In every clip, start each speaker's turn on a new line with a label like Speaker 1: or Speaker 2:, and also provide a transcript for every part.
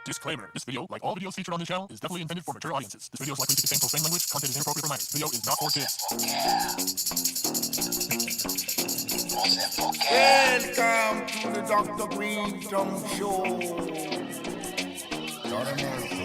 Speaker 1: Disclaimer. This video, like all videos featured on this channel, is definitely intended for mature audiences. This video is likely to contain profane language. Content is inappropriate for minors. Video is not for kids.
Speaker 2: Welcome to the Dr. Greenthumb Show. Lord of mercy.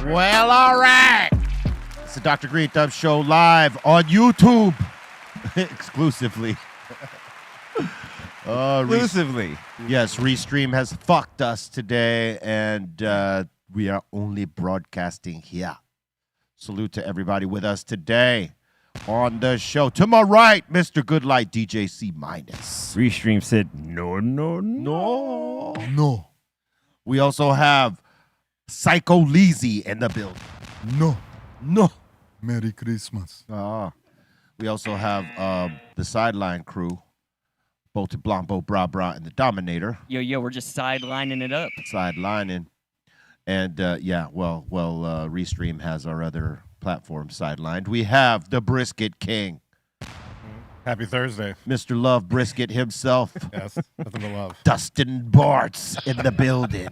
Speaker 3: Well, all right. It's the Dr. Greenthumb Show live on YouTube exclusively.
Speaker 4: Exclusively.
Speaker 3: Yes, Restream has fucked us today, and we are only broadcasting here. Salute to everybody with us today on the show. To my right, Mr. Goodlight, DJ C minus.
Speaker 4: Restream said, no.
Speaker 3: We also have Psycho Leezy in the building. No.
Speaker 5: Merry Christmas.
Speaker 3: We also have the Sideline crew, Bolted Blanco, Bra Bra, and the Dominator.
Speaker 6: Yo, we're just sidelining it up.
Speaker 3: Sidelining. And Restream has our other platform sidelined. We have the Brisket King,
Speaker 5: Happy Thursday.
Speaker 3: Mr. Love Brisket himself,
Speaker 5: Yes, nothing but love.
Speaker 3: Dustin Bartz in the building.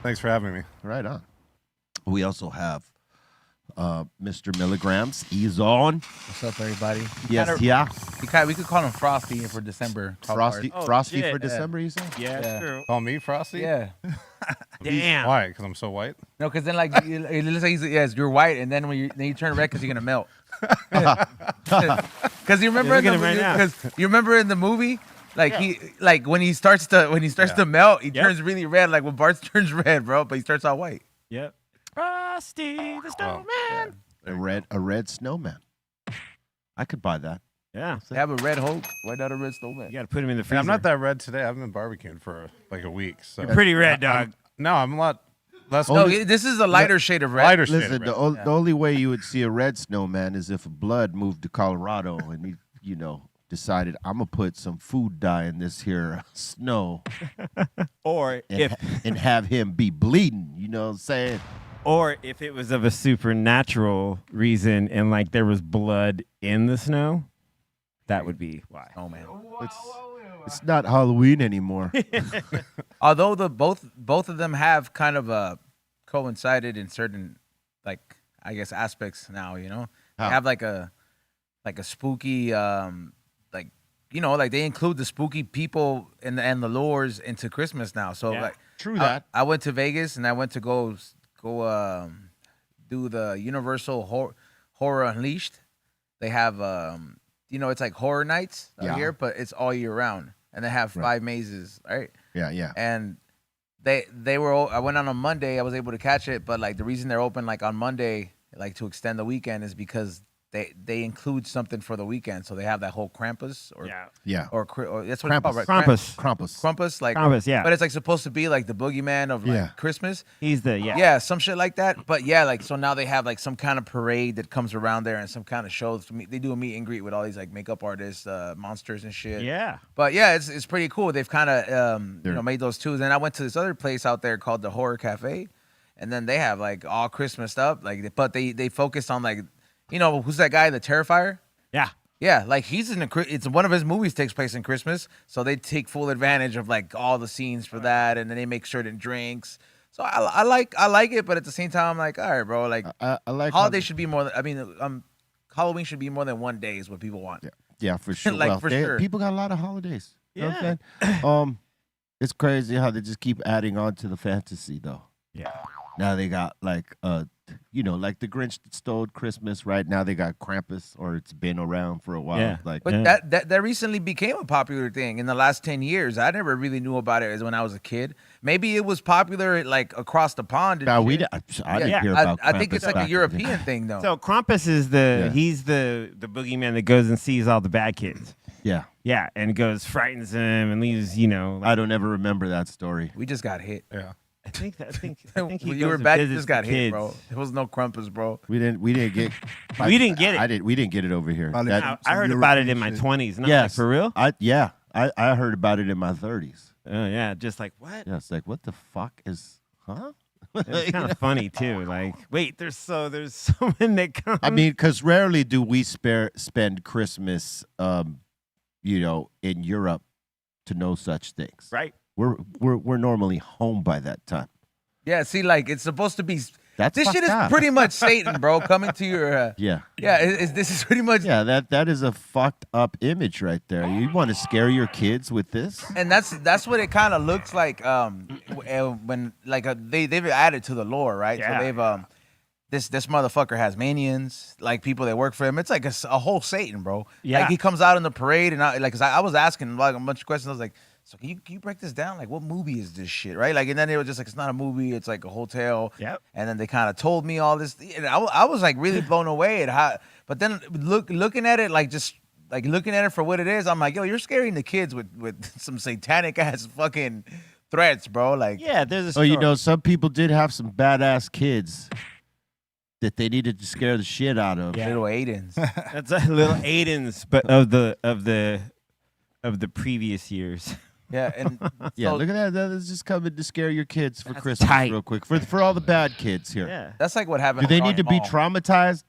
Speaker 5: Thanks for having me.
Speaker 3: Right on. We also have Mr. Milligrams. He's on.
Speaker 7: What's up, everybody?
Speaker 3: Yes, yeah.
Speaker 7: We could call him Frosty for December.
Speaker 3: Frosty
Speaker 6: shit.
Speaker 3: for December, you say?
Speaker 6: Yeah, that's true.
Speaker 5: Call me Frosty?
Speaker 7: Yeah.
Speaker 6: Damn.
Speaker 5: Why? Because I'm so white?
Speaker 7: No, because then like it looks like you're white, and then when you turn red because you're gonna melt. Because you remember
Speaker 6: Look at him right now.
Speaker 7: Because you remember in the movie. Like when he starts to melt, he turns really red. Like when Bart turns red, bro, but he starts out white.
Speaker 6: Yep. Frosty the Snowman.
Speaker 3: A red snowman. I could buy that.
Speaker 6: Yeah.
Speaker 7: They have a red Hulk. Why not a red snowman?
Speaker 6: You got to put him in the
Speaker 5: Hey,
Speaker 6: freezer.
Speaker 5: I'm not that red today. I haven't been barbecuing for like a week. So
Speaker 6: You're pretty red, dog.
Speaker 5: I'm a lot less.
Speaker 7: No, this is a lighter shade of red.
Speaker 5: Lighter shade
Speaker 3: Listen,
Speaker 5: of red.
Speaker 3: the only way you would see a red snowman is if Blood moved to Colorado and he, decided I'm gonna put some food dye in this here snow
Speaker 6: Or
Speaker 3: and have him be bleeding. You know what I'm saying?
Speaker 4: Or if it was of a supernatural reason and like there was blood in the snow, that would be why.
Speaker 7: Oh man.
Speaker 3: It's not Halloween anymore.
Speaker 7: Although both of them have kind of coincided in certain aspects now,
Speaker 3: How?
Speaker 7: They have like a spooky like they include the spooky people and the lures into Christmas now. So
Speaker 6: Yeah.
Speaker 3: True that.
Speaker 7: I went to Vegas and I went to go do the Universal Horror Unleashed. They have it's like horror nights out here, but it's all year round, and they have 5 mazes, right?
Speaker 3: Yeah.
Speaker 7: And they were. I went on Monday. I was able to catch it, but like the reason they're open like on Monday, like to extend the weekend, is because they include something for the weekend. So they have that whole Krampus or that's what it's called, right?
Speaker 4: Krampus.
Speaker 7: Krampus, like
Speaker 4: Krampus, yeah.
Speaker 7: But it's like supposed to be like the boogeyman of like Christmas.
Speaker 4: He's the,
Speaker 7: Some shit like that. But yeah, like so now they have like some kind of parade that comes around there and some kind of shows. They do a meet and greet with all these like makeup artists, monsters and shit.
Speaker 4: Yeah.
Speaker 7: But yeah, it's pretty cool. They've kind of made those too. And I went to this other place out there called the Horror Cafe, and then they have like all Christmas stuff. Like, but they focus on like, who's that guy, the Terrifier?
Speaker 4: Yeah.
Speaker 7: Yeah, like he's it's one of his movies takes place in Christmas, so they take full advantage of like all the scenes for that, and then they make certain drinks. So I like it, but at the same time, I'm like, all right, bro, like
Speaker 3: I like
Speaker 7: holiday should be more. Halloween should be more than one day is what people want.
Speaker 3: Yeah, for sure.
Speaker 7: Like, for sure.
Speaker 3: People got a lot of holidays. You know what I'm
Speaker 4: Yeah.
Speaker 3: saying? It's crazy how they just keep adding on to the fantasy, though.
Speaker 4: Yeah.
Speaker 3: Now they got like like the Grinch that stole Christmas. Right now they got Krampus, or it's been around for a while.
Speaker 4: Yeah.
Speaker 3: Like,
Speaker 7: But
Speaker 4: Yeah.
Speaker 7: that recently became a popular thing in the last 10 years. I never really knew about it as when I was a kid. Maybe it was popular like across the pond. And
Speaker 3: now
Speaker 7: shit.
Speaker 3: I didn't
Speaker 4: Yeah,
Speaker 3: hear about.
Speaker 7: I think it's
Speaker 3: Krampus
Speaker 7: like
Speaker 3: back
Speaker 7: a
Speaker 3: in the day.
Speaker 7: European thing though.
Speaker 4: So Krampus is he's the boogeyman that goes and sees all the bad kids.
Speaker 3: Yeah,
Speaker 4: Yeah, and goes frightens them and leaves.
Speaker 3: I don't ever remember that story.
Speaker 7: We just got hit.
Speaker 5: Yeah.
Speaker 4: I think he
Speaker 7: When
Speaker 4: goes
Speaker 7: you were
Speaker 4: and
Speaker 7: back, you
Speaker 4: visits
Speaker 7: just got
Speaker 4: the
Speaker 7: hit,
Speaker 4: kids.
Speaker 7: bro. There was no Krampus, bro.
Speaker 3: We didn't get.
Speaker 4: We didn't get it.
Speaker 3: We didn't get it over here.
Speaker 8: Probably
Speaker 3: That-
Speaker 4: I
Speaker 8: some
Speaker 4: heard about it
Speaker 8: European
Speaker 4: in my
Speaker 8: shit.
Speaker 4: 20s. No,
Speaker 3: yes,
Speaker 4: for real.
Speaker 3: I heard about it in my 30s.
Speaker 4: Oh yeah, just like what?
Speaker 3: Yeah, it's like, what the fuck is, huh?
Speaker 4: It's kind of funny too. Like, wait, there's someone that comes.
Speaker 3: I mean, because rarely do we spend Christmas, in Europe to know such things.
Speaker 4: right?
Speaker 3: We're normally home by that time.
Speaker 7: Yeah, see, like it's supposed to be.
Speaker 3: That's
Speaker 7: This shit
Speaker 3: fucked
Speaker 7: is
Speaker 3: up.
Speaker 7: pretty much Satan, bro, coming to your.
Speaker 3: Yeah.
Speaker 7: This is pretty much.
Speaker 3: Yeah, that is a fucked up image right there. You want to scare your kids with this?
Speaker 7: And that's what it kind of looks like when they've added to the lore, right?
Speaker 4: Yeah.
Speaker 7: So they've this motherfucker has minions, like people that work for him. It's like a whole Satan, bro.
Speaker 4: Yeah.
Speaker 7: Like he comes out in the parade and I was asking like a bunch of questions. I was like, so can you break this down? Like, what movie is this shit, right? Like, and then they were just like, it's not a movie, it's like a hotel.
Speaker 4: Yep.
Speaker 7: And then they kind of told me all this, and I was like really blown away at how. But then looking at it, like just like looking at it for what it is, I'm like, yo, you're scaring the kids with some satanic ass fucking threats, bro. Like,
Speaker 4: Yeah, there's a
Speaker 3: Oh,
Speaker 4: story.
Speaker 3: some people did have some badass kids that they needed to scare the shit out of.
Speaker 4: Yeah.
Speaker 7: little Aidens.
Speaker 4: That's a little Aiden's, but of the previous years.
Speaker 7: Yeah, and
Speaker 3: Yeah,
Speaker 7: so
Speaker 3: look at that. That is just coming to scare your kids for
Speaker 4: That's
Speaker 3: Christmas
Speaker 4: tight.
Speaker 3: real quick. For all the bad kids here.
Speaker 4: Yeah.
Speaker 7: that's like what happened.
Speaker 3: Do they
Speaker 7: at
Speaker 3: need to be
Speaker 7: Garden Mall.
Speaker 3: traumatized?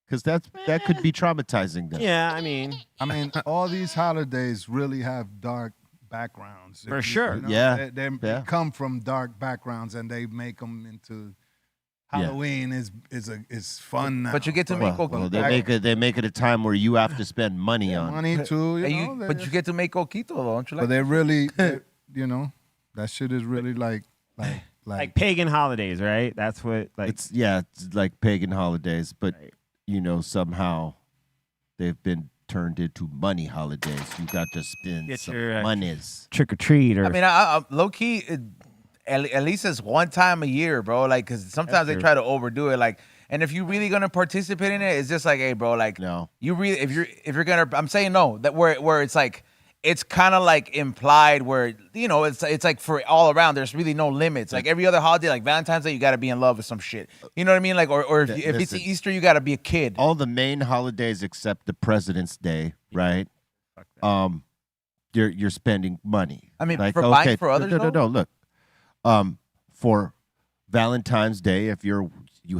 Speaker 3: Because that could be traumatizing them.
Speaker 4: Yeah, I mean,
Speaker 8: I mean, all these holidays really have dark backgrounds.
Speaker 4: For sure.
Speaker 3: Yeah.
Speaker 8: They
Speaker 3: Yeah.
Speaker 8: come from dark backgrounds, and they make them into
Speaker 3: Yeah.
Speaker 8: Halloween is fun now.
Speaker 7: But you get to make
Speaker 3: Well, they make it a time where you have to spend money on.
Speaker 8: money too.
Speaker 7: But you get to make coquito, don't you?
Speaker 8: But
Speaker 7: Like,
Speaker 8: they really, that shit is really like
Speaker 4: like pagan holidays, right? That's what like
Speaker 3: It's like pagan holidays, but
Speaker 4: Right.
Speaker 3: somehow they've been turned into money holidays. You got to spend
Speaker 4: Get
Speaker 3: some
Speaker 4: your,
Speaker 3: monies.
Speaker 4: trick or treat or
Speaker 7: I mean, I low key, at least it's one time a year, bro. Like, cause sometimes they
Speaker 3: true.
Speaker 7: try to overdo it. Like, and if you really gonna participate in it, it's just like, hey, bro, like,
Speaker 3: No.
Speaker 7: you really, if you're gonna, I'm saying no, that where it's like, it's kind of like implied where it's like for all around. There's really no limits. Like every other holiday, like Valentine's Day, you got to be in love with some shit. You know what I mean? Like, or if it's
Speaker 3: Listen.
Speaker 7: Easter, you got to be a kid.
Speaker 3: All the main holidays except the President's Day, right? You're spending money.
Speaker 7: I mean, for buying for others,
Speaker 3: No,
Speaker 7: though?
Speaker 3: look. For Valentine's Day, if you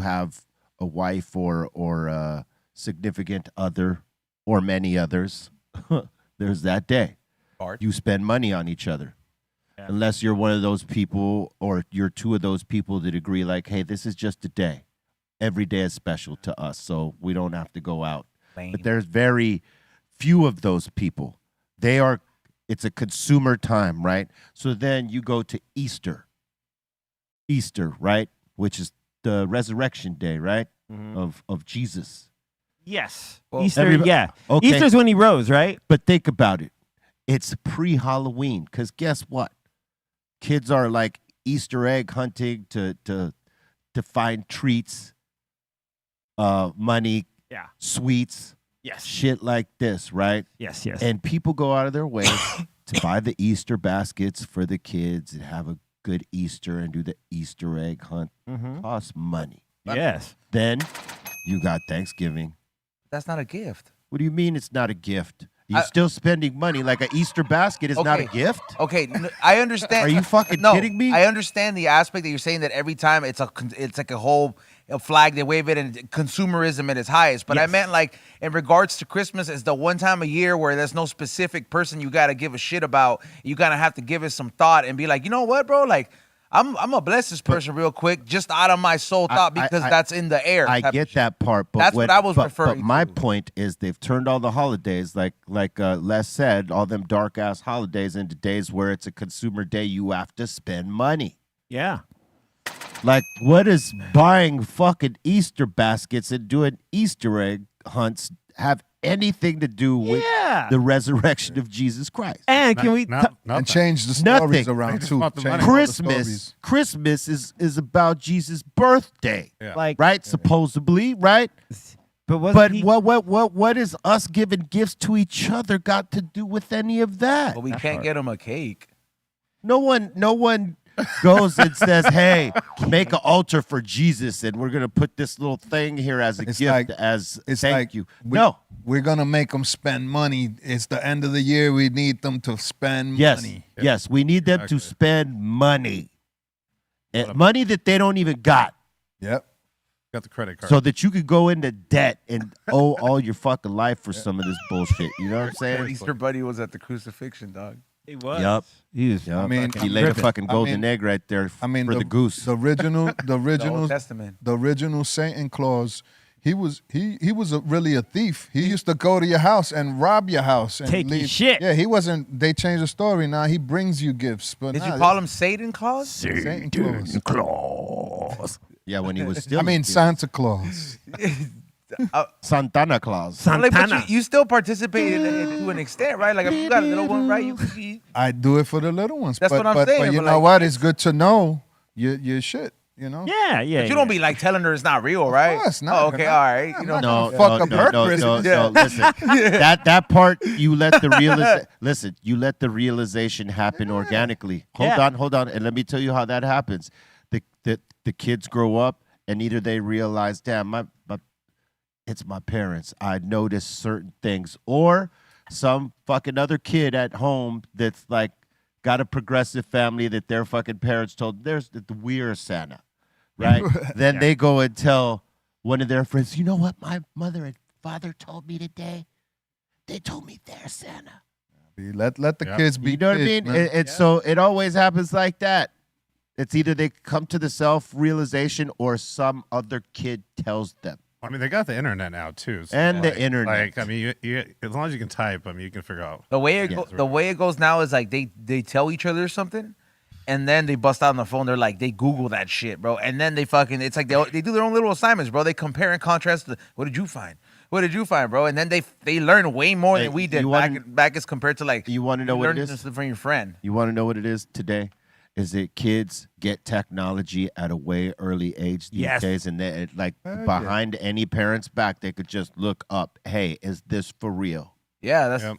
Speaker 3: have a wife or a significant other or many others, there's that day.
Speaker 7: Bart.
Speaker 3: You spend money on each other.
Speaker 4: Yeah.
Speaker 3: Unless you're one of those people or you're two of those people that agree like, hey, this is just a day. Every day is special to us, so we don't have to go out.
Speaker 7: Lame.
Speaker 3: But there's very few of those people. It's a consumer time, right? So then you go to Easter, right? Which is the resurrection day, right? Of Jesus.
Speaker 4: yes.
Speaker 7: Well,
Speaker 4: Easter, yeah.
Speaker 3: Okay.
Speaker 4: Easter's when he rose, right?
Speaker 3: But think about it. It's pre-Halloween, because guess what? Kids are like Easter egg hunting to find treats, money,
Speaker 4: Yeah.
Speaker 3: sweets,
Speaker 4: Yes.
Speaker 3: shit like this, right?
Speaker 4: Yes, yes.
Speaker 3: And people go out of their way to buy the Easter baskets for the kids and have a good Easter and do the Easter egg hunt. Costs money.
Speaker 4: yes.
Speaker 3: Then you got Thanksgiving.
Speaker 7: That's not a gift.
Speaker 3: What do you mean it's not a gift? You're still spending money. Like an Easter basket is not a
Speaker 7: Okay.
Speaker 3: gift?
Speaker 7: Okay, I understand.
Speaker 3: Are you fucking
Speaker 7: no,
Speaker 3: kidding me?
Speaker 7: I understand the aspect that you're saying that every time it's like a whole flag they wave it and consumerism at its highest. But I
Speaker 4: Yes.
Speaker 7: meant like in regards to Christmas, it's the one time a year where there's no specific person you got to give a shit about. You gotta have to give it some thought and be like, you know what, bro? Like I'm gonna bless this person real quick, just out of my soul thought because that's in the air.
Speaker 3: I
Speaker 7: type of
Speaker 3: get
Speaker 7: shit.
Speaker 3: that part, but
Speaker 7: That's what I was
Speaker 3: but
Speaker 7: referring
Speaker 3: my
Speaker 7: to.
Speaker 3: point is they've turned all the holidays, like Les said, all them dark ass holidays into days where it's a consumer day. You have to spend money.
Speaker 4: Yeah.
Speaker 3: Like, what does buying fucking Easter baskets and doing Easter egg hunts have anything to do with
Speaker 6: Yeah.
Speaker 3: the resurrection of Jesus Christ?
Speaker 6: And can we?
Speaker 8: And change the
Speaker 3: Nothing.
Speaker 8: stories around
Speaker 5: just
Speaker 8: too.
Speaker 5: want the
Speaker 8: Change
Speaker 5: money.
Speaker 8: all the
Speaker 3: Christmas,
Speaker 8: stories.
Speaker 3: Christmas is about Jesus' birthday,
Speaker 5: Yeah.
Speaker 6: Like,
Speaker 3: right? Supposedly, right?
Speaker 6: but was
Speaker 3: But
Speaker 6: he,
Speaker 3: what is us giving gifts to each other got to do with any of that?
Speaker 7: But we can't get him a cake.
Speaker 3: No one goes and says, "Hey, make an altar for Jesus, and we're gonna put this little thing here as a
Speaker 8: It's
Speaker 3: gift
Speaker 8: like-
Speaker 3: as
Speaker 8: It's
Speaker 3: thank
Speaker 8: like
Speaker 3: you."
Speaker 8: No, we're gonna make them spend money. It's the end of the year. We need them to spend
Speaker 3: Yes,
Speaker 8: money.
Speaker 3: yes, we need them to
Speaker 5: Exactly.
Speaker 3: spend money, and money that they don't even got,
Speaker 8: Yep.
Speaker 5: Got the credit card.
Speaker 3: so that you could go into debt and owe all your fucking life for some of this bullshit. You know what I'm
Speaker 7: The
Speaker 3: saying?
Speaker 7: Easter bunny was at the crucifixion, dog.
Speaker 6: he was.
Speaker 3: Yup.
Speaker 6: He was.
Speaker 3: Yep.
Speaker 8: I mean,
Speaker 3: he laid a
Speaker 8: tripping.
Speaker 3: fucking
Speaker 8: I
Speaker 3: golden
Speaker 8: mean-
Speaker 3: egg right there
Speaker 8: I mean,
Speaker 3: for the goose.
Speaker 8: The original,
Speaker 7: The Old Testament.
Speaker 8: the original Santa Claus. He was really a thief. He used to go to your house and rob your house and
Speaker 6: Take your
Speaker 8: leave.
Speaker 6: shit.
Speaker 8: Yeah, he wasn't. They changed the story. Now he brings you gifts. But
Speaker 7: Did
Speaker 8: nah,
Speaker 7: you call him Satan Claus?
Speaker 8: Satan Claus?
Speaker 3: Claus. Yeah, when he was still.
Speaker 8: I mean Santa Claus.
Speaker 3: Santana Claus.
Speaker 7: Like, but
Speaker 6: Santana.
Speaker 7: you still participate in it to an extent, right? Like if you got a little one, right? You
Speaker 8: I do it for the little ones.
Speaker 7: That's
Speaker 8: but,
Speaker 7: what I'm
Speaker 8: but,
Speaker 7: saying,
Speaker 8: But you
Speaker 7: but
Speaker 8: know
Speaker 7: like,
Speaker 8: what? It's good to know your shit. You know.
Speaker 6: Yeah, yeah.
Speaker 7: but you don't be like telling her it's not real, right?
Speaker 8: course not.
Speaker 7: Oh, okay, all right. You know,
Speaker 3: No,
Speaker 8: Fuck up her
Speaker 3: no,
Speaker 8: Christmas.
Speaker 3: no. Listen, that part you let the listen. You let the realization happen organically. Hold on, and let me tell you how that happens. The kids grow up, and either they realize, damn, it's my parents. I notice certain things, or some fucking other kid at home that's like got a progressive family that their fucking parents told we're Santa, right? Then they go and tell one of their friends, you know what my mother and father told me today? They told me they're Santa.
Speaker 8: Let the
Speaker 5: Yeah.
Speaker 8: kids be.
Speaker 3: You know what I
Speaker 8: kids,
Speaker 3: mean?
Speaker 8: man.
Speaker 3: And so it always happens like that. It's either they come to the self-realization or some other kid tells them.
Speaker 5: I mean, they got the internet now too. So
Speaker 3: And the
Speaker 5: like-
Speaker 3: internet.
Speaker 5: Like, I mean, you, as long as you can type, I mean, you can figure out.
Speaker 7: the way it
Speaker 3: Yeah.
Speaker 7: the way it goes now is like they tell each other something, and then they bust out on the phone. They're like they Google that shit, bro, and then they fucking it's like they do their own little assignments, bro. They compare and contrast. What did you find? What did you find, bro? And then they learn way more
Speaker 3: Hey,
Speaker 7: than we did
Speaker 3: you wanna-
Speaker 7: back as compared to like
Speaker 3: You want to know what it
Speaker 7: learning
Speaker 3: is?
Speaker 7: this from your friend.
Speaker 3: You want to know what it is today? Is that kids get technology at a way early age these
Speaker 6: Yes.
Speaker 3: days, and they like
Speaker 8: yeah.
Speaker 3: behind any parent's back, they could just look up, "Hey, is this for real?"
Speaker 7: Yeah, that's
Speaker 5: Yep.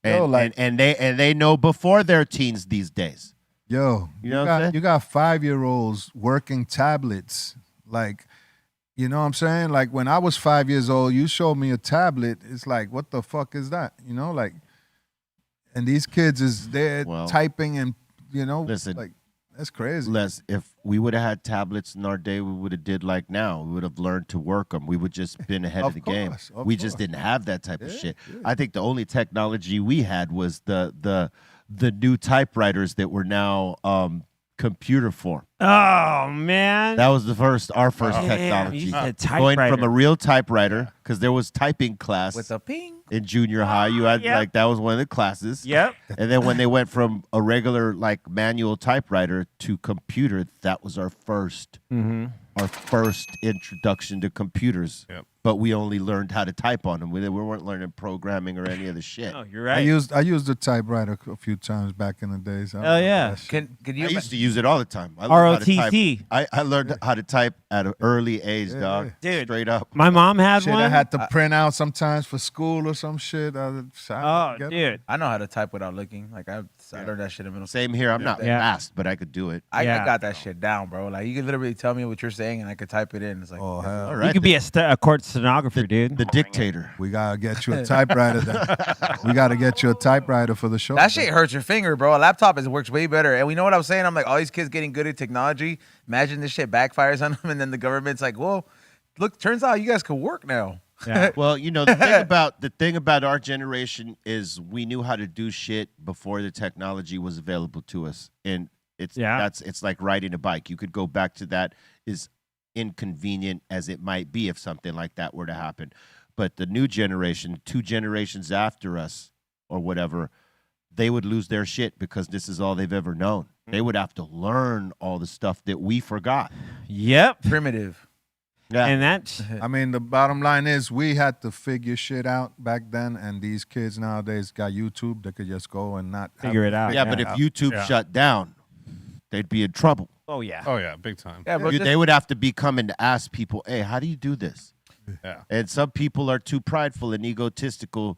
Speaker 3: And,
Speaker 8: Yo, like-
Speaker 3: and they know before they're teens these days.
Speaker 8: Yo,
Speaker 3: You know what I'm saying?
Speaker 8: you got 5-year-olds working tablets. Like, you know what I'm saying? Like when I was 5 years old, you showed me a tablet. It's like, what the fuck is that? You know, like, and these kids is there
Speaker 3: Well,
Speaker 8: typing and
Speaker 3: listen.
Speaker 8: like that's crazy.
Speaker 3: Les, if we would have had tablets in our day, we would have did like now. We would have learned to work them. We would just been ahead of the game.
Speaker 8: Of
Speaker 3: We just
Speaker 8: course.
Speaker 3: didn't have that type of
Speaker 8: Yeah,
Speaker 3: shit.
Speaker 8: yeah.
Speaker 3: I think the only technology we had was the new typewriters that were now computer form.
Speaker 6: Oh man.
Speaker 3: That was our first
Speaker 6: Damn,
Speaker 3: technology.
Speaker 6: you said
Speaker 3: Going from
Speaker 6: typewriter.
Speaker 3: a real typewriter, because there was typing class
Speaker 7: with a ping.
Speaker 3: in junior high. You had
Speaker 6: Yep.
Speaker 3: like that was one of the classes.
Speaker 6: Yep.
Speaker 3: And then when they went from a regular like manual typewriter to computer, that was our first introduction to computers.
Speaker 5: Yep.
Speaker 3: But we only learned how to type on them. We weren't learning programming or any of the shit.
Speaker 6: Oh, you're
Speaker 8: I
Speaker 6: right.
Speaker 8: used the typewriter a few times back in the days. I
Speaker 6: Hell
Speaker 8: love
Speaker 6: yeah.
Speaker 8: that shit.
Speaker 7: Can you
Speaker 3: I used to use it all the time. I learned how to type.
Speaker 6: ROTC.
Speaker 3: I learned how to type at an early age, dog.
Speaker 6: Dude.
Speaker 3: Straight up.
Speaker 6: My mom had
Speaker 8: Shit,
Speaker 6: one.
Speaker 8: I had to print out sometimes for school or some shit.
Speaker 6: Oh, dude.
Speaker 7: I know how to type without looking. Like I learned that shit in middle school.
Speaker 3: Same here. I'm not
Speaker 6: Yeah.
Speaker 3: fast, but I could do it.
Speaker 7: I
Speaker 6: Yeah.
Speaker 7: got that shit down, bro. Like you can literally tell me what you're saying, and I could type it in. It's like,
Speaker 8: Oh hell.
Speaker 3: All
Speaker 6: You
Speaker 3: right.
Speaker 6: could be a court stenographer, dude.
Speaker 3: The dictator.
Speaker 8: We gotta get you a typewriter. Then. We gotta get you a typewriter for the show.
Speaker 7: that shit hurts your finger, bro. A laptop works way better. And we know what I'm saying. I'm like, all these kids getting good at technology. Imagine this shit backfires on them, and then the government's like, well, look, turns out you guys could work now.
Speaker 6: Yeah.
Speaker 3: Well, you know, the thing about our generation is we knew how to do shit before the technology was available to us. And it's like riding a bike. You could go back to that, as inconvenient as it might be if something like that were to happen. But the new generation, 2 generations after us or whatever, they would lose their shit because this is all they've ever known. They would have to learn all the stuff that we forgot.
Speaker 6: Yep.
Speaker 7: primitive.
Speaker 3: Yeah.
Speaker 6: And that.
Speaker 8: I mean, the bottom line is we had to figure shit out back then, and these kids nowadays got YouTube. They could just go and not have
Speaker 6: Figure
Speaker 8: to
Speaker 6: it out.
Speaker 3: Yeah, but if YouTube
Speaker 5: Yeah.
Speaker 3: shut down, they'd be in trouble.
Speaker 6: Oh yeah.
Speaker 5: Oh yeah, big time.
Speaker 7: Yeah, but
Speaker 3: They would have to be coming to ask people, hey, how do you do this?
Speaker 5: Yeah.
Speaker 3: And some people are too prideful and egotistical.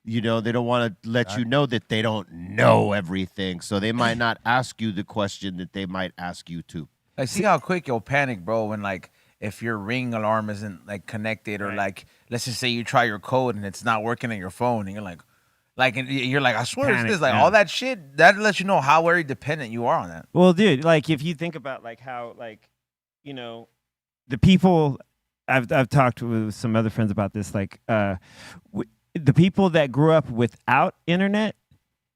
Speaker 3: You know, they don't want to let you know that they don't know everything. So they might not ask you the question that they might ask YouTube.
Speaker 7: like, see how quick you'll panic, bro, when like if your Ring alarm isn't like connected, or like let's just say you try your code and it's not working on your phone, and you're like, and you're like, I swear it's
Speaker 6: Panic,
Speaker 7: this. Like
Speaker 6: yeah.
Speaker 7: all that shit, that lets you know how very dependent you are on that.
Speaker 6: Well, dude, like if you think about like how like, you know, the people I've talked with some other friends about this, like the people that grew up without internet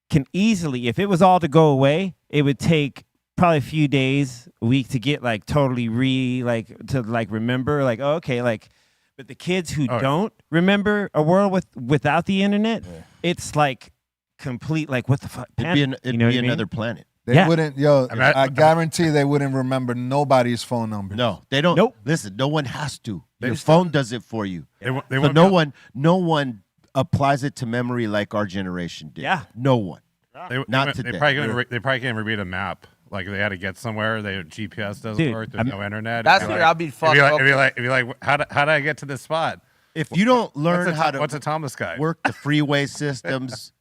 Speaker 6: can easily, if it was all to go away, it would take probably a few days, a week to get like totally remember, like, oh, okay, like, but the kids who don't remember a world without the internet, it's like complete, like, what the fuck?
Speaker 3: It'd be, another planet.
Speaker 8: They wouldn't, yo.
Speaker 5: I mean,
Speaker 8: I guarantee they wouldn't remember nobody's phone number.
Speaker 3: No, they don't.
Speaker 6: Nope.
Speaker 3: Listen, no one has to.
Speaker 5: They
Speaker 3: Your
Speaker 5: just-
Speaker 3: phone does it for you.
Speaker 5: They
Speaker 3: So
Speaker 5: won't
Speaker 3: no one applies it to memory like our generation did.
Speaker 6: Yeah.
Speaker 3: No one. Not
Speaker 5: They
Speaker 3: today.
Speaker 5: probably can't read a map. Like they had to get somewhere. Their GPS doesn't
Speaker 6: Dude,
Speaker 5: work. There's no internet.
Speaker 7: That's
Speaker 5: It'd be
Speaker 7: where I'll be fucked up.
Speaker 5: It'd be like, how did I get to this spot?
Speaker 3: If you don't learn how
Speaker 5: What's a
Speaker 3: to
Speaker 5: Thomas guy?
Speaker 3: work the freeway systems,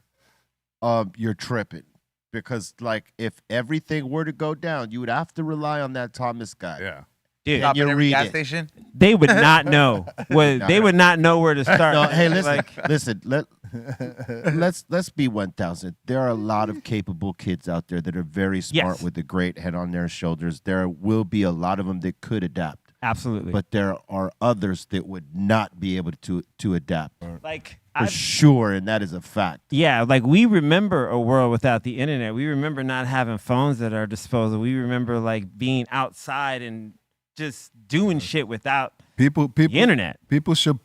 Speaker 3: you're tripping. Because like if everything were to go down, you would have to rely on that Thomas guy.
Speaker 5: Yeah.
Speaker 6: Dude,
Speaker 7: Stop
Speaker 3: you
Speaker 7: at every
Speaker 3: read
Speaker 7: gas
Speaker 3: it.
Speaker 7: station.
Speaker 6: they would not know. They would not know where to start.
Speaker 3: No, hey, listen,
Speaker 6: Like,
Speaker 3: listen. Let's be 1,000. There are a lot of capable kids out there that are very smart
Speaker 6: Yes.
Speaker 3: with a great head on their shoulders. There will be a lot of them that could adapt,
Speaker 6: absolutely.
Speaker 3: but there are others that would not be able to adapt
Speaker 6: like,
Speaker 3: for sure, and that is a fact.
Speaker 6: yeah, like we remember a world without the internet. We remember not having phones at our disposal. We remember like being outside and just doing shit without
Speaker 8: People,
Speaker 6: the internet.
Speaker 8: people should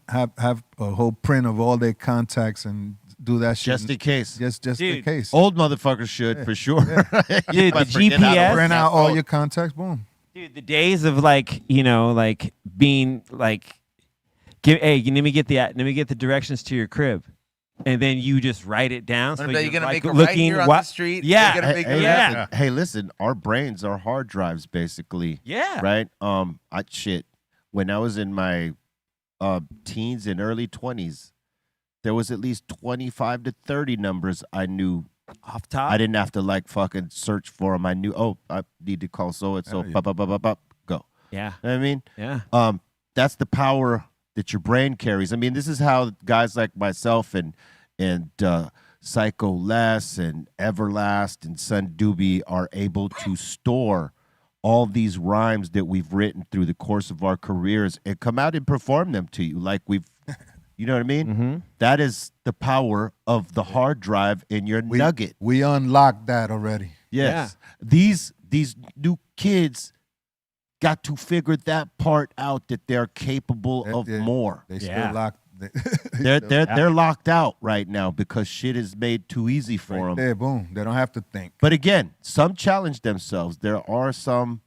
Speaker 8: have a whole print of all their contacts and do that shit.
Speaker 3: Just in case.
Speaker 8: Just in
Speaker 6: Dude,
Speaker 8: case.
Speaker 3: Old motherfuckers should for sure.
Speaker 6: Dude,
Speaker 3: But
Speaker 6: the
Speaker 3: forget how to
Speaker 6: GPS
Speaker 3: work
Speaker 8: Print
Speaker 3: that
Speaker 8: out all
Speaker 3: phone.
Speaker 8: your contacts. Boom.
Speaker 6: Dude, the days of like, you know, like being like, let me get the directions to your crib, and then you just write it down. So
Speaker 7: You're gonna
Speaker 6: like
Speaker 7: make a right here on the street.
Speaker 6: Yeah,
Speaker 7: You're gonna make a
Speaker 6: yeah.
Speaker 7: left.
Speaker 3: Hey, listen, our brains are hard drives, basically.
Speaker 6: Yeah.
Speaker 3: Right? When I was in my teens and early 20s, there was at least 25 to 30 numbers I knew.
Speaker 6: Off top.
Speaker 3: I didn't have to like fucking search for them. I knew, I need to call so and so. Go.
Speaker 6: Yeah.
Speaker 3: You know what I mean?
Speaker 6: Yeah.
Speaker 3: That's the power that your brain carries. I mean, this is how guys like myself and Psycho Les and Everlast and Sun Doobie are able to store all these rhymes that we've written through the course of our careers and come out and perform them to you like we've, you know what I mean?
Speaker 6: Mm-hmm.
Speaker 3: That is the power of the hard drive in your nugget.
Speaker 8: We unlocked that already.
Speaker 3: Yes. These new kids got to figure that part out, that they're capable of more.
Speaker 8: They
Speaker 6: Yeah.
Speaker 8: still locked.
Speaker 3: They're locked out right now because shit is made too easy for them.
Speaker 8: There, boom. They don't have to think.
Speaker 3: But again, some challenge themselves. There are some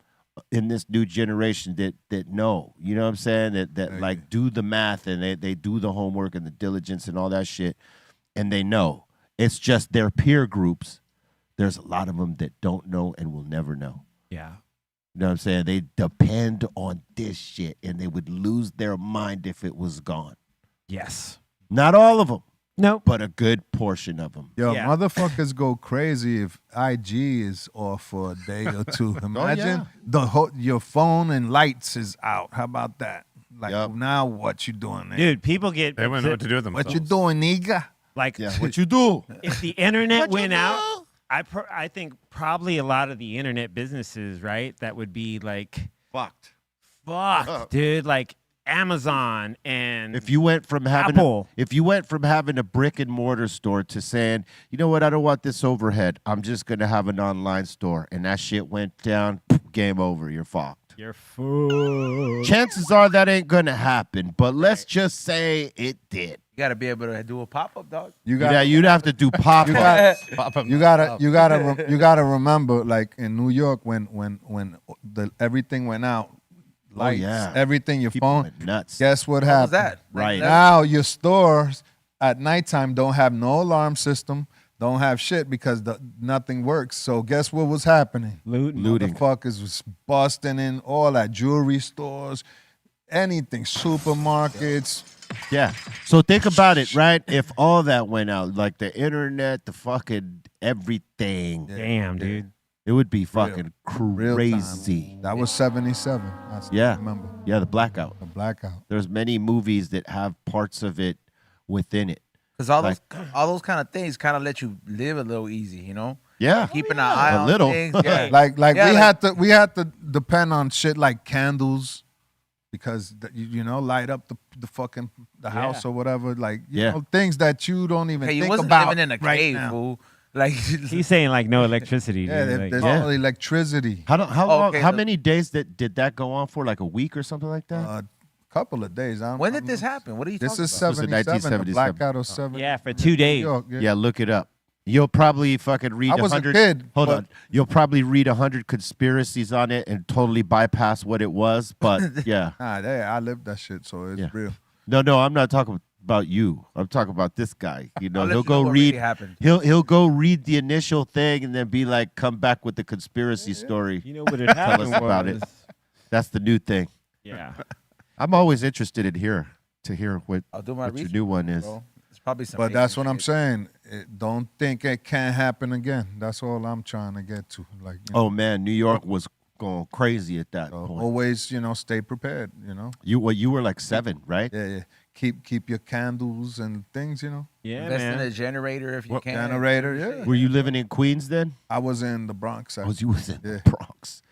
Speaker 3: in this new generation that know, you know what I'm saying, that like do the math and they do the homework and the diligence and all that shit, and they know. It's just their peer groups. There's a lot of them that don't know and will never know.
Speaker 6: Yeah.
Speaker 3: You know what I'm saying? They depend on this shit, and they would lose their mind if it was gone.
Speaker 6: Yes.
Speaker 3: Not all of them,
Speaker 6: Nope.
Speaker 3: but a good portion of them.
Speaker 8: Yo,
Speaker 6: Yeah.
Speaker 8: motherfuckers go crazy if IG is off for a day or two. Imagine your phone and lights is out. How about that? Like,
Speaker 3: Yup.
Speaker 8: now what you doing there?
Speaker 6: Dude, people get
Speaker 5: They wouldn't know what to do with themselves.
Speaker 8: What you doing, nigga?
Speaker 6: like
Speaker 3: Yeah, what you do?
Speaker 6: if the internet went out, I think probably a lot of the internet businesses, right, that would be like
Speaker 3: Fucked.
Speaker 6: fuck, dude, like Amazon and
Speaker 3: If you went from having
Speaker 6: Apple.
Speaker 3: a brick and mortar store to saying, you know what, I don't want this overhead. I'm just gonna have an online store, and that shit went down. Game over. You're fucked.
Speaker 6: You're full.
Speaker 3: Chances are that ain't gonna happen, but let's just say it did.
Speaker 7: You gotta be able to do a pop-up, dog.
Speaker 3: Yeah, you'd have to do pop up.
Speaker 8: You gotta remember, like in New York, when everything went out, lights,
Speaker 3: yeah.
Speaker 8: everything, your
Speaker 3: People
Speaker 8: phone.
Speaker 3: went nuts.
Speaker 8: Guess what
Speaker 7: What was
Speaker 8: happened?
Speaker 7: that?
Speaker 3: Right.
Speaker 8: Now your stores at nighttime don't have no alarm system, don't have shit because nothing works. So guess what was happening?
Speaker 6: Looting.
Speaker 8: Motherfuckers was busting in all that jewelry stores, anything, supermarkets.
Speaker 3: Yeah. So think about it, right? If all that went out, like the internet, the fucking everything,
Speaker 6: Damn, dude.
Speaker 3: it would be fucking
Speaker 8: Real
Speaker 3: crazy.
Speaker 8: time. That was 77. I still
Speaker 3: Yeah.
Speaker 8: remember
Speaker 3: Yeah, the blackout.
Speaker 8: the blackout.
Speaker 3: There's many movies that have parts of it within it.
Speaker 7: Because all those kind of things kind of let you live a little easy, you know.
Speaker 3: Yeah.
Speaker 7: Keeping an eye
Speaker 3: A
Speaker 7: on
Speaker 3: little.
Speaker 7: things. Yeah.
Speaker 8: Like
Speaker 7: Yeah,
Speaker 8: we had to depend on shit like candles because you know light up the fucking the house or whatever, like you
Speaker 3: Yeah.
Speaker 8: know things that you don't even
Speaker 7: Hey, you
Speaker 8: think
Speaker 7: wasn't
Speaker 8: about
Speaker 7: living in a
Speaker 8: right
Speaker 7: cave,
Speaker 8: now.
Speaker 7: fool. Like
Speaker 6: He's saying like no electricity.
Speaker 8: Yeah,
Speaker 6: dude. Like,
Speaker 8: there's
Speaker 3: Yeah.
Speaker 8: no electricity.
Speaker 3: How long,
Speaker 7: Okay,
Speaker 3: how
Speaker 7: the-
Speaker 3: many days did that go on for? Like a week or something like that?
Speaker 8: A couple of days.
Speaker 7: when did this happen? What are you
Speaker 8: This
Speaker 7: talking
Speaker 8: is
Speaker 7: about?
Speaker 3: This was in
Speaker 8: 77. The
Speaker 3: 1977.
Speaker 8: blackout of 7.
Speaker 6: yeah, for 2 days.
Speaker 3: Yeah, look it up. You'll probably fucking read
Speaker 8: I was a
Speaker 3: 100.
Speaker 8: kid,
Speaker 3: Hold
Speaker 8: but-
Speaker 3: on. You'll probably read 100 conspiracies on it and totally bypass what it was. But yeah.
Speaker 8: I lived that shit, so it's
Speaker 3: Yeah.
Speaker 8: real.
Speaker 3: No, I'm not talking about you. I'm talking about this guy. You know,
Speaker 7: I'll let
Speaker 3: he'll
Speaker 7: you
Speaker 3: go
Speaker 7: know what
Speaker 3: read.
Speaker 7: really happened.
Speaker 3: He'll go read the initial thing and then be like, come back with the conspiracy story.
Speaker 6: You know what had happened
Speaker 3: us about it.
Speaker 6: was-
Speaker 3: That's the new thing.
Speaker 6: Yeah.
Speaker 3: I'm always interested in to hear what
Speaker 7: I'll do my
Speaker 3: your
Speaker 7: research,
Speaker 3: new one is.
Speaker 7: bro. It's probably some.
Speaker 8: But that's what I'm
Speaker 7: shit.
Speaker 8: saying. Don't think it can't happen again. That's all I'm trying to get to. Like, you know,
Speaker 3: Oh man, New York was going crazy at that point.
Speaker 8: always, stay prepared.
Speaker 3: You were like 7, right?
Speaker 8: Yeah. Keep your candles and things.
Speaker 6: Yeah,
Speaker 7: Invest in
Speaker 6: man.
Speaker 7: a generator if you can.
Speaker 8: Generator. Yeah.
Speaker 3: Were you living in Queens then?
Speaker 8: I was in the Bronx.
Speaker 3: Oh, you was in
Speaker 8: Yeah.
Speaker 3: the Bronx.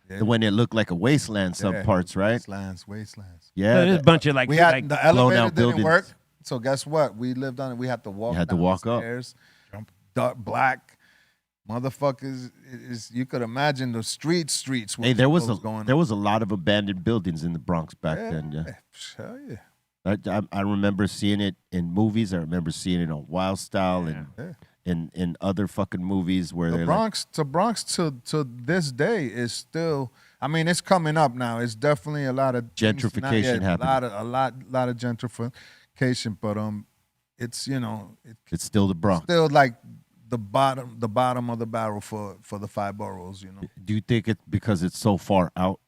Speaker 8: Yeah.
Speaker 3: When it looked like a wasteland, some
Speaker 8: Yeah.
Speaker 3: parts, right?
Speaker 8: Wastelands.
Speaker 3: Yeah.
Speaker 6: So there's a bunch of like,
Speaker 8: We had
Speaker 6: like
Speaker 8: the
Speaker 3: blown
Speaker 8: elevator
Speaker 3: out
Speaker 8: didn't
Speaker 3: buildings.
Speaker 8: work. So guess what? We lived on it. We had to walk.
Speaker 3: You had to
Speaker 8: down
Speaker 3: walk
Speaker 8: the
Speaker 3: up.
Speaker 8: stairs. Dark black. Motherfuckers, you could imagine the streets.
Speaker 3: Hey, there was
Speaker 8: going
Speaker 3: a lot of abandoned buildings in the Bronx back then. Yeah.
Speaker 8: Hell yeah.
Speaker 3: I remember seeing it in movies. I remember seeing it on Wild Style and in other fucking movies where
Speaker 8: The
Speaker 3: they're
Speaker 8: Bronx to this day is still. I mean, it's coming up now. It's definitely a lot of things now.
Speaker 3: Gentrification happening.
Speaker 8: A lot of gentrification, but it's
Speaker 3: it's still the Bronx.
Speaker 8: still like the bottom of the barrel for the 5 boroughs.
Speaker 3: Do you think it's because it's so far out?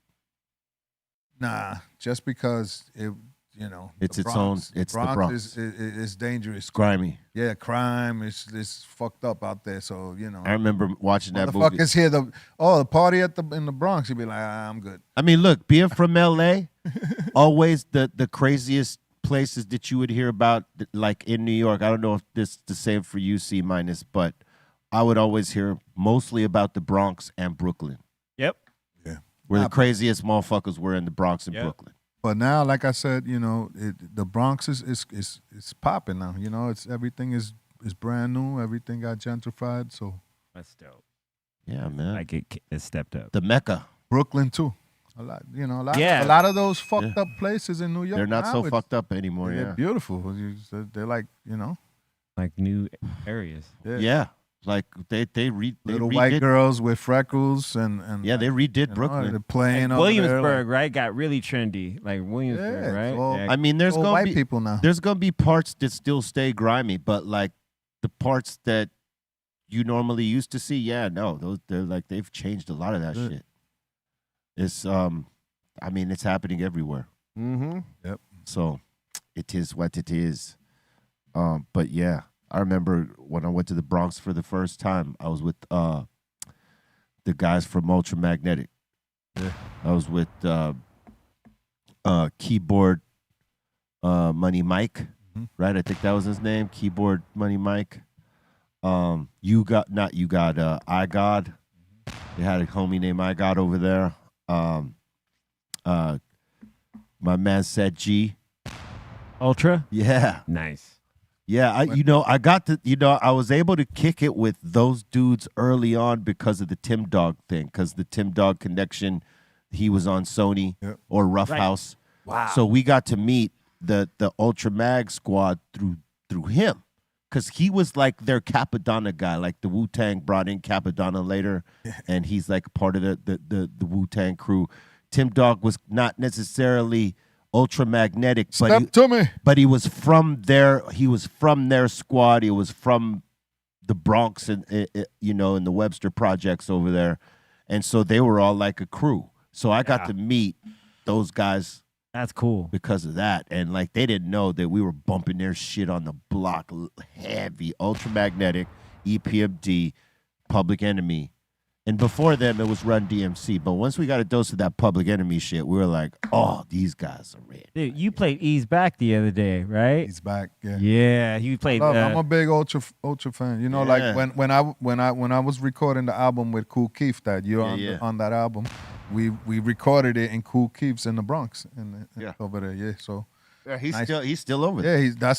Speaker 8: Nah, just because
Speaker 3: It's
Speaker 8: the
Speaker 3: its
Speaker 8: Bronx-
Speaker 3: own- it's the Bronx.
Speaker 8: is dangerous.
Speaker 3: It's grimy.
Speaker 8: Yeah, crime is fucked up out there. So
Speaker 3: I remember watching that movie.
Speaker 8: motherfuckers hear the party in the Bronx. You'd be like, I'm good.
Speaker 3: I mean, look, being from LA, always the craziest places that you would hear about, like in New York. I don't know if this is the same for you, C minus, but I would always hear mostly about the Bronx and Brooklyn,
Speaker 6: Yep.
Speaker 3: where the craziest motherfuckers were in the Bronx and
Speaker 6: Yep.
Speaker 3: Brooklyn.
Speaker 8: But now, like I said, the Bronx is popping now. It's everything is brand new. Everything got gentrified. So
Speaker 6: That's dope.
Speaker 3: Yeah, man.
Speaker 6: Like it stepped up.
Speaker 3: The Mecca.
Speaker 8: Brooklyn too. A
Speaker 6: Yeah.
Speaker 8: lot of those fucked up places in New York.
Speaker 3: They're not
Speaker 8: now,
Speaker 3: so
Speaker 8: it's-
Speaker 3: fucked up anymore.
Speaker 8: They're
Speaker 3: Yeah.
Speaker 8: beautiful. They're like
Speaker 6: Like new areas.
Speaker 3: Yeah. Like they
Speaker 8: little
Speaker 3: redid,
Speaker 8: white girls with freckles and
Speaker 3: Yeah, they redid Brooklyn.
Speaker 8: They're playing over
Speaker 6: Williamsburg,
Speaker 8: there,
Speaker 6: right? Got really trendy. Like Williamsburg,
Speaker 8: Yeah,
Speaker 6: right?
Speaker 8: well,
Speaker 6: Yeah.
Speaker 3: I mean, there's
Speaker 8: all
Speaker 3: gonna
Speaker 8: white
Speaker 3: be
Speaker 8: people now.
Speaker 3: there's gonna be parts that still stay grimy, but like the parts that you normally used to see, yeah, no, they've changed a lot of that
Speaker 8: Good.
Speaker 3: shit. It's I mean, it's happening everywhere.
Speaker 6: Mm-hmm.
Speaker 3: So it is what it is. But yeah, I remember when I went to the Bronx for the first time, I was with the guys from Ultramagnetic.
Speaker 8: Yeah.
Speaker 3: I was with Keyboard Money Mike, right? I think that was his name, Keyboard Money Mike. I God. They had a homie named I God over there. My man said G.
Speaker 6: Ultra.
Speaker 3: Yeah.
Speaker 6: Nice.
Speaker 3: Yeah, I was able to kick it with those dudes early on because of the Tim Dog thing, because the Tim Dog connection he was on Sony
Speaker 8: Yep.
Speaker 3: or Rough
Speaker 6: Right.
Speaker 3: House.
Speaker 6: Wow.
Speaker 3: So we got to meet the Ultra Mag squad through him, because he was like their Capadonna guy. Like the Wu-Tang brought in Capadonna later, and he's like part of the Wu-Tang crew. Tim Dog was not necessarily ultra magnetic,
Speaker 8: Step to me.
Speaker 3: but he was from their squad. He was from the Bronx and in the Webster projects over there, and so they were all like a crew. So I got to meet those guys
Speaker 6: That's cool.
Speaker 3: because of that, and like they didn't know that we were bumping their shit on the block, heavy, ultramagnetic, EPMD, Public Enemy, and before them it was Run DMC. But once we got a dose of that Public Enemy shit, we were like, oh, these guys are red.
Speaker 6: Dude, you played Ease Back the other day, right?
Speaker 8: He's back. Yeah.
Speaker 6: Yeah, you played.
Speaker 8: I'm a big ultra fan. You know,
Speaker 3: Yeah.
Speaker 8: like when I was recording the album with Kool Keith that year on that album, we recorded it in Kool Keith's in the Bronx over there. Yeah, so
Speaker 3: Yeah, he's
Speaker 8: Nice.
Speaker 3: still over there.
Speaker 8: yeah,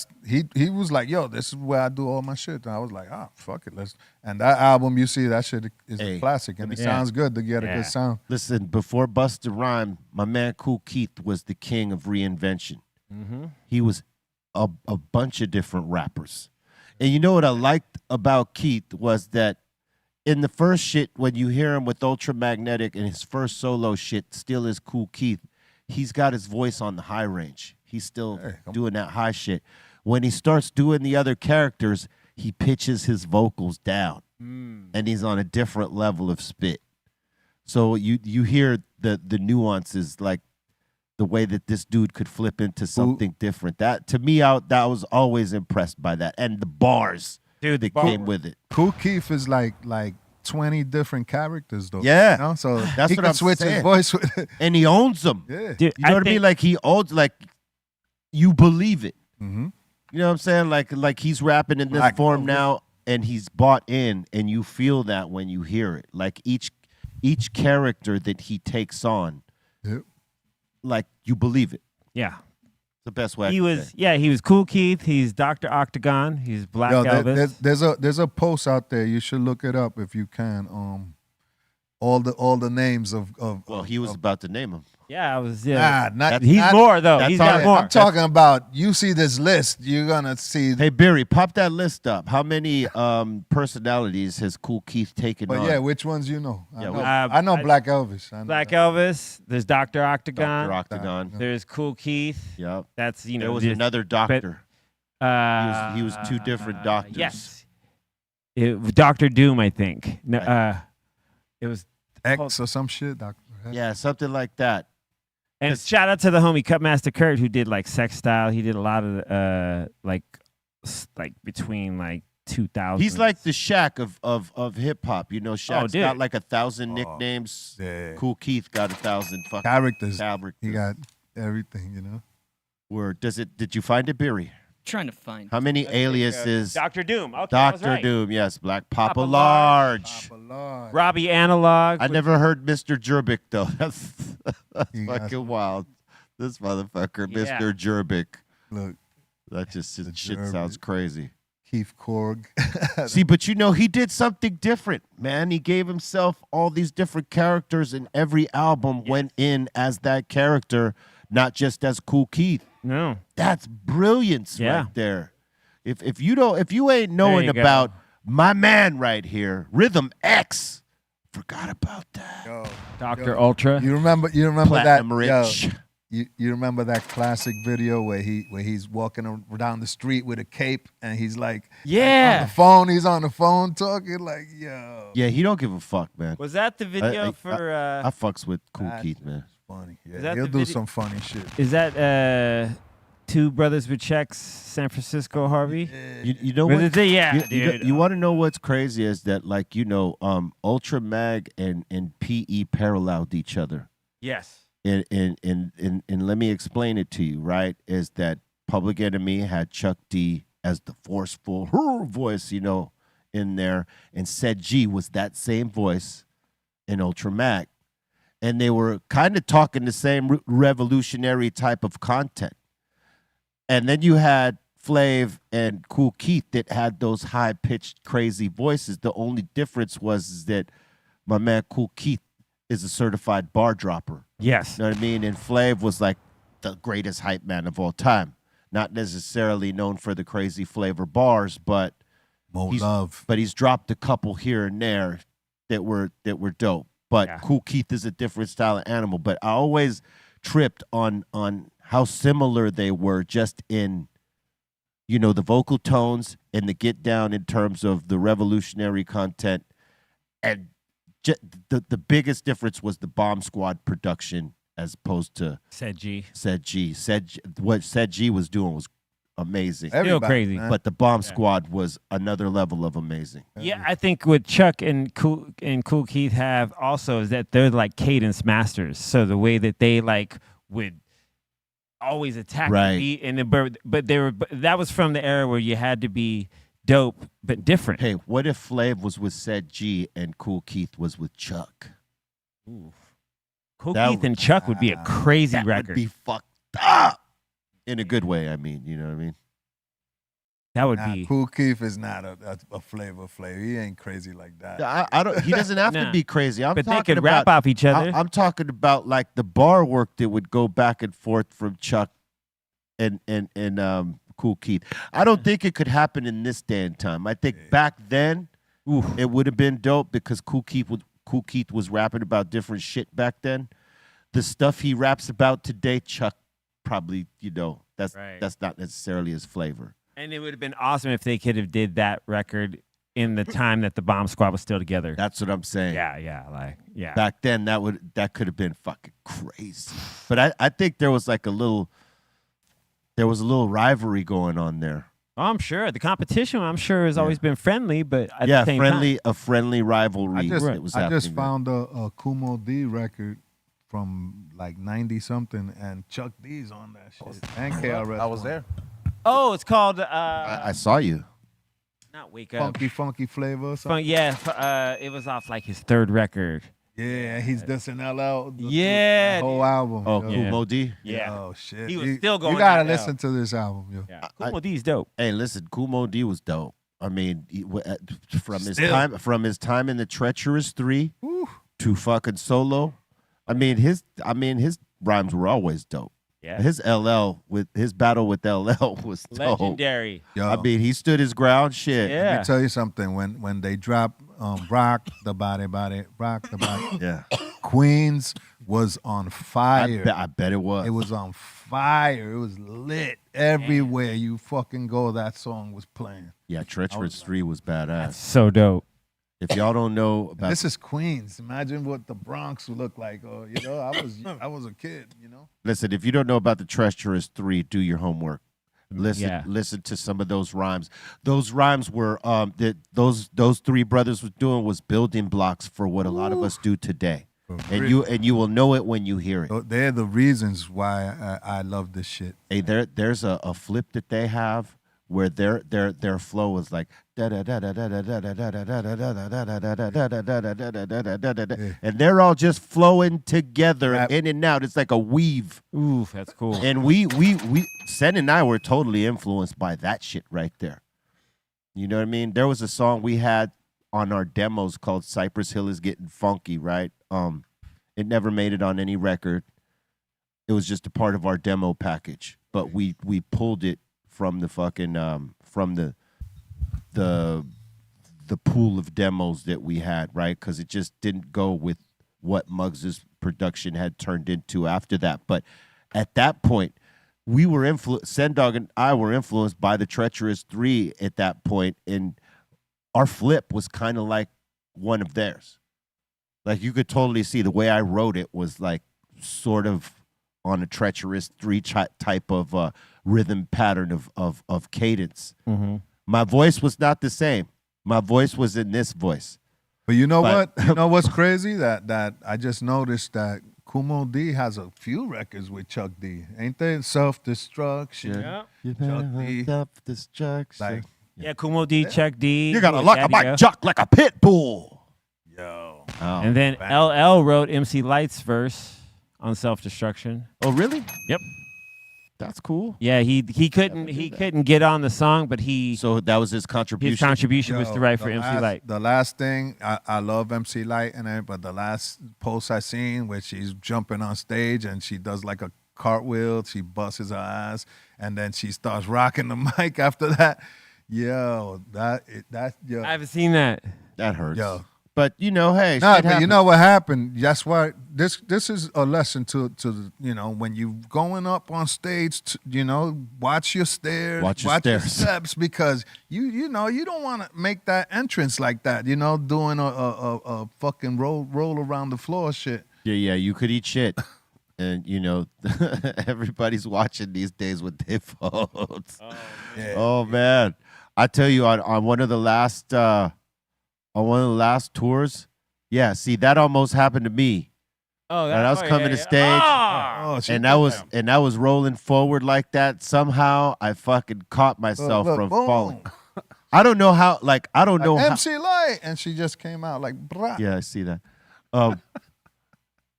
Speaker 8: he was like, yo, this is where I do all my shit, and I was like, fuck it, and that album, you see, that shit is
Speaker 3: Hey,
Speaker 8: a classic, and it
Speaker 6: Yeah.
Speaker 8: sounds good to get a
Speaker 6: Yeah.
Speaker 8: good sound.
Speaker 3: Listen, before Busta Rhyme, my man Kool Keith was the king of reinvention.
Speaker 6: Mm-hmm.
Speaker 3: He was a bunch of different rappers. And you know what I liked about Keith was that in the first shit, when you hear him with Ultramagnetic and his first solo shit still is Kool Keith, he's got his voice on the high range. He's still doing that high shit. When he starts doing the other characters, he pitches his vocals down. And he's on a different level of spit. So you hear the nuances, like the way that this dude could flip into something different. That to me, that was always impressed by that, and the bars
Speaker 6: Dude,
Speaker 3: that came with it.
Speaker 8: Kool Keith is like 20 different characters though.
Speaker 3: Yeah.
Speaker 8: you know? So
Speaker 3: That's
Speaker 8: he
Speaker 3: what
Speaker 8: can
Speaker 3: I'm
Speaker 8: switch
Speaker 3: saying.
Speaker 8: his voice with it.
Speaker 3: And he owns them.
Speaker 8: Yeah.
Speaker 6: Dude,
Speaker 3: You know what I mean? Like he owns, like you believe it.
Speaker 8: Mm-hmm.
Speaker 3: You know what I'm saying? Like he's rapping in this
Speaker 8: Black
Speaker 3: form
Speaker 8: Velvet.
Speaker 3: now, and he's bought in, and you feel that when you hear it. Like each character that he takes on,
Speaker 8: Yep.
Speaker 3: like you believe it.
Speaker 6: Yeah.
Speaker 3: It's the best way. I
Speaker 6: He
Speaker 3: can
Speaker 6: was
Speaker 3: say.
Speaker 6: he was Kool Keith. He's Dr. Octagon. He's Black
Speaker 8: Yo,
Speaker 6: Elvis.
Speaker 8: there's a post out there. You should look it up if you can. All the names of
Speaker 3: Well, he was about to name him.
Speaker 6: Yeah, I was.
Speaker 8: Nah,
Speaker 6: Yeah,
Speaker 8: not
Speaker 6: he's
Speaker 8: not-
Speaker 6: more though.
Speaker 3: that's
Speaker 6: He's
Speaker 3: all
Speaker 6: got
Speaker 3: right.
Speaker 6: more.
Speaker 8: I'm talking about. You see this list, you're gonna see.
Speaker 3: Hey Barry, pop that list up. How many personalities has Kool Keith taken
Speaker 8: But
Speaker 3: on?
Speaker 8: yeah, which ones you know?
Speaker 3: Yeah,
Speaker 8: I know Black Elvis. I know
Speaker 6: Black
Speaker 8: that.
Speaker 6: Elvis. There's Dr. Octagon.
Speaker 3: Dr. Octagon.
Speaker 6: There's Kool Keith.
Speaker 3: Yep.
Speaker 6: That's
Speaker 3: There was
Speaker 6: just-
Speaker 3: another doctor. He was two different doctors.
Speaker 6: Yes. Dr. Doom, I think. No, it was.
Speaker 8: X or some shit. Dr.
Speaker 3: Yeah, something like that.
Speaker 6: And shout out to the homie Cutmaster Kurt who did like Sex Style. He did a lot of like between like 2000.
Speaker 3: He's like the Shaq of hip hop. You know, Shaq's
Speaker 6: dude.
Speaker 3: got like 1,000 nicknames.
Speaker 8: Yeah.
Speaker 3: Kool Keith got 1,000 fucking
Speaker 8: Characters.
Speaker 3: characters.
Speaker 8: He got everything, you know.
Speaker 3: Word. Did you find it, Barry?
Speaker 9: Trying to find.
Speaker 3: How many aliases?
Speaker 6: Dr. Doom. Okay, I was
Speaker 3: Dr.
Speaker 6: right.
Speaker 3: Doom, yes. Black Papa,
Speaker 6: Papa
Speaker 3: Large.
Speaker 8: Papa Lord.
Speaker 6: Robbie Analog.
Speaker 3: I never heard Mr. Jerbic though. That's
Speaker 8: He got-
Speaker 3: fucking wild. This motherfucker,
Speaker 6: Yeah.
Speaker 3: Mr. Jerbic.
Speaker 8: Look,
Speaker 3: That just
Speaker 8: The
Speaker 3: shit
Speaker 8: Jerbic.
Speaker 3: sounds crazy.
Speaker 8: Keith Korg.
Speaker 3: See, but you know, he did something different, man. He gave himself all these different characters, and every album went in as that character, not just as Kool Keith.
Speaker 6: No.
Speaker 3: That's brilliance
Speaker 6: Yeah.
Speaker 3: right there. If you ain't knowing
Speaker 6: you go.
Speaker 3: about my man right here, Rhythm X, forgot about that.
Speaker 8: Yo,
Speaker 6: Dr. Ultra.
Speaker 8: you remember
Speaker 3: Platinum
Speaker 8: that?
Speaker 3: Rich.
Speaker 8: Yo, you remember that classic video where he's walking down the street with a cape and he's like on
Speaker 6: Yeah.
Speaker 8: the phone. He's on the phone talking like, yo.
Speaker 3: Yeah, he don't give a fuck, man.
Speaker 6: Was that the video
Speaker 3: I-
Speaker 6: for
Speaker 3: I fucks with Kool
Speaker 8: That's
Speaker 3: Keith, man.
Speaker 8: funny.
Speaker 6: Is
Speaker 8: Yeah,
Speaker 6: that
Speaker 8: he'll
Speaker 6: the
Speaker 8: do
Speaker 6: video-
Speaker 8: some funny shit.
Speaker 6: is that Two Brothers with Checks, San Francisco, Harvey?
Speaker 3: You know
Speaker 6: Was
Speaker 3: what?
Speaker 6: it the- yeah,
Speaker 3: you,
Speaker 6: dude.
Speaker 3: you want to know what's crazy is that, like, you know, Ultra Mag and PE paralleled each other.
Speaker 6: Yes.
Speaker 3: And let me explain it to you, right? Is that Public Enemy had Chuck D as the forceful voice, you know, in there, and Said G was that same voice in Ultra Mag. And they were kind of talking the same revolutionary type of content. And then you had Flav and Kool Keith that had those high-pitched, crazy voices. The only difference was that my man Kool Keith is a certified bar dropper.
Speaker 6: Yes.
Speaker 3: You know what I mean? And Flav was like the greatest hype man of all time. Not necessarily known for the crazy flavor bars, but he's dropped a couple here and there that were dope. But Kool Keith is a different style of animal. But I always tripped on how similar they were just in, you know, the vocal tones and the get down in terms of the revolutionary content. And the biggest difference was the Bomb Squad production as opposed to
Speaker 6: Said G.
Speaker 3: What Said G was doing was amazing.
Speaker 6: Still crazy.
Speaker 8: man.
Speaker 3: But the Bomb Squad was another level of amazing.
Speaker 6: Yeah, I think what Chuck and Kool Keith have also is that they're like cadence masters. So the way that they like would always attack
Speaker 3: Right.
Speaker 6: the beat, and but that was from the era where you had to be dope but different.
Speaker 3: Hey, what if Flav was with Said G and Kool Keith was with Chuck?
Speaker 6: Ooh. Kool
Speaker 3: That
Speaker 6: Keith
Speaker 3: would-
Speaker 6: and Chuck would be a crazy
Speaker 3: That
Speaker 6: record.
Speaker 3: would be fucked up. In a good way, I mean. You know what I mean?
Speaker 6: That would
Speaker 8: Nah,
Speaker 6: be.
Speaker 8: Kool Keith is not a flavor. He ain't crazy like that.
Speaker 3: I don't. He doesn't have to
Speaker 6: Nah.
Speaker 3: be crazy. I'm
Speaker 6: But they
Speaker 3: talking
Speaker 6: could rap
Speaker 3: about,
Speaker 6: off each other.
Speaker 3: I'm talking about like the bar work that would go back and forth from Chuck and Kool Keith. I don't think it could happen in this day and time. I think back then, it would have been dope because Kool Keith was rapping about different shit back then. The stuff he raps about today, Chuck probably, you know, that's not necessarily his flavor.
Speaker 6: And it would have been awesome if they could have did that record in the time that the Bomb Squad was still together.
Speaker 3: That's what I'm saying.
Speaker 6: Yeah.
Speaker 3: Back then, that could have been fucking crazy. But I think there was a little rivalry going on there.
Speaker 6: Oh, I'm sure the competition. I'm sure has always been friendly, but at
Speaker 3: Yeah,
Speaker 6: the same time,
Speaker 3: a friendly rivalry. that was
Speaker 8: I just
Speaker 3: happening
Speaker 8: found a Kumo D record from like 90 something, and Chuck D's on that shit. And KRS.
Speaker 7: I was there.
Speaker 6: oh, it's called
Speaker 3: I saw you.
Speaker 6: not Wake Up.
Speaker 8: Funky flavor or something.
Speaker 6: It was off like his third record.
Speaker 8: Yeah, he's dissing LL.
Speaker 6: Yeah,
Speaker 8: the whole album.
Speaker 3: Oh,
Speaker 8: yo.
Speaker 3: Kool Mo D.
Speaker 6: Yeah.
Speaker 8: Oh shit.
Speaker 6: He was still going
Speaker 8: You gotta
Speaker 6: at it
Speaker 8: listen to this album, yo.
Speaker 6: Yeah, Kool D's dope.
Speaker 3: Hey, listen, Kool Mo D was dope. I mean, from his time in the Treacherous 3 to fucking solo. I mean, his rhymes were always dope.
Speaker 6: Yeah.
Speaker 3: His LL with his battle with LL was dope.
Speaker 6: Legendary.
Speaker 8: Yo,
Speaker 3: I mean, he stood his ground. Shit.
Speaker 6: Yeah.
Speaker 8: let me tell you something. When they drop Rock the Body, Rock the Body,
Speaker 3: Yeah.
Speaker 8: Queens was on fire.
Speaker 3: I bet it was.
Speaker 8: It was on fire. It was lit everywhere you fucking go. That song was playing.
Speaker 3: Yeah, Treacherous 3 was badass.
Speaker 6: So dope.
Speaker 3: If y'all don't know about
Speaker 8: This is Queens. Imagine what the Bronx would look like. Oh, you know, I was a kid. You know.
Speaker 3: Listen, if you don't know about the Treacherous 3, do your homework.
Speaker 6: Yeah.
Speaker 3: Listen to some of those rhymes. Those rhymes were that those three brothers was doing was building blocks for what a lot of us do today. And you will know it when you hear it.
Speaker 8: So they're the reasons why I love this shit.
Speaker 3: Hey, there's a flip that they have where their flow is like and they're all just flowing together in and out. It's like a weave.
Speaker 6: Ooh, that's cool.
Speaker 3: And we Sen and I were totally influenced by that shit right there. You know what I mean? There was a song we had on our demos called Cypress Hill is Getting Funky, right? It never made it on any record. It was just a part of our demo package. But we pulled it from the fucking from the pool of demos that we had, right? Because it just didn't go with what Muggs's production had turned into after that. But at that point, we were Sendog and I were influenced by the Treacherous 3 at that point, and our flip was kind of like one of theirs. Like you could totally see the way I wrote it was like sort of on a Treacherous 3 type of rhythm pattern of cadence.
Speaker 6: Mm-hmm.
Speaker 3: My voice was not the same. My voice was in this voice.
Speaker 8: But you know what? You know what's crazy? That I just noticed that Kumo D has a few records with Chuck D. Ain't they? Self-Destruction.
Speaker 6: Yeah.
Speaker 8: Chuck D.
Speaker 3: Self-destruction.
Speaker 8: Like,
Speaker 6: Yeah, Kumo D, Chuck D.
Speaker 3: You gotta
Speaker 6: Lil
Speaker 3: lock a
Speaker 6: Daddy-O.
Speaker 3: mic jock like a pit bull.
Speaker 8: yo.
Speaker 3: Oh.
Speaker 6: And then LL wrote MC Lyte's verse on Self-Destruction.
Speaker 3: Oh, really?
Speaker 6: Yep.
Speaker 3: That's cool.
Speaker 6: Yeah, he couldn't get on the song, but
Speaker 3: So that was his contribution.
Speaker 6: his contribution was
Speaker 8: Yo,
Speaker 6: to write
Speaker 8: the
Speaker 6: for MC
Speaker 8: last-
Speaker 6: Lyte.
Speaker 8: The last thing, I love MC Lyte and everything, but the last post I seen where she's jumping on stage and she does like a cartwheel, she busts her ass, and then she starts rocking the mic after that. Yo, yo.
Speaker 6: I haven't seen that.
Speaker 3: That hurts.
Speaker 8: Yo.
Speaker 3: But you know, hey,
Speaker 8: No,
Speaker 3: shit
Speaker 8: but you
Speaker 3: happens.
Speaker 8: know what happened? That's why this is a lesson to when you going up on stage, watch your stairs,
Speaker 3: Watch your
Speaker 8: your
Speaker 3: stairs.
Speaker 8: steps, because you don't want to make that entrance like that, doing a fucking roll around the floor shit.
Speaker 3: Yeah, you could eat shit. And everybody's watching these days with their phones.
Speaker 8: Yeah.
Speaker 3: Oh man, I tell you, on one of the last tours, yeah. See, that almost happened to me.
Speaker 6: Oh,
Speaker 3: And I was coming to stage,
Speaker 8: Oh, she
Speaker 3: and
Speaker 8: did
Speaker 3: I was rolling forward like that. Somehow, I fucking caught myself
Speaker 8: Look,
Speaker 3: from
Speaker 8: boom.
Speaker 3: falling. I don't know how. Like I don't know how.
Speaker 8: MC Lyte, and she just came out like, brah.
Speaker 3: Yeah, I see that.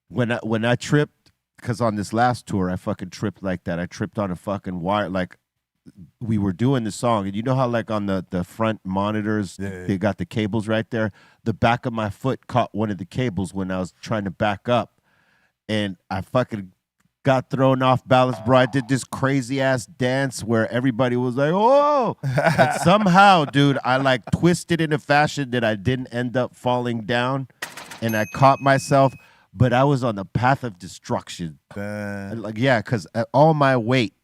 Speaker 3: When I tripped, because on this last tour, I fucking tripped like that. I tripped on a fucking wire. Like we were doing the song, and you know how like on the front monitors,
Speaker 8: Yeah.
Speaker 3: they got the cables right there. The back of my foot caught one of the cables when I was trying to back up, and I fucking got thrown off balance, bro. I did this crazy ass dance where everybody was like, "Oh!" And somehow, dude, I like twisted in a fashion that I didn't end up falling down, and I caught myself. But I was on the path of destruction. Like, yeah, because all my weight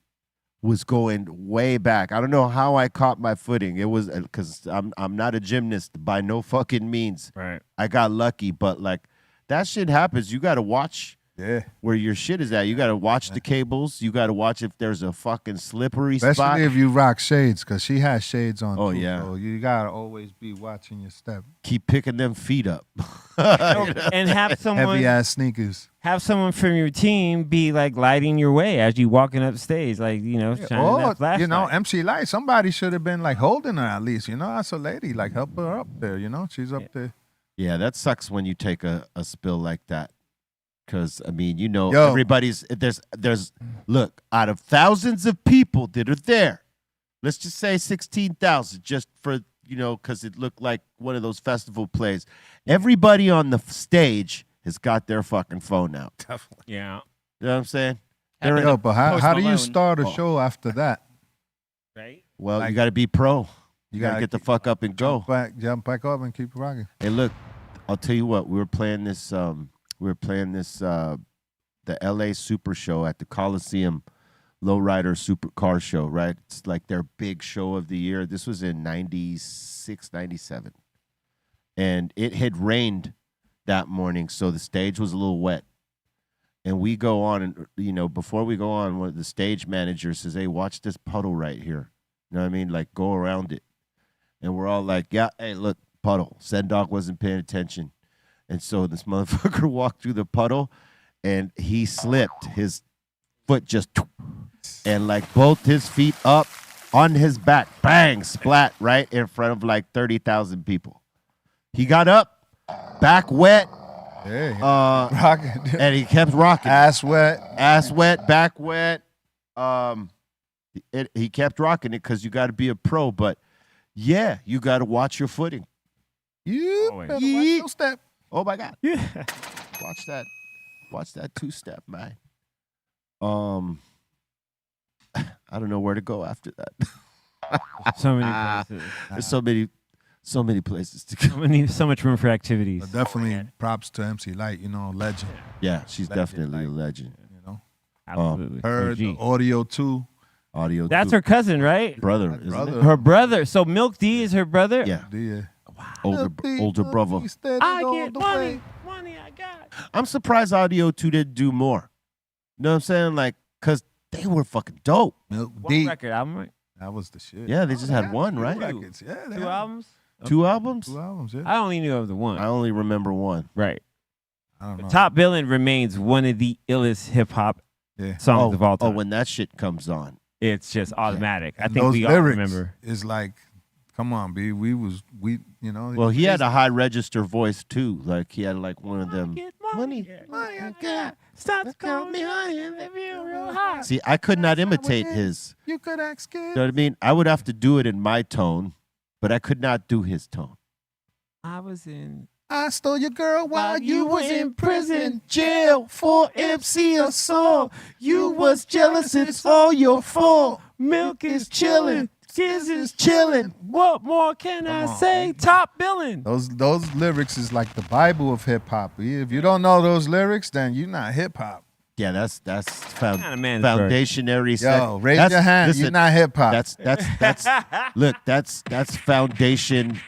Speaker 3: was going way back. I don't know how I caught my footing. It was because I'm not a gymnast by no fucking means.
Speaker 6: Right.
Speaker 3: I got lucky, but like that shit happens. You got to watch
Speaker 8: Yeah.
Speaker 3: where your shit is at. You got to watch the cables. You got to watch if there's a fucking slippery spot.
Speaker 8: Especially if you rock shades, because she has shades on.
Speaker 3: Oh,
Speaker 8: too,
Speaker 3: yeah.
Speaker 8: So you gotta always be watching your step.
Speaker 3: Keep picking them feet up.
Speaker 6: And have someone
Speaker 8: Heavy ass sneakers.
Speaker 6: from your team be like lighting your way as you walking up stage, like shining that flashlight.
Speaker 8: MC Lyte, somebody should have been like holding her at least. That's a lady. Like help her up there. She's up there.
Speaker 3: Yeah, that sucks when you take a spill like that. Because, I mean,
Speaker 8: Yo.
Speaker 3: everybody's, there's, look, out of thousands of people that are there, let's just say 16,000, just for, because it looked like one of those festival plays. Everybody on the stage has got their fucking phone out.
Speaker 8: Definitely.
Speaker 6: Yeah.
Speaker 3: You know what I'm saying? They're in
Speaker 8: Yo,
Speaker 3: a-
Speaker 8: but how do you
Speaker 6: Malone.
Speaker 8: start a
Speaker 3: Oh.
Speaker 8: show after that?
Speaker 6: Right.
Speaker 3: well,
Speaker 8: like-
Speaker 3: you got to be pro. You got to
Speaker 8: gotta
Speaker 3: get the fuck up and go.
Speaker 8: Jump back up and keep rocking.
Speaker 3: Hey, look, I'll tell you what. We were playing this. The LA Super Show at the Coliseum Lowrider Super Car Show. Right, it's like their big show of the year. This was in 96, 97, and it had rained that morning, so the stage was a little wet. And we go on, and before we go on, one of the stage managers says, "Hey, watch this puddle right here." You know what I mean? Like, go around it. And we're all like, "Yeah, hey, look, puddle." Sendog wasn't paying attention. And so this motherfucker walked through the puddle, and he slipped. His foot just, and like both his feet up on his back, bang, splat right in front of like 30,000 people. He got up, back wet,
Speaker 8: Hey,
Speaker 3: rocking, and he kept rocking.
Speaker 8: ass wet.
Speaker 3: Ass wet, back wet. He kept rocking it because you got to be a pro, but yeah, you got to watch your footing.
Speaker 8: You
Speaker 6: Always.
Speaker 8: better watch your step.
Speaker 3: Oh my God.
Speaker 6: Yeah.
Speaker 3: Watch that two-step, man. I don't know where to go after that.
Speaker 6: So many places.
Speaker 3: There's so many places to go.
Speaker 6: So much room for activities.
Speaker 8: But definitely props to MC Lyte, legend.
Speaker 3: Yeah, she's
Speaker 8: Legend,
Speaker 3: definitely a
Speaker 8: like,
Speaker 3: legend.
Speaker 6: Absolutely.
Speaker 8: Her, the
Speaker 6: OG.
Speaker 8: audio too.
Speaker 3: Audio.
Speaker 6: That's
Speaker 3: too.
Speaker 6: her cousin, right?
Speaker 3: brother, isn't
Speaker 8: brother.
Speaker 3: it?
Speaker 6: Her brother. So Milk D is her brother.
Speaker 3: Yeah,
Speaker 8: Yeah.
Speaker 3: older brother.
Speaker 6: I get money. Money I got.
Speaker 3: I'm surprised Audio 2 didn't do more. You know what I'm saying? Like, cause they were fucking dope.
Speaker 8: Milk
Speaker 6: One
Speaker 8: D.
Speaker 6: record album, right?
Speaker 8: That was the shit.
Speaker 3: Yeah, they just had one,
Speaker 8: Two
Speaker 3: right?
Speaker 8: records. Yeah, they
Speaker 6: Two
Speaker 8: had
Speaker 6: albums.
Speaker 3: 2 albums.
Speaker 8: 2 albums. Yeah.
Speaker 6: I only knew of the one.
Speaker 3: I only remember one.
Speaker 6: Right.
Speaker 8: I don't know.
Speaker 6: Top Billin' remains one of the illest hip hop
Speaker 8: Yeah.
Speaker 6: songs of all time.
Speaker 3: Oh, when that shit comes on.
Speaker 6: It's just automatic. I
Speaker 8: And
Speaker 6: think
Speaker 8: those
Speaker 6: we all
Speaker 8: lyrics
Speaker 6: remember.
Speaker 8: is like Come on, B. We you know.
Speaker 3: Well, he had a high register voice too. Like he had like one of them.
Speaker 6: Money, stop to call me honey and live you real high.
Speaker 3: See, I could not imitate his.
Speaker 8: You could ask
Speaker 3: You
Speaker 8: kids.
Speaker 3: know what I mean? I would have to do it in my tone, but I could not do his tone.
Speaker 6: I was in
Speaker 8: I stole your girl while you was in prison.
Speaker 3: jail for MC assault. You was jealous, it's all your fault.
Speaker 6: milk is chilling, kids is chilling. What more can I say? Top billing.
Speaker 8: Those lyrics is like the Bible of hip hop. If you don't know those lyrics, then you're not hip hop.
Speaker 3: Yeah, that's
Speaker 6: Kinda mandatory.
Speaker 3: foundationary.
Speaker 8: Yo, raise your hand. You're not hip hop.
Speaker 3: That's look. That's foundation.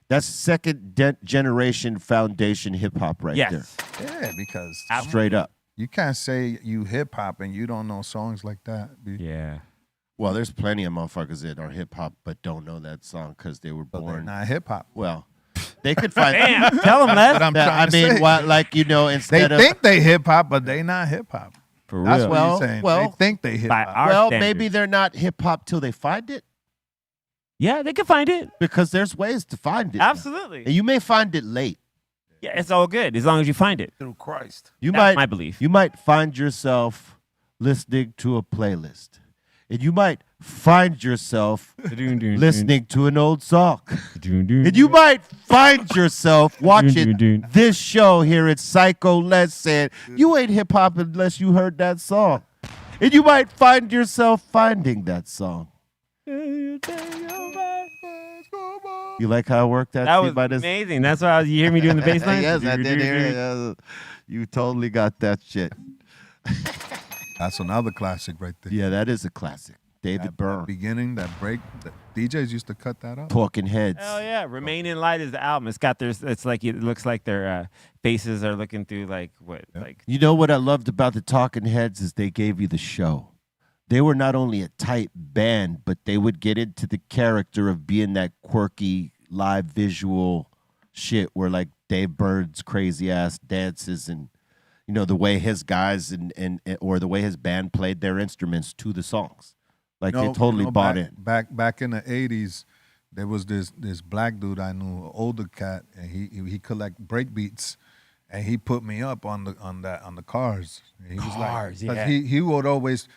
Speaker 3: That's second generation foundation hip hop right there.
Speaker 6: Yes.
Speaker 8: Yeah, because
Speaker 3: Straight up.
Speaker 8: you can't say you hip hop and you don't know songs like that. B.
Speaker 6: Yeah.
Speaker 3: Well, there's plenty of motherfuckers that are hip hop but don't know that song because they were
Speaker 8: But they're
Speaker 3: born.
Speaker 8: not hip hop.
Speaker 3: Well, they could find.
Speaker 6: Damn. Tell them
Speaker 8: But
Speaker 6: that.
Speaker 8: I'm
Speaker 3: I
Speaker 8: trying to
Speaker 3: mean,
Speaker 8: say.
Speaker 3: what, like you know,
Speaker 8: They
Speaker 3: instead of
Speaker 8: think they hip hop, but they not hip hop.
Speaker 6: For
Speaker 8: That's
Speaker 6: real.
Speaker 8: what
Speaker 3: Well,
Speaker 8: you're saying.
Speaker 3: well,
Speaker 8: they think they hip
Speaker 6: by
Speaker 8: hop.
Speaker 6: our
Speaker 3: well,
Speaker 6: standards.
Speaker 3: maybe they're not hip hop till they find it
Speaker 6: Yeah, they can find it.
Speaker 3: because there's ways to find it.
Speaker 6: Absolutely.
Speaker 3: And you may find it late.
Speaker 6: Yeah, it's all good as long as you find it.
Speaker 7: Through Christ.
Speaker 3: You
Speaker 6: That's
Speaker 3: might
Speaker 6: my belief.
Speaker 3: You might find yourself listening to a playlist. And you might find yourself listening to an old song. And you might find yourself watching this show here at Psycho Les saying, you ain't hip hop unless you heard that song. And you might find yourself finding that song. You like how I worked that?
Speaker 6: That
Speaker 3: to you
Speaker 6: was
Speaker 3: by this?
Speaker 6: amazing. That's why you hear me doing the bass line?
Speaker 3: Yes, I did hear it. You totally got that shit.
Speaker 8: That's another classic right there.
Speaker 3: Yeah, that is a classic. David
Speaker 8: That
Speaker 3: Byrne.
Speaker 8: beginning, that break, the DJs used to cut that up.
Speaker 3: Talking Heads.
Speaker 6: Hell yeah. Remain in Light is the album. It's got their, it's like, it looks like their faces are looking through like, what, like.
Speaker 3: You know what I loved about the Talking Heads is they gave you the show. They were not only a tight band, but they would get into the character of being that quirky live visual shit where like Dave Bird's crazy ass dances and you know the way his guys and or the way his band played their instruments to the songs. Like they totally bought in.
Speaker 8: Back in the 80s, there was this black dude I knew, an older cat, and he collect break beats, and he put me up on the cars. And he was
Speaker 6: Cars,
Speaker 8: like,
Speaker 6: yeah.
Speaker 8: he would always.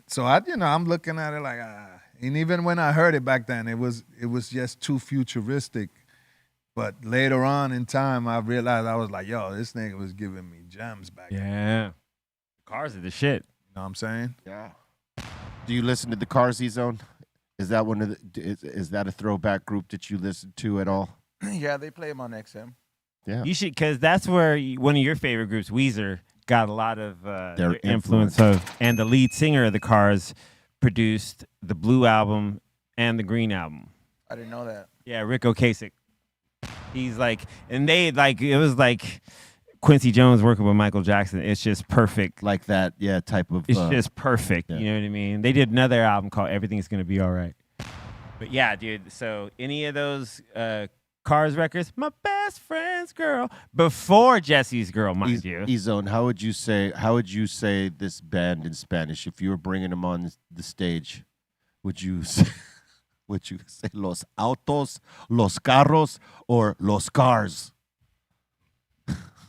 Speaker 8: So I'm looking at it like and even when I heard it back then, it was just too futuristic. But later on in time, I realized I was like, yo, this nigga was giving me gems back then.
Speaker 6: Yeah. Cars are the shit.
Speaker 8: You know what I'm saying?
Speaker 3: Yeah. Do you listen to the Carsey Zone? Is that one of the is that a throwback group that you listen to at all?
Speaker 7: Yeah, they play them on XM.
Speaker 3: Yeah.
Speaker 6: You should, because that's where one of your favorite groups, Weezer, got a lot of
Speaker 3: Their
Speaker 6: influence of. And the lead singer of the Cars produced the Blue album and the Green album.
Speaker 7: I didn't know that.
Speaker 6: Yeah, Rick Ocasek. He's like, and they like, it was like Quincy Jones working with Michael Jackson. It's just perfect.
Speaker 3: Like that, yeah, type of
Speaker 6: It's just perfect.
Speaker 3: yeah.
Speaker 6: You know what I mean? They did another album called Everything's Gonna Be All Right. But yeah, dude. So any of those Cars records, my best friend's girl, before Jesse's girl, mind you.
Speaker 3: E-Zone, how would you say this band in Spanish if you were bringing them on the stage? Would you say los autos, los carros, or los cars?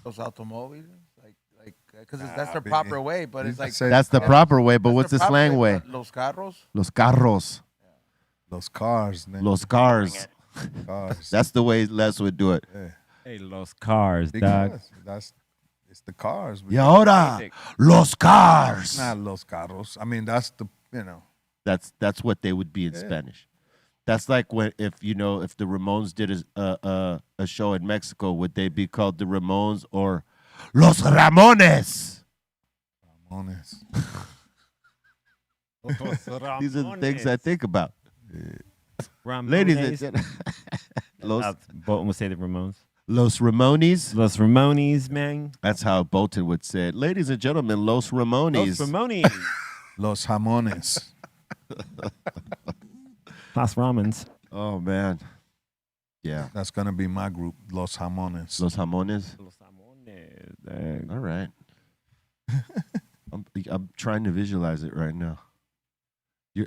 Speaker 7: Those automobiles, like, because that's their proper way. But it's like
Speaker 3: That's the proper way, but what's the
Speaker 7: proper
Speaker 3: slang way?
Speaker 7: Los carros.
Speaker 3: Los carros,
Speaker 8: Those cars, man.
Speaker 3: los cars.
Speaker 8: cars.
Speaker 3: That's the way Les would do it.
Speaker 6: Hey, Los Cars, dog.
Speaker 8: Because it's the cars.
Speaker 3: Y ahora, los cars.
Speaker 8: It's not los carros. I mean, that's the
Speaker 3: That's what they would be in Spanish. That's like when if the Ramones did a show in Mexico, would they be called the Ramones or Los Ramones?
Speaker 8: Ramones.
Speaker 3: These are the things I think about.
Speaker 6: Ramones.
Speaker 3: Ladies and gentlemen,
Speaker 6: Bolton would say the Ramones.
Speaker 3: Los Ramones.
Speaker 6: Los Ramones, man.
Speaker 3: That's how Bolton would say it. Ladies and gentlemen, Los Ramones.
Speaker 6: Los Ramones.
Speaker 8: Los jamones.
Speaker 6: Los Ramens.
Speaker 3: Oh man, yeah.
Speaker 8: That's gonna be my group, Los Jamones.
Speaker 3: Los Jamones.
Speaker 6: Los Ramones.
Speaker 3: All right. I'm trying to visualize it right now.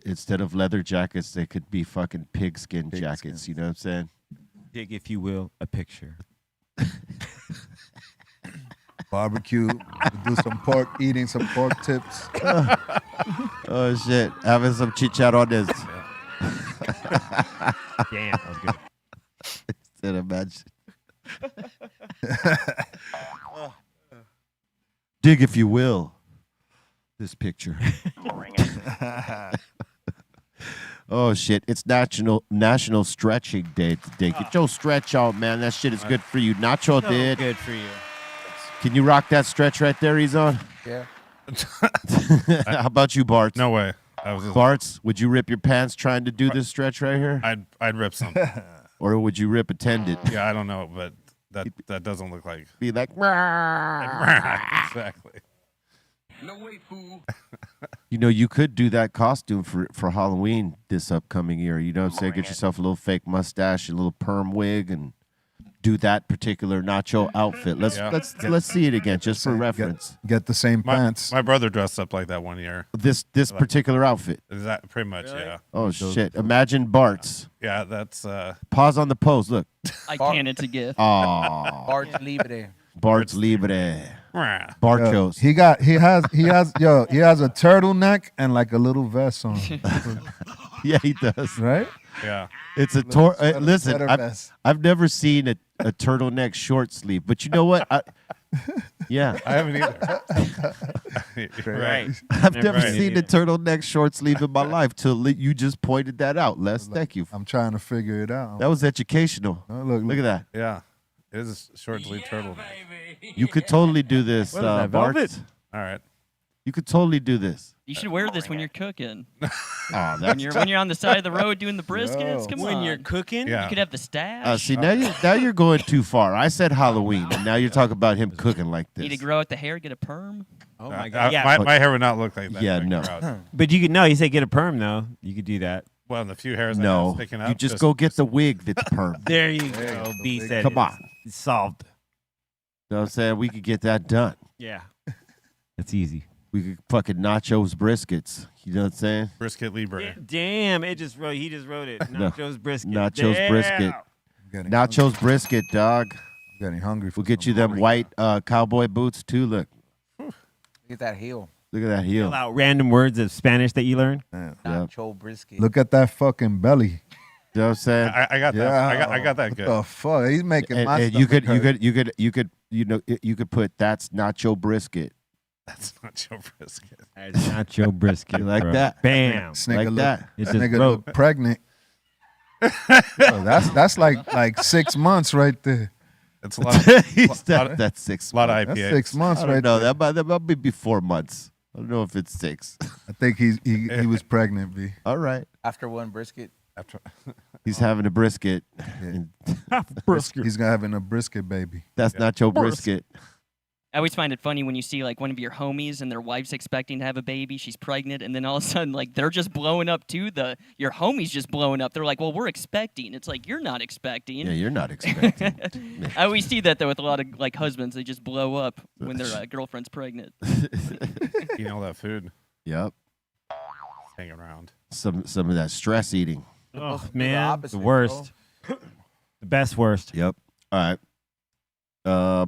Speaker 3: Instead of leather jackets, they could be fucking pigskin jackets.
Speaker 8: Pigskin.
Speaker 3: You know what I'm saying?
Speaker 6: Dig, if you will, a picture.
Speaker 8: Barbecue. Do some pork, eating some pork tips.
Speaker 3: Oh shit! Having some chit chat on this.
Speaker 6: Damn, that was good.
Speaker 3: Instead of imagine. Dig, if you will, this picture. Oh shit! It's National Stretching Day today. Get your stretch out, man. That shit is good for you. Nacho did.
Speaker 6: Good for you.
Speaker 3: Can you rock that stretch right there, Ezon?
Speaker 7: Yeah.
Speaker 3: How about you, Bart?
Speaker 5: No way. I was just,
Speaker 3: Bart's, would you rip your pants trying to do this stretch right here?
Speaker 5: I'd rip something.
Speaker 3: Or would you rip a tendon?
Speaker 5: Yeah, I don't know, but that doesn't look like
Speaker 3: Be like,
Speaker 5: exactly.
Speaker 3: you know, you could do that costume for Halloween this upcoming year. You know what I'm saying? Get yourself a little fake mustache, a little perm wig, and do that particular nacho outfit. Let's see it again, just for reference.
Speaker 8: Get the same pants.
Speaker 5: My brother dressed up like that one year.
Speaker 3: This particular outfit.
Speaker 5: Is that pretty much? Yeah.
Speaker 3: Oh shit! Imagine Bart's.
Speaker 5: Yeah, that's
Speaker 3: Pause on the pose. Look.
Speaker 9: I can. It's a gift.
Speaker 3: Aw.
Speaker 7: Bart's Libre.
Speaker 3: Bart's Libre.
Speaker 8: Yo,
Speaker 3: Barchos.
Speaker 8: he has a turtleneck and like a little vest on.
Speaker 3: Yeah, he does.
Speaker 8: Right?
Speaker 5: yeah.
Speaker 3: It's a listen.
Speaker 8: sweater
Speaker 3: I've,
Speaker 8: vest.
Speaker 3: I've never seen a turtleneck short sleeve, but you know what? Yeah,
Speaker 5: I haven't either. You're right.
Speaker 3: I've never
Speaker 6: Right.
Speaker 3: seen a turtleneck short sleeve in my life till you just pointed that out, Les. Thank you.
Speaker 8: I'm trying to figure it out.
Speaker 3: That was educational.
Speaker 8: Oh, look,
Speaker 3: Look at that.
Speaker 5: Yeah. It is a short sleeve turtleneck.
Speaker 3: You could totally do this,
Speaker 6: What is that,
Speaker 3: Bart.
Speaker 6: velvet?
Speaker 5: All right.
Speaker 3: You could totally do this.
Speaker 9: You should wear this when you're cooking.
Speaker 3: Oh,
Speaker 9: When you're on the side of the road doing the briskets.
Speaker 8: Yo.
Speaker 9: Come
Speaker 6: When
Speaker 9: on.
Speaker 6: you're cooking?
Speaker 5: Yeah.
Speaker 9: You could have the stash.
Speaker 3: see now you're going too far. I said Halloween, and now you're talking about him cooking like
Speaker 9: Need to
Speaker 3: this.
Speaker 9: grow out the hair, get a perm.
Speaker 6: Oh my god. Yeah,
Speaker 5: my hair would not look like that.
Speaker 3: Yeah,
Speaker 5: sticking
Speaker 3: no.
Speaker 5: out.
Speaker 6: but you could you say get a perm though. You could do that.
Speaker 5: Well, the few hairs I have
Speaker 3: No,
Speaker 5: sticking out.
Speaker 3: you just go get the wig that's perm.
Speaker 6: There you go. B said
Speaker 3: Come on.
Speaker 6: It's solved.
Speaker 3: You know what I'm saying? We could get that done.
Speaker 6: Yeah. That's easy.
Speaker 3: We could fucking nachos briskets. You know what I'm saying?
Speaker 5: brisket libre.
Speaker 6: Damn, he just wrote it.
Speaker 3: No.
Speaker 6: Nachos brisket.
Speaker 3: Nachos
Speaker 6: Damn.
Speaker 3: brisket. Nachos brisket, dog.
Speaker 8: Getting hungry. For
Speaker 3: We'll get
Speaker 8: some
Speaker 3: you them
Speaker 8: hungry-
Speaker 3: white cowboy boots too. Look.
Speaker 7: Get that heel.
Speaker 3: Look at that heel.
Speaker 6: Fill out random words of Spanish that you learn.
Speaker 8: Yeah.
Speaker 7: Nacho brisket.
Speaker 8: Look at that fucking belly.
Speaker 3: You know what I'm saying?
Speaker 5: I got that.
Speaker 8: Yeah.
Speaker 5: I got that
Speaker 8: What
Speaker 5: good.
Speaker 8: the fuck? He's making my
Speaker 3: And you
Speaker 8: stomach hurt.
Speaker 3: you could put that's nacho brisket.
Speaker 5: That's not your brisket.
Speaker 6: Nacho brisket.
Speaker 3: You like
Speaker 6: bro.
Speaker 3: that?
Speaker 6: Bam.
Speaker 8: This nigga
Speaker 3: like
Speaker 8: look,
Speaker 3: that.
Speaker 6: It
Speaker 8: this
Speaker 6: just
Speaker 8: nigga
Speaker 6: broke.
Speaker 8: look pregnant. Yo, that's like 6 months right there.
Speaker 5: It's a lot. Of,
Speaker 3: That's 6
Speaker 5: a lot of
Speaker 3: months.
Speaker 5: IPA.
Speaker 8: That's 6 months
Speaker 3: I
Speaker 8: right
Speaker 3: don't know.
Speaker 8: there.
Speaker 3: That might be 4 months. I don't know if it's 6.
Speaker 8: I think he was pregnant, B.
Speaker 3: All right.
Speaker 7: After one brisket.
Speaker 5: After,
Speaker 3: He's having a brisket. And
Speaker 8: He's gonna having a brisket baby.
Speaker 3: that's nacho brisket.
Speaker 9: I always find it funny when you see like one of your homies and their wife's expecting to have a baby, she's pregnant, and then all of a sudden like they're just blowing up too. Your homie's just blowing up. They're like, "Well, we're expecting." It's like you're not expecting.
Speaker 3: Yeah, you're not expecting.
Speaker 9: I always see that though with a lot of like husbands, they just blow up when their girlfriend's pregnant.
Speaker 5: eating all that food,
Speaker 3: Yep.
Speaker 5: hanging around.
Speaker 3: Some of that stress eating.
Speaker 6: Oh
Speaker 7: The
Speaker 6: man,
Speaker 7: opposite,
Speaker 6: the
Speaker 7: bro.
Speaker 6: worst. The best worst.
Speaker 3: Yep. All right.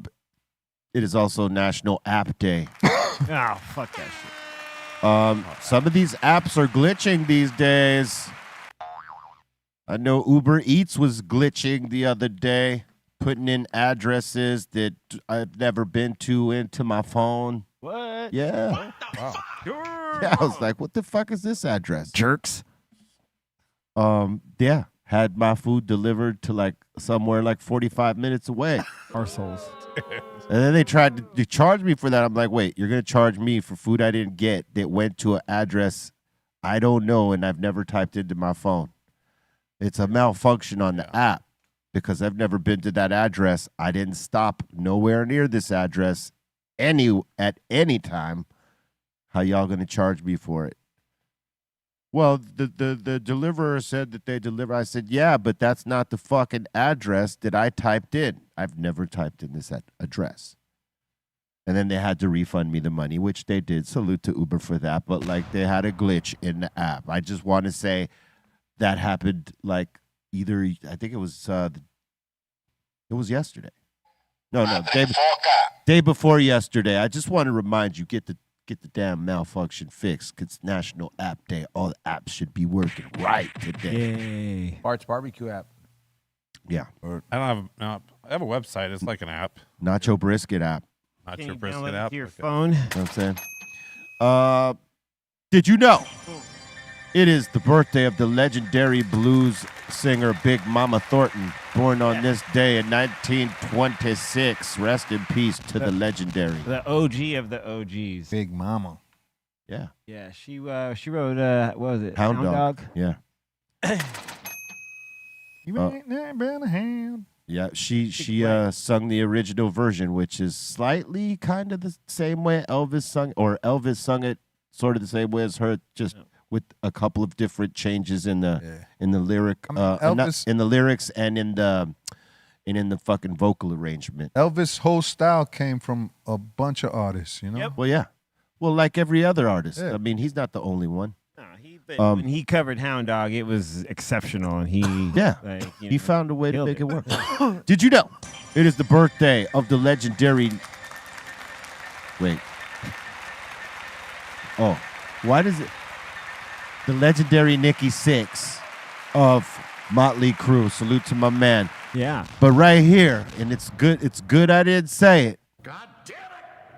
Speaker 3: It is also National App Day.
Speaker 6: Oh, fuck that shit.
Speaker 3: Some of these apps are glitching these days. I know Uber Eats was glitching the other day, putting in addresses that I've never been to into my phone.
Speaker 6: What?
Speaker 3: Yeah. Yeah, I was like, what the fuck is this address?
Speaker 6: Jerks.
Speaker 3: Yeah. Had my food delivered to like somewhere like 45 minutes away.
Speaker 6: Arseholes.
Speaker 3: And then they tried to charge me for that. I'm like, wait, you're going to charge me for food I didn't get that went to an address I don't know and I've never typed into my phone. It's a malfunction on the app because I've never been to that address. I didn't stop nowhere near this address at any time. How y'all going to charge me for it? Well, the deliverer said that they deliver. I said, yeah, but that's not the fucking address that I typed in. I've never typed in this address. And then they had to refund me the money, which they did. Salute to Uber for that. But like they had a glitch in the app. I just want to say that happened like either I think it was yesterday. No, day before yesterday. I just want to remind you, get the damn malfunction fixed. It's National App Day. All the apps should be working right today.
Speaker 6: Yay.
Speaker 7: Bart's barbecue app.
Speaker 3: Yeah.
Speaker 5: I don't have an app. I have a website. It's like an app.
Speaker 3: Nacho Brisket app.
Speaker 5: Not
Speaker 6: Can
Speaker 5: your
Speaker 6: you
Speaker 5: brisket
Speaker 6: download it
Speaker 5: app.
Speaker 6: to your
Speaker 5: Okay.
Speaker 6: phone?
Speaker 3: You know what I'm saying? Did you know it is the birthday of the legendary blues singer Big Mama Thornton, born on this day in 1926. Rest in peace to the legendary.
Speaker 6: The OG of the OGs.
Speaker 8: Big Mama.
Speaker 3: Yeah.
Speaker 6: Yeah, she wrote what was it?
Speaker 3: Hound Dog. Yeah.
Speaker 8: You ain't never been a hound.
Speaker 3: Yeah, she sung the original version, which is slightly kind of the same way Elvis sung, or Elvis sung it sort of the same way as her, just with a couple of different changes in the lyric,
Speaker 8: I mean, Elvis-
Speaker 3: in the lyrics and in the fucking vocal arrangement.
Speaker 8: Elvis' whole style came from a bunch of artists, you know?
Speaker 6: Yep.
Speaker 3: Well, yeah, well, like every other artist.
Speaker 8: Yeah.
Speaker 3: I mean, he's not the only one.
Speaker 6: No, when he covered Hound Dog, it was exceptional, and he
Speaker 3: Yeah,
Speaker 6: like, you
Speaker 3: he
Speaker 6: know,
Speaker 3: found a way to
Speaker 6: killed
Speaker 3: make it work.
Speaker 6: it.
Speaker 3: Did you know it is the birthday of the legendary? Wait. Oh, why does it? The legendary Nikki Sixx of Motley Crue. Salute to my man.
Speaker 6: Yeah.
Speaker 3: But right here, and it's good. It's good I didn't say it.
Speaker 1: God damn it!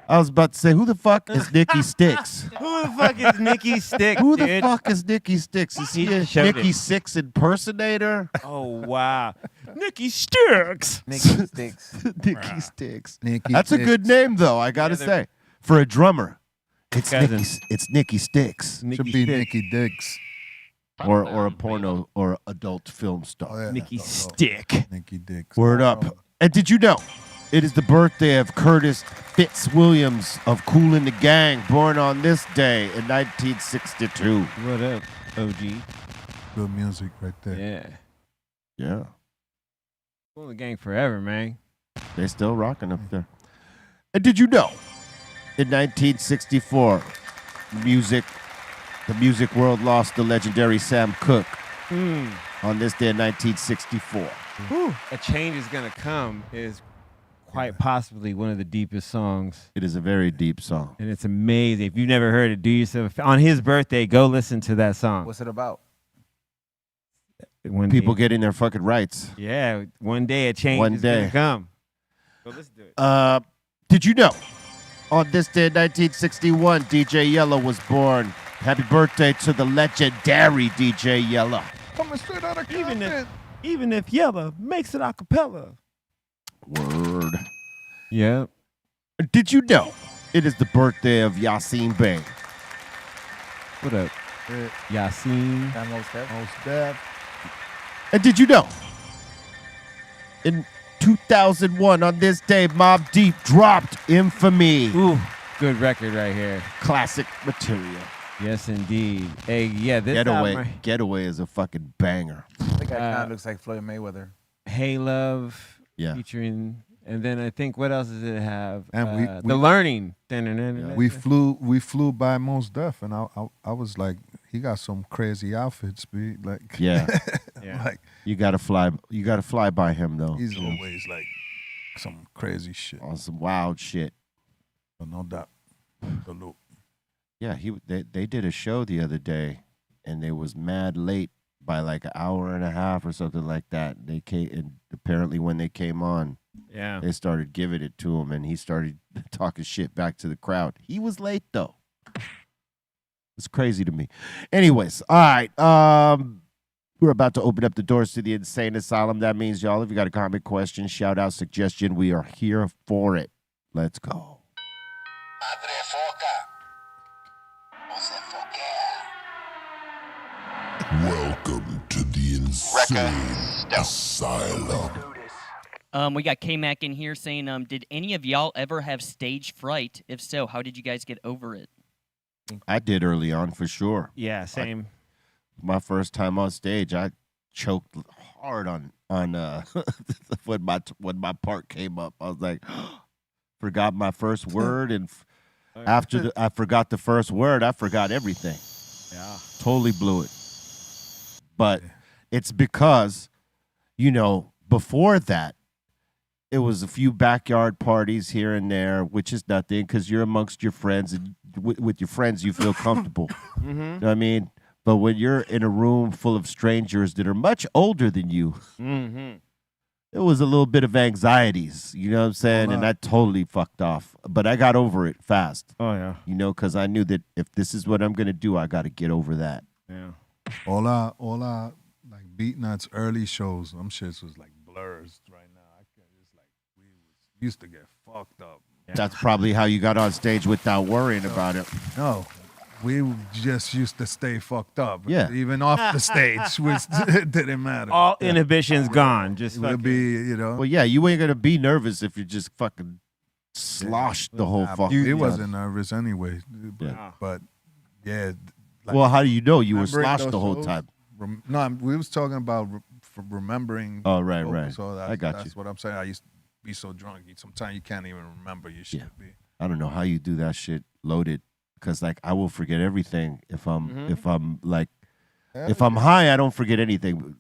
Speaker 3: I was about to say, who the fuck is Nikki Sixx?
Speaker 6: Who the fuck is Nikki Sixx,
Speaker 3: Who the
Speaker 6: dude?
Speaker 3: fuck is Nikki Sixx? Is he a
Speaker 6: showed
Speaker 3: Nikki
Speaker 6: it.
Speaker 3: Sixx impersonator?
Speaker 6: Oh wow, Nikki Sticks.
Speaker 7: Nicky Sticks.
Speaker 3: Nikki Sticks.
Speaker 8: Nikki
Speaker 3: That's a good
Speaker 8: Sixx.
Speaker 3: name, though. I gotta
Speaker 6: they're-
Speaker 3: say, for a drummer, it's
Speaker 6: Cousin.
Speaker 3: Nikki Sticks,
Speaker 8: Should
Speaker 6: Nikki
Speaker 8: be
Speaker 6: Sticks.
Speaker 8: Nikki Dicks.
Speaker 3: or a porno or adult film star.
Speaker 8: Oh, yeah.
Speaker 6: Nikki
Speaker 8: Oh, oh.
Speaker 6: Stick.
Speaker 8: Nikki Dicks.
Speaker 3: Word up! And did you know it is the birthday of Curtis Fitzwilliams of Kool and the Gang, born on this day in 1962?
Speaker 6: What up, OG?
Speaker 8: Good music right there.
Speaker 6: Yeah.
Speaker 3: Yeah,
Speaker 6: Cool the gang forever, man.
Speaker 3: they still rocking up there. And did you know in 1964, the music world lost the legendary Sam Cooke on this day in 1964.
Speaker 6: A Change Is Gonna Come is quite possibly one of the deepest songs,
Speaker 3: It is a very deep song.
Speaker 6: and it's amazing. If you've never heard it, do yourself on his birthday. Go listen to that song.
Speaker 7: What's it about?
Speaker 6: One
Speaker 3: People
Speaker 6: day,
Speaker 3: getting their fucking rights.
Speaker 6: yeah, one day a change
Speaker 3: One
Speaker 6: is
Speaker 3: day.
Speaker 6: gonna come. Go listen to it.
Speaker 3: Did you know on this day in 1961, DJ Yellow was born? Happy birthday to the legendary DJ Yellow.
Speaker 8: Coming straight out of Compton.
Speaker 6: Even if Yella makes it a cappella.
Speaker 3: Word.
Speaker 6: Yeah.
Speaker 3: Did you know it is the birthday of Yasin Bey?
Speaker 6: What up? Yasin.
Speaker 7: That most deaf.
Speaker 8: Most deaf.
Speaker 3: And did you know in 2001 on this day, Mobb Deep dropped Infamy?
Speaker 6: Ooh, good record right here.
Speaker 3: Classic material.
Speaker 6: Yes, indeed. Hey, yeah, this album right-
Speaker 3: Getaway is a fucking banger.
Speaker 7: That guy kind of looks like Floyd Mayweather.
Speaker 6: Hey Love,
Speaker 3: Yeah.
Speaker 6: featuring, and then I think what else does it have?
Speaker 8: And
Speaker 6: The Learning.
Speaker 8: We flew by Most Def, and I was like, he got some crazy outfits, be like,
Speaker 3: Yeah.
Speaker 6: Yeah.
Speaker 8: like
Speaker 3: You gotta fly by him though.
Speaker 8: he's always like some crazy shit.
Speaker 3: On some wild shit.
Speaker 8: But no doubt. Salute.
Speaker 3: Yeah, they did a show the other day, and they was mad late by like an hour and a half or something like that. They came, and apparently when they came on,
Speaker 6: Yeah.
Speaker 3: they started giving it to him, and he started talking shit back to the crowd. He was late though. It's crazy to me. Anyways, all right. We're about to open up the doors to the insane asylum. That means, y'all, if you got a comment, question, shout out, suggestion, we are here for it. Let's go.
Speaker 2: Welcome to the insane asylum.
Speaker 9: We got K-Mac in here saying, did any of y'all ever have stage fright? If so, how did you guys get over it?
Speaker 3: I did early on for sure.
Speaker 6: Yeah, same.
Speaker 3: My first time on stage, I choked hard on when my part came up. I was like, forgot my first word, and after I forgot the first word, I forgot everything.
Speaker 6: Yeah.
Speaker 3: Totally blew it. But it's because, you know, before that, it was a few backyard parties here and there, which is nothing because you're amongst your friends, and with your friends you feel comfortable. You know what I mean? But when you're in a room full of strangers that are much older than you, it was a little bit of anxieties, you know what I'm saying? And that totally fucked off. But I got over it fast.
Speaker 6: Oh, yeah.
Speaker 3: You know, because I knew that if this is what I'm going to do, I got to get over that.
Speaker 6: Yeah.
Speaker 8: All our like Beatnuts early shows, them shits was like blurs right now. It's like we used to get fucked up.
Speaker 6: Yeah.
Speaker 3: That's probably how you got on stage without worrying about it.
Speaker 8: No, we just used to stay fucked up.
Speaker 3: Yeah.
Speaker 8: Even off the stage, it didn't matter.
Speaker 6: All inhibitions gone. Just
Speaker 8: It would
Speaker 6: fucking-
Speaker 8: be, you know.
Speaker 3: Well, yeah, you ain't going to be nervous if you just fucking sloshed the whole fucking
Speaker 8: He wasn't nervous anyway.
Speaker 3: Yeah.
Speaker 8: But yeah. Like,
Speaker 3: well, how do you know you were
Speaker 8: remembering
Speaker 3: sloshed
Speaker 8: those
Speaker 3: the whole
Speaker 8: shows?
Speaker 3: time?
Speaker 8: We was talking about remembering.
Speaker 3: Oh, right.
Speaker 8: So
Speaker 3: I got
Speaker 8: that's what I'm saying. I used to be so drunk. Sometimes you can't even remember your shit.
Speaker 3: I don't know how you do that shit loaded, because like I will forget everything if I'm like if I'm high, I don't forget anything.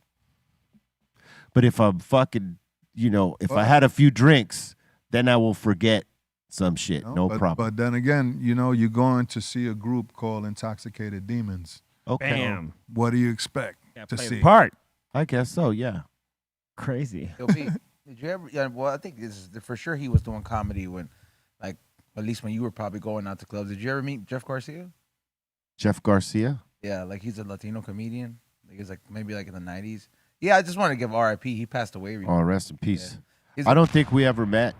Speaker 3: But if I'm fucking, you know, if I had a few drinks, then I will forget some shit. No problem.
Speaker 8: But then again, you know, you're going to see a group called Intoxicated Demons.
Speaker 3: Okay.
Speaker 6: Bam.
Speaker 8: What do you expect to
Speaker 6: Play
Speaker 8: see?
Speaker 6: the part.
Speaker 3: I guess so. Yeah.
Speaker 6: Crazy.
Speaker 7: Yo, Pete, did you ever? Yeah, well, I think this is for sure. He was doing comedy when, like, at least when you were probably going out to clubs. Did you ever meet Jeff Garcia?
Speaker 3: Jeff Garcia.
Speaker 7: Yeah, like he's a Latino comedian. Like he's like maybe like in the '90s. Yeah, I just want to give R.I.P. He passed away recently.
Speaker 3: Oh, rest in peace.
Speaker 7: He's-
Speaker 3: I don't think we ever met.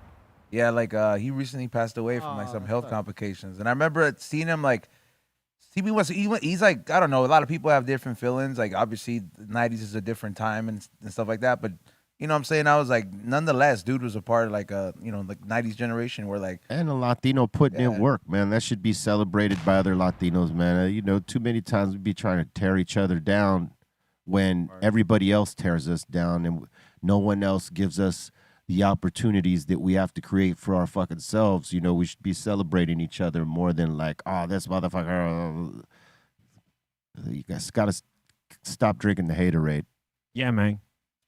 Speaker 7: Yeah, like he recently passed away from like some health complications, and I remember seeing him like. He's like, I don't know. A lot of people have different feelings. Like obviously, the '90s is a different time and stuff like that. But you know what I'm saying? I was like, nonetheless, dude was a part of like a like '90s generation where like
Speaker 3: And a Latino putting in work, man. That should be celebrated by other Latinos, man. You know, too many times we be trying to tear each other down when everybody else tears us down, and no one else gives us the opportunities that we have to create for our fucking selves. You know, we should be celebrating each other more than like, oh, this motherfucker. You guys got to stop drinking the haterade.
Speaker 6: Yeah, man.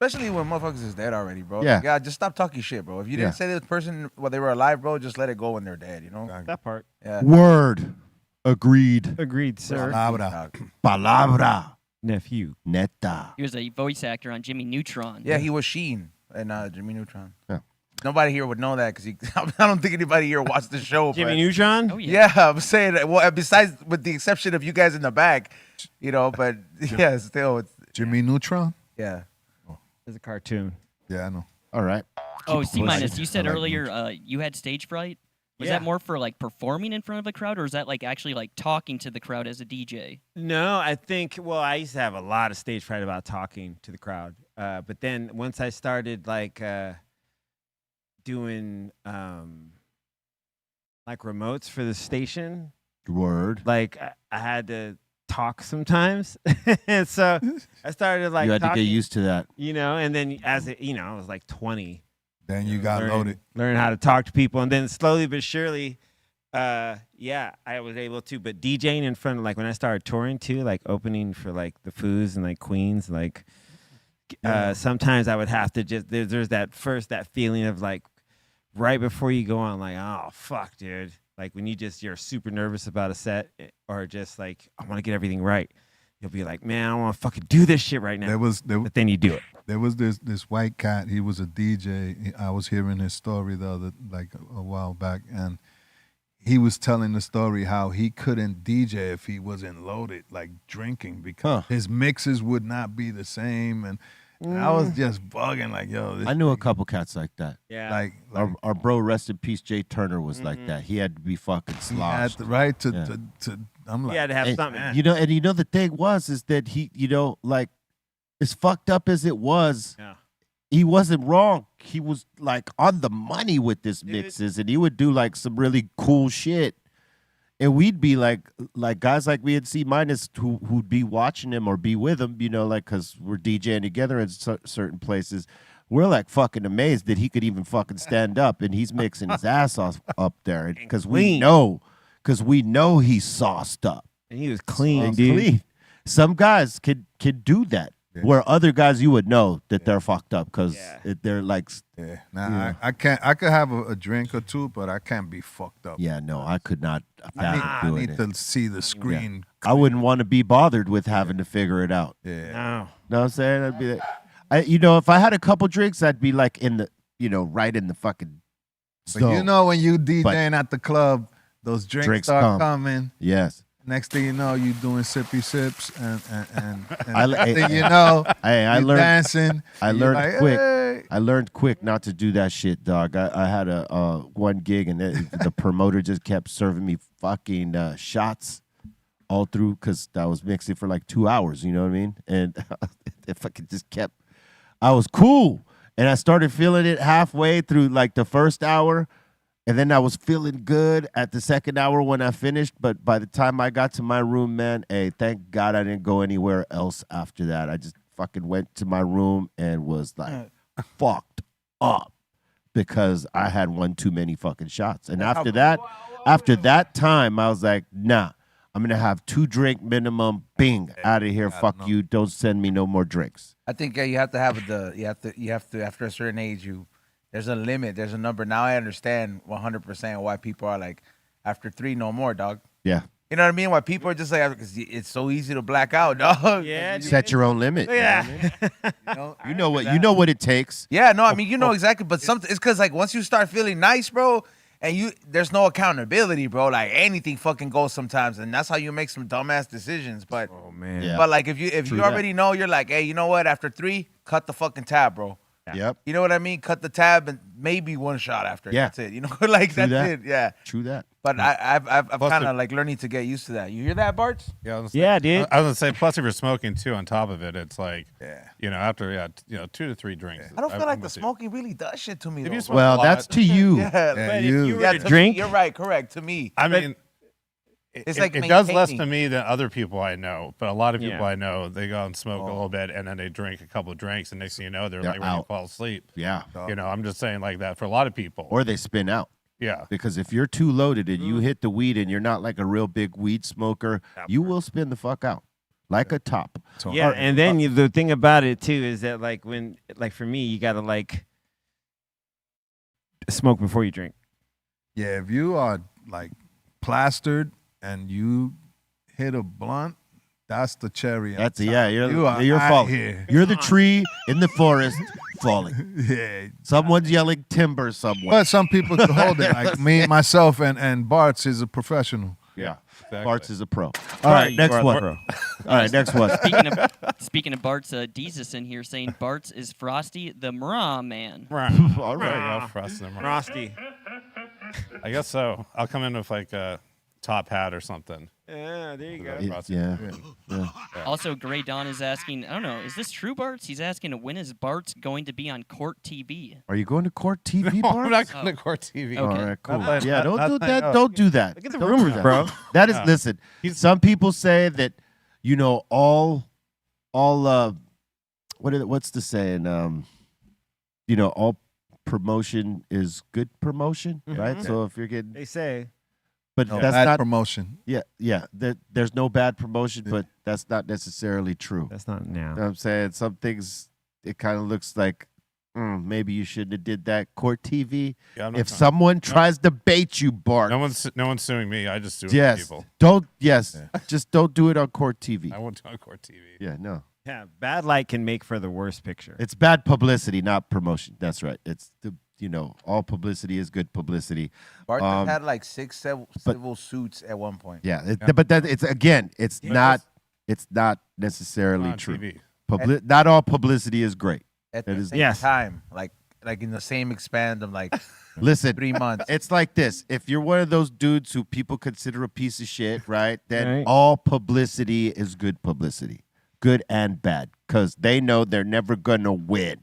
Speaker 7: especially when motherfuckers is dead already, bro.
Speaker 3: Yeah.
Speaker 7: Like, just stop talking shit, bro. If you didn't say this person while they were alive, bro, just let it go when they're dead. You know
Speaker 6: That part.
Speaker 7: Yeah.
Speaker 3: Word. Agreed.
Speaker 6: Agreed, sir.
Speaker 3: Palabra.
Speaker 6: Nephew.
Speaker 3: Neta.
Speaker 9: He was a voice actor on Jimmy Neutron.
Speaker 7: Yeah, he was Sheen and Jimmy Neutron.
Speaker 3: Yeah.
Speaker 7: Nobody here would know that because I don't think anybody here watched the show.
Speaker 6: Jimmy
Speaker 7: but-
Speaker 6: Neutron?
Speaker 9: Oh, yeah.
Speaker 7: Yeah, I'm saying that. Well, besides with the exception of you guys in the back, you know, but yeah, still, it's,
Speaker 8: Jimmy Neutron?
Speaker 7: yeah.
Speaker 6: It's a cartoon.
Speaker 8: Yeah, I know.
Speaker 3: All right.
Speaker 9: Oh,
Speaker 3: Keep it
Speaker 9: C minus.
Speaker 3: pushing.
Speaker 9: You said
Speaker 3: I like
Speaker 9: earlier you had stage fright. Was
Speaker 6: Yeah.
Speaker 9: that more for like performing in front of a crowd, or is that like actually like talking to the crowd as a DJ?
Speaker 6: No, I think, well, I used to have a lot of stage fright about talking to the crowd. But then once I started like doing like remotes for the station,
Speaker 3: Word.
Speaker 6: like I had to talk sometimes. And so I started like
Speaker 3: you had to
Speaker 6: talking,
Speaker 3: get used to that.
Speaker 6: you know, and then as it, you know, I was like 20.
Speaker 8: Then you got
Speaker 6: learn,
Speaker 8: loaded.
Speaker 6: Learn how to talk to people, and then slowly but surely, yeah, I was able to. But DJing in front of, like, when I started touring too, like opening for like the Foos and like Queens, like sometimes I would have to just there's that feeling of like right before you go on, like, oh fuck, dude, like when you're super nervous about a set, or just like I want to get everything right. You'll be like, man, I want to fucking do this shit right now. But then you do it.
Speaker 8: There was this white cat. He was a DJ. I was hearing his story a while back, and he was telling the story how he couldn't DJ if he wasn't loaded, like drinking, because his mixes would not be the same. And I was just bugging, like, yo.
Speaker 3: I knew a couple cats like that.
Speaker 6: Yeah.
Speaker 8: Like
Speaker 3: Our bro, rest in peace, Jay Turner was like that. He had to be fucking
Speaker 8: he had
Speaker 3: sloshed.
Speaker 8: the right to.
Speaker 3: Yeah.
Speaker 8: I'm like,
Speaker 6: You had to have
Speaker 3: And,
Speaker 6: something.
Speaker 3: you know, the thing is that he, you know, like, as fucked up as it was,
Speaker 6: Yeah.
Speaker 3: he wasn't wrong. He was like on the money with his mixes, and he would do like some really cool shit. And we'd be like guys like me and C minus who'd be watching him or be with him, you know, like, because we're DJing together in certain places. we're like fucking amazed that he could even fucking stand up, and he's mixing his ass off up there because we know he's sauced up
Speaker 6: And he was clean,
Speaker 3: and
Speaker 6: dude.
Speaker 3: clean. Some guys could do that, where other guys you would know that they're fucked up because they're like,
Speaker 8: Yeah. Nah, I can't. I could have a drink or two, but I can't be fucked up.
Speaker 3: yeah, no, I could not fathom
Speaker 8: I
Speaker 3: doing
Speaker 8: need
Speaker 3: it.
Speaker 8: to see the screen.
Speaker 3: I wouldn't want to be bothered with having to figure it out.
Speaker 8: Yeah.
Speaker 6: No.
Speaker 3: Know what I'm saying? I'd be like, if I had a couple drinks, I'd be like in the, right in the fucking
Speaker 8: But
Speaker 3: zone.
Speaker 8: you know when you DJing at the club, those drinks start
Speaker 3: come.
Speaker 8: coming.
Speaker 3: Yes.
Speaker 8: Next thing you know, you doing sippy sips, and
Speaker 3: I-
Speaker 8: next thing you know,
Speaker 3: I
Speaker 8: you
Speaker 3: learned.
Speaker 8: dancing.
Speaker 3: I
Speaker 8: and
Speaker 3: learned
Speaker 8: you're like,
Speaker 3: quick.
Speaker 8: "Hey."
Speaker 3: I learned quick not to do that shit, dog. I had a one gig, and the promoter just kept serving me fucking shots all through because I was mixing for like 2 hours. You know what I mean? And if I could just kept, I was cool, and I started feeling it halfway through like the first hour. And then I was feeling good at the second hour when I finished. But by the time I got to my room, man, hey, thank God I didn't go anywhere else after that. I just fucking went to my room and was like fucked up because I had one too many fucking shots. And after that time, I was like, nah, I'm going to have 2 drink minimum. Bing, out of here. Fuck you. Don't send me no more drinks.
Speaker 7: I think you have to have you have to after a certain age there's a limit, there's a number. Now I understand 100% why people are like after 3 no more, dog.
Speaker 3: Yeah.
Speaker 7: You know what I mean? Why people are just like, because it's so easy to black out, dog.
Speaker 6: Yeah,
Speaker 3: Set your own limit.
Speaker 6: Yeah.
Speaker 3: You know what it takes.
Speaker 7: Yeah, no, I mean, you know exactly, but something it's because like once you start feeling nice, bro, and there's no accountability, bro. Like anything fucking goes sometimes, and that's how you make some dumbass decisions. But
Speaker 6: Oh man.
Speaker 3: Yeah.
Speaker 7: but like if you
Speaker 3: True
Speaker 7: already know, you're like, hey, you know what? After 3, cut the fucking tab, bro.
Speaker 3: Yep.
Speaker 7: You know what I mean? Cut the tab and maybe 1 shot after.
Speaker 3: Yeah.
Speaker 7: That's it. You know, like
Speaker 3: True
Speaker 7: that's
Speaker 3: that.
Speaker 7: it. Yeah.
Speaker 3: True that.
Speaker 7: But I'm
Speaker 5: Plus
Speaker 7: kind
Speaker 5: the-
Speaker 7: of like learning to get used to that. You hear that, Bartz?
Speaker 5: Yeah,
Speaker 6: Yeah, dude.
Speaker 5: I was gonna say, plus if you're smoking too on top of it, it's like,
Speaker 8: Yeah.
Speaker 5: after 2 to 3 drinks.
Speaker 7: I don't feel like
Speaker 5: I'm
Speaker 7: the
Speaker 5: with you.
Speaker 7: smoking really does shit to me.
Speaker 5: If
Speaker 7: though,
Speaker 5: you
Speaker 7: bro.
Speaker 5: smoke
Speaker 3: Well,
Speaker 5: a lot,
Speaker 3: that's to you.
Speaker 7: Yeah,
Speaker 8: Yeah,
Speaker 6: But
Speaker 8: you-
Speaker 6: if you were
Speaker 7: yeah,
Speaker 6: to
Speaker 7: to
Speaker 6: drink,
Speaker 7: Me, you're right. Correct. To me.
Speaker 5: I mean,
Speaker 7: It's
Speaker 5: it,
Speaker 7: like
Speaker 5: it does less
Speaker 7: maintaining.
Speaker 5: to me than other people I know. But a lot of people
Speaker 6: Yeah.
Speaker 5: I know, they go and smoke a little bit, and then they drink a couple of drinks, and next thing you know, they're like ready to
Speaker 3: out.
Speaker 5: fall asleep.
Speaker 3: Yeah.
Speaker 5: I'm just saying like that for a lot of people.
Speaker 3: Or they spin out.
Speaker 5: Yeah.
Speaker 3: Because if you're too loaded and you hit the weed and you're not like a real big weed smoker, you will spin the fuck out like a top.
Speaker 6: yeah, and then the thing about it too is that like for me, you gotta like smoke before you drink.
Speaker 8: Yeah, if you are like plastered and you hit a blunt, that's the cherry. on
Speaker 3: That's
Speaker 8: top.
Speaker 3: you're
Speaker 8: outta
Speaker 3: falling.
Speaker 8: here.
Speaker 3: You're the tree in the forest falling.
Speaker 8: Yeah.
Speaker 3: Someone's yelling timber somewhere.
Speaker 8: But some people can hold it. Like me, myself, and Bartz is a professional.
Speaker 3: Yeah.
Speaker 5: Exactly.
Speaker 3: Bartz is a pro. All right, next one.
Speaker 6: Bro.
Speaker 3: All right, next one.
Speaker 9: Speaking of Bart's, Deezus in here saying Bart's is Frosty the Mrah Man.
Speaker 3: All
Speaker 5: There
Speaker 3: right.
Speaker 5: you go, Frost them.
Speaker 6: Frosty.
Speaker 5: I guess so. I'll come in with like a top hat or something.
Speaker 6: Yeah, there you go.
Speaker 3: Yeah.
Speaker 9: Also, Gray Dawn is asking, I don't know, is this true, Bart's? He's asking, when is Bart's going to be on Court TV?
Speaker 3: Are you going to court TV,
Speaker 5: No,
Speaker 3: Bartz?
Speaker 5: I'm not going to court TV.
Speaker 3: All
Speaker 9: Okay.
Speaker 3: right, cool.
Speaker 5: Not that-
Speaker 3: Yeah, don't
Speaker 5: not
Speaker 3: do
Speaker 5: that-
Speaker 3: that.
Speaker 5: no.
Speaker 3: Don't do that.
Speaker 6: Look at the
Speaker 3: Don't do
Speaker 6: rumors,
Speaker 3: that.
Speaker 6: bro.
Speaker 3: That is listen. Some people say that all what's the saying? All promotion is good promotion, right? So if you're getting,
Speaker 6: They say.
Speaker 3: but
Speaker 8: No,
Speaker 3: that's
Speaker 8: bad
Speaker 3: not.
Speaker 8: promotion.
Speaker 3: Yeah. There's no bad promotion, but that's not necessarily true.
Speaker 6: That's not now.
Speaker 3: You know what I'm saying? Some things it kind of looks like maybe you shouldn't have did that. Court TV.
Speaker 5: Yeah, I'm not
Speaker 3: If
Speaker 5: trying-
Speaker 3: someone tries to bait you, Bart.
Speaker 5: no one's suing me. I just sue
Speaker 3: Yes.
Speaker 5: people.
Speaker 3: Don't. Yes. Just don't do it on court TV.
Speaker 5: I won't do it on court TV.
Speaker 3: Yeah. No.
Speaker 6: Yeah, bad light can make for the worst picture.
Speaker 3: It's bad publicity, not promotion. That's right. It's all publicity is good publicity.
Speaker 7: Bart had like 6
Speaker 3: but-
Speaker 7: civil suits at one point.
Speaker 3: Yeah. But that it's again, it's not necessarily
Speaker 5: On
Speaker 3: true.
Speaker 5: TV.
Speaker 3: Not all publicity is great.
Speaker 7: At
Speaker 3: That
Speaker 7: the
Speaker 3: is-
Speaker 7: same
Speaker 6: Yes.
Speaker 7: time, like in the same expand of like
Speaker 3: Listen,
Speaker 7: 3 months.
Speaker 3: it's like this. If you're one of those dudes who people consider a piece of shit, right? Then
Speaker 6: Right.
Speaker 3: all publicity is good publicity, good and bad, because they know they're never gonna win.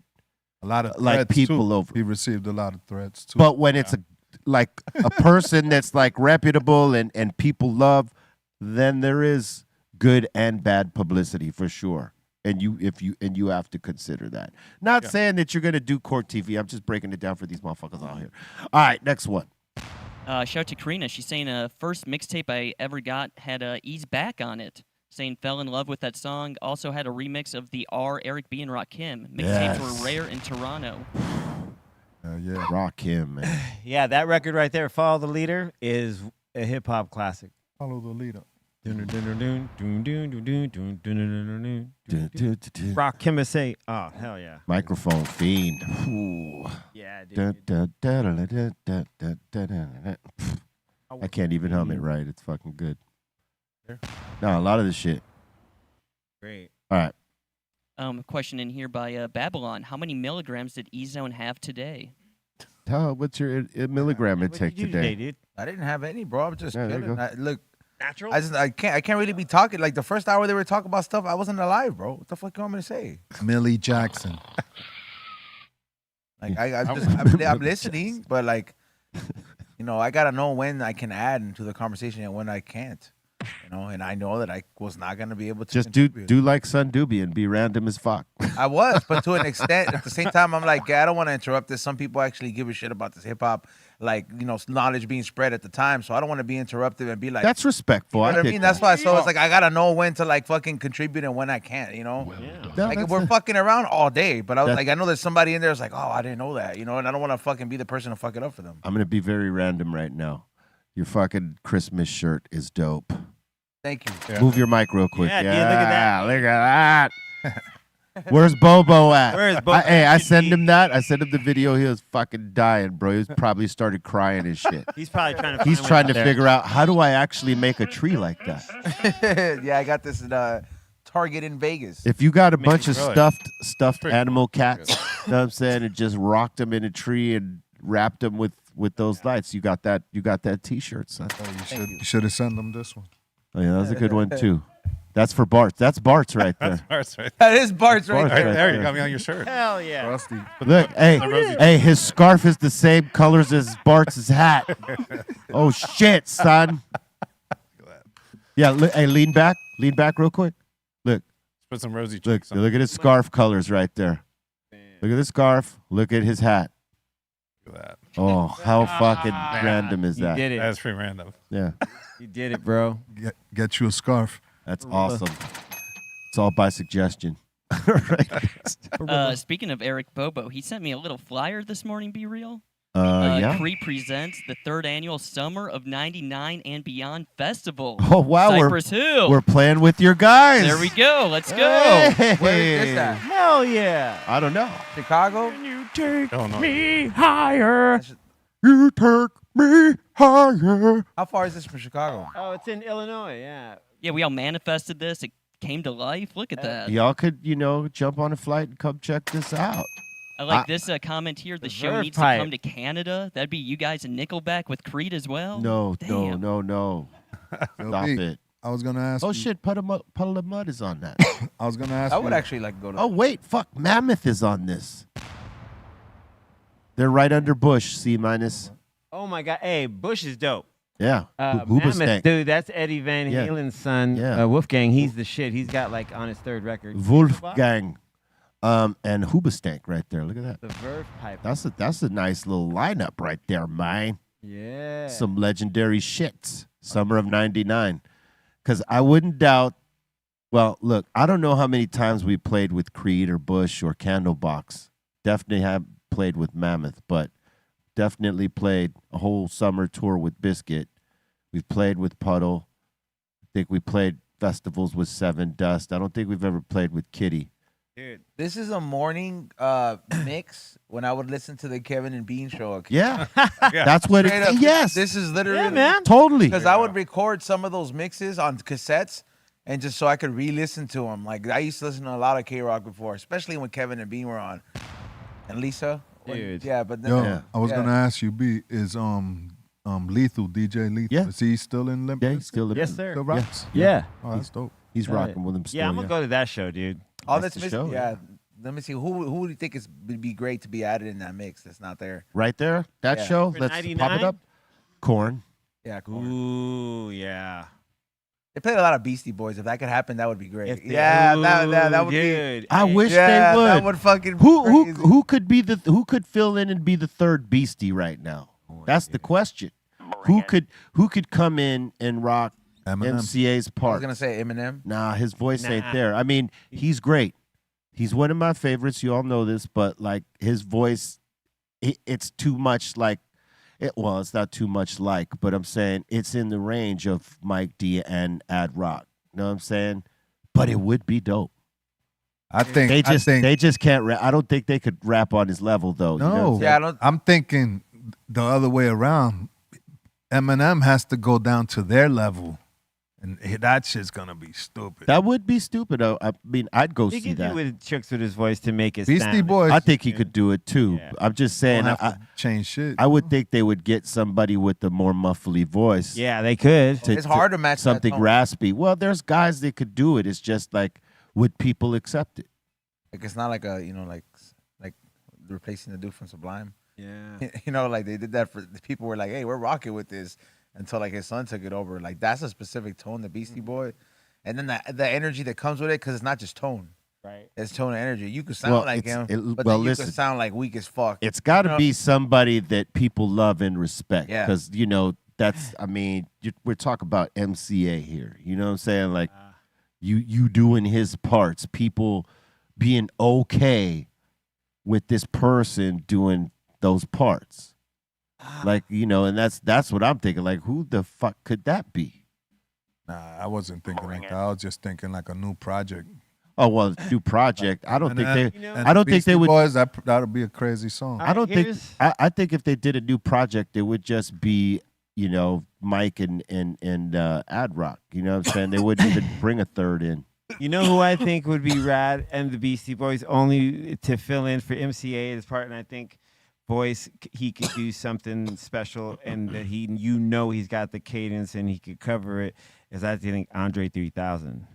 Speaker 8: A lot of
Speaker 3: Like
Speaker 8: threats,
Speaker 3: people
Speaker 8: too.
Speaker 3: over.
Speaker 8: He received a lot of threats too.
Speaker 3: But when it's a person that's like reputable and people love, then there is good and bad publicity for sure. And you have to consider that. Not saying that you're gonna do court TV. I'm just breaking it down for these motherfuckers out here. All right, next one.
Speaker 9: Shout out to Karina. She's saying first mixtape I ever got had Ease Back on it. Saying fell in love with that song. Also had a remix of the Eric B and Rakim. Mixtapes were rare in Toronto.
Speaker 8: Yeah.
Speaker 3: Rakim, man.
Speaker 6: Yeah, that record right there, Follow the Leader, is a hip hop classic.
Speaker 8: Follow the leader.
Speaker 6: Rakim say, oh hell yeah.
Speaker 3: Microphone fiend. Ooh.
Speaker 6: Yeah, dude.
Speaker 3: I can't even hum it right. It's fucking good. No, a lot of this shit.
Speaker 6: Great.
Speaker 3: All right.
Speaker 9: Question in here by Babylon. How many milligrams did E-Zone have today?
Speaker 3: What's your milligram intake today?
Speaker 6: Dude?
Speaker 7: I didn't have any, bro. I'm just
Speaker 3: Yeah, there you
Speaker 7: chilling.
Speaker 3: go.
Speaker 7: Look,
Speaker 6: Natural?
Speaker 7: I can't really be talking. Like the first hour they were talking about stuff, I wasn't alive, bro. What the fuck you want me to say?
Speaker 8: Millie Jackson.
Speaker 7: Like I'm listening, but like, I gotta know when I can add into the conversation and when I can't. And I know that I was not gonna be able to
Speaker 3: Just
Speaker 7: contribute.
Speaker 3: do like Sun Doobie and be random as fuck.
Speaker 7: I was, but to an extent. At the same time, I'm like, I don't want to interrupt this. Some people actually give a shit about this hip hop, like knowledge being spread at the time. So I don't want to be interrupted and be like,
Speaker 3: That's respectful.
Speaker 7: you know what I
Speaker 3: dig
Speaker 7: mean?
Speaker 3: that.
Speaker 7: That's why. So it's like I gotta know when to like fucking contribute and when I can't.
Speaker 3: No,
Speaker 7: Like
Speaker 3: that's
Speaker 7: we're fucking around all day, but I was
Speaker 3: That's-
Speaker 7: like, I know there's somebody in there that's like, oh, I didn't know that, and I don't want to fucking be the person to fuck it up for them.
Speaker 3: I'm gonna be very random right now. Your fucking Christmas shirt is dope.
Speaker 7: Thank you.
Speaker 3: Move your mic real quick.
Speaker 6: Yeah, dude, look at that.
Speaker 3: Look at that. Where's Bobo at?
Speaker 6: Where's Bobo?
Speaker 3: I sent him that. I sent him the video. He was fucking dying, bro. He was probably started crying and shit.
Speaker 6: He's probably trying to.
Speaker 3: He's
Speaker 6: find
Speaker 3: trying
Speaker 6: one
Speaker 3: to
Speaker 6: out there.
Speaker 3: figure out how do I actually make a tree like that.
Speaker 7: Yeah, I got this at Target in Vegas.
Speaker 3: If you got a bunch of
Speaker 5: really.
Speaker 3: stuffed
Speaker 5: pretty
Speaker 3: animal
Speaker 5: cool.
Speaker 3: cats, you know what I'm saying, and just rocked them in a tree and wrapped them with those lights, you got that T-shirt, son.
Speaker 8: You should have sent them this one.
Speaker 3: Oh yeah, that was a good one too. That's for Bart. That's Bart's right there.
Speaker 5: That's right.
Speaker 7: That is Bart's right
Speaker 3: Bart's
Speaker 7: there.
Speaker 3: right
Speaker 5: There you
Speaker 3: there.
Speaker 5: got me on your shirt.
Speaker 6: Hell yeah.
Speaker 8: Rusty.
Speaker 3: Look, hey, his scarf is the same colors as Bart's hat. Oh shit, son. Yeah, hey, lean back real quick. Look,
Speaker 5: Put some rosy
Speaker 3: look,
Speaker 5: cheeks on.
Speaker 3: look at his scarf colors right there. Look at the scarf. Look at his hat.
Speaker 5: Look at that.
Speaker 3: Oh, how fucking random is
Speaker 6: You
Speaker 3: that?
Speaker 6: did it.
Speaker 5: That's pretty random.
Speaker 3: Yeah,
Speaker 6: You did it, bro.
Speaker 8: Get you a scarf.
Speaker 3: that's awesome. It's all by suggestion. Right.
Speaker 9: Speaking of Eric Bobo, he sent me a little flyer this morning. Be real.
Speaker 3: Yeah.
Speaker 9: Cree presents the 3rd annual Summer of '99 and Beyond Festival.
Speaker 3: Oh wow,
Speaker 9: Cypress Hill.
Speaker 3: we're playing with your guys.
Speaker 9: There we go. Let's go.
Speaker 3: Hey.
Speaker 7: Where is this at?
Speaker 6: Hell yeah.
Speaker 3: I don't know.
Speaker 7: Chicago?
Speaker 6: You take
Speaker 5: Hell no.
Speaker 6: me higher.
Speaker 3: You take me higher.
Speaker 7: How far is this from Chicago?
Speaker 6: Oh, it's in Illinois. Yeah.
Speaker 9: Yeah, we all manifested this. It came to life. Look at that.
Speaker 3: Y'all could, jump on a flight and come check this out.
Speaker 9: I like this comment here. The show
Speaker 6: Verve
Speaker 9: needs
Speaker 6: pipe.
Speaker 9: to come to Canada. That'd be you guys and Nickelback with Creed as well.
Speaker 3: No.
Speaker 9: Damn.
Speaker 3: Stop
Speaker 8: B,
Speaker 3: it.
Speaker 8: I was gonna ask.
Speaker 3: Oh
Speaker 8: you,
Speaker 3: shit, Puddle of Mud is on that.
Speaker 8: I was gonna ask.
Speaker 7: I would
Speaker 8: you,
Speaker 7: actually like to go to.
Speaker 3: Oh wait, fuck, Mammoth is on this. They're right under Bush, C minus.
Speaker 6: Oh my God. Hey, Bush is dope.
Speaker 3: Yeah.
Speaker 6: Mammoth,
Speaker 3: Hoobastank.
Speaker 6: dude, that's Eddie Van
Speaker 3: Yeah.
Speaker 6: Halen's son.
Speaker 3: Yeah.
Speaker 6: Wolfgang, he's the shit. He's got like on his 3rd record.
Speaker 3: Wolfgang. And Hoobastank right there. Look at that.
Speaker 6: The Verve pipe.
Speaker 3: That's a nice little lineup right there, man.
Speaker 6: Yeah.
Speaker 3: Some legendary shits. Summer of '99. Because I wouldn't doubt. Well, look, I don't know how many times we played with Creed or Bush or Candlebox. Definitely have played with Mammoth, but definitely played a whole summer tour with Biscuit. We've played with Puddle. I think we played festivals with Seven Dust. I don't think we've ever played with Kitty.
Speaker 6: Dude.
Speaker 7: This is a morning mix when I would listen to the Kevin and Bean show.
Speaker 3: Yeah, that's what
Speaker 7: Straight up,
Speaker 3: it. Yes,
Speaker 7: This is literally.
Speaker 6: Yeah, man.
Speaker 3: totally.
Speaker 7: Because I would record some of those mixes on cassettes, and just so I could re-listen to them. Like I used to listen to a lot of K-Rock before, especially when Kevin and Bean were on, and Lisa.
Speaker 6: Dude.
Speaker 7: Yeah, but then,
Speaker 8: Yo,
Speaker 3: Yeah.
Speaker 8: I was gonna ask you. B is Lethal DJ Lethal.
Speaker 3: Yeah.
Speaker 8: Is he still in Limp?
Speaker 3: Yeah, he's still
Speaker 6: Yes, sir.
Speaker 8: Still rocks?
Speaker 6: Yeah.
Speaker 8: Oh, that's dope.
Speaker 3: He's
Speaker 6: Right.
Speaker 3: rocking with him still.
Speaker 6: Yeah, I'm going to go to that show, dude.
Speaker 7: all
Speaker 3: That's
Speaker 7: that's
Speaker 3: the
Speaker 7: missing.
Speaker 3: show,
Speaker 7: Yeah. Let me see. Who do you think would be great to be added in that mix that's not there?
Speaker 3: Right there, that
Speaker 7: Yeah.
Speaker 3: show.
Speaker 6: For
Speaker 3: Let's pop it
Speaker 6: 99?
Speaker 3: up. Corn.
Speaker 7: Yeah, cool.
Speaker 6: Ooh, yeah.
Speaker 7: They played a lot of Beastie Boys. If that could happen, that would be great.
Speaker 6: If they-
Speaker 7: Yeah, that
Speaker 6: Ooh,
Speaker 7: would be.
Speaker 6: dude.
Speaker 3: I wish
Speaker 7: Yeah,
Speaker 3: they would.
Speaker 7: that would fucking.
Speaker 3: Who could be who could fill in and be the third Beastie right now? That's the question. Who could come in and rock
Speaker 8: Eminem.
Speaker 3: MCA's
Speaker 7: I
Speaker 3: part?
Speaker 7: was gonna say Eminem.
Speaker 3: Nah, his voice ain't
Speaker 6: Nah.
Speaker 3: there. I mean, he's great. He's one of my favorites. You all know this, but like his voice, it's too much like it. Well, it's not too much like, but I'm saying it's in the range of Mike D and Ad Rock. You know what I'm saying? But it would be dope.
Speaker 8: I think
Speaker 3: They just can't. I don't think they could rap on his level though.
Speaker 8: No,
Speaker 3: you know what I'm saying?
Speaker 7: Yeah, I don't.
Speaker 8: I'm thinking the other way around. Eminem has to go down to their level, and that shit's gonna be stupid.
Speaker 3: That would be stupid. I mean, I'd go
Speaker 6: He
Speaker 3: see
Speaker 6: could do
Speaker 3: that.
Speaker 6: with tricks with his voice to make it
Speaker 8: Beastie
Speaker 6: sound.
Speaker 8: Boys.
Speaker 3: I think he could do it too.
Speaker 6: Yeah.
Speaker 3: I'm just
Speaker 8: don't
Speaker 3: saying.
Speaker 8: have to change shit.
Speaker 3: I would think they would get somebody with a more muffly voice.
Speaker 6: Yeah, they could.
Speaker 7: It's hard to match that
Speaker 3: something
Speaker 7: tone.
Speaker 3: raspy. Well, there's guys that could do it. It's just like, would people accept it?
Speaker 7: Like it's not like a like replacing the dude from Sublime.
Speaker 6: Yeah.
Speaker 7: Like they did that for the people were like, hey, we're rocking with this until like his son took it over. Like that's a specific tone, the Beastie Boy, and then the energy that comes with it because it's not just tone.
Speaker 6: Right.
Speaker 7: It's tone and energy. You could sound
Speaker 3: Well,
Speaker 7: like
Speaker 3: it's-
Speaker 7: him, but
Speaker 3: well,
Speaker 7: then you
Speaker 3: listen.
Speaker 7: could sound like weak as fuck.
Speaker 3: It's got to
Speaker 7: You know?
Speaker 3: be somebody that people love and respect.
Speaker 7: Yeah.
Speaker 3: Because, that's, I mean, we're talking about MCA here. You know what I'm saying? Like, you doing his parts, people being okay with this person doing those parts. Like, and that's what I'm thinking. Like, who the fuck could that be?
Speaker 8: Nah, I wasn't thinking like that. I was just thinking like a new project.
Speaker 3: Oh, well, new project. I don't think they.
Speaker 8: And
Speaker 3: I don't think they
Speaker 8: Beastie
Speaker 3: would.
Speaker 8: Boys, that'd be a crazy song.
Speaker 3: I don't think.
Speaker 6: Here's-
Speaker 3: I think if they did a new project, it would just be Mike and Ad Rock. You know what I'm saying? They wouldn't even bring a third in.
Speaker 6: You know who I think would be rad and the Beastie Boys only to fill in for MCA as part, and I think voice he could do something special and that he's got the cadence and he could cover it. Is I think Andre 3000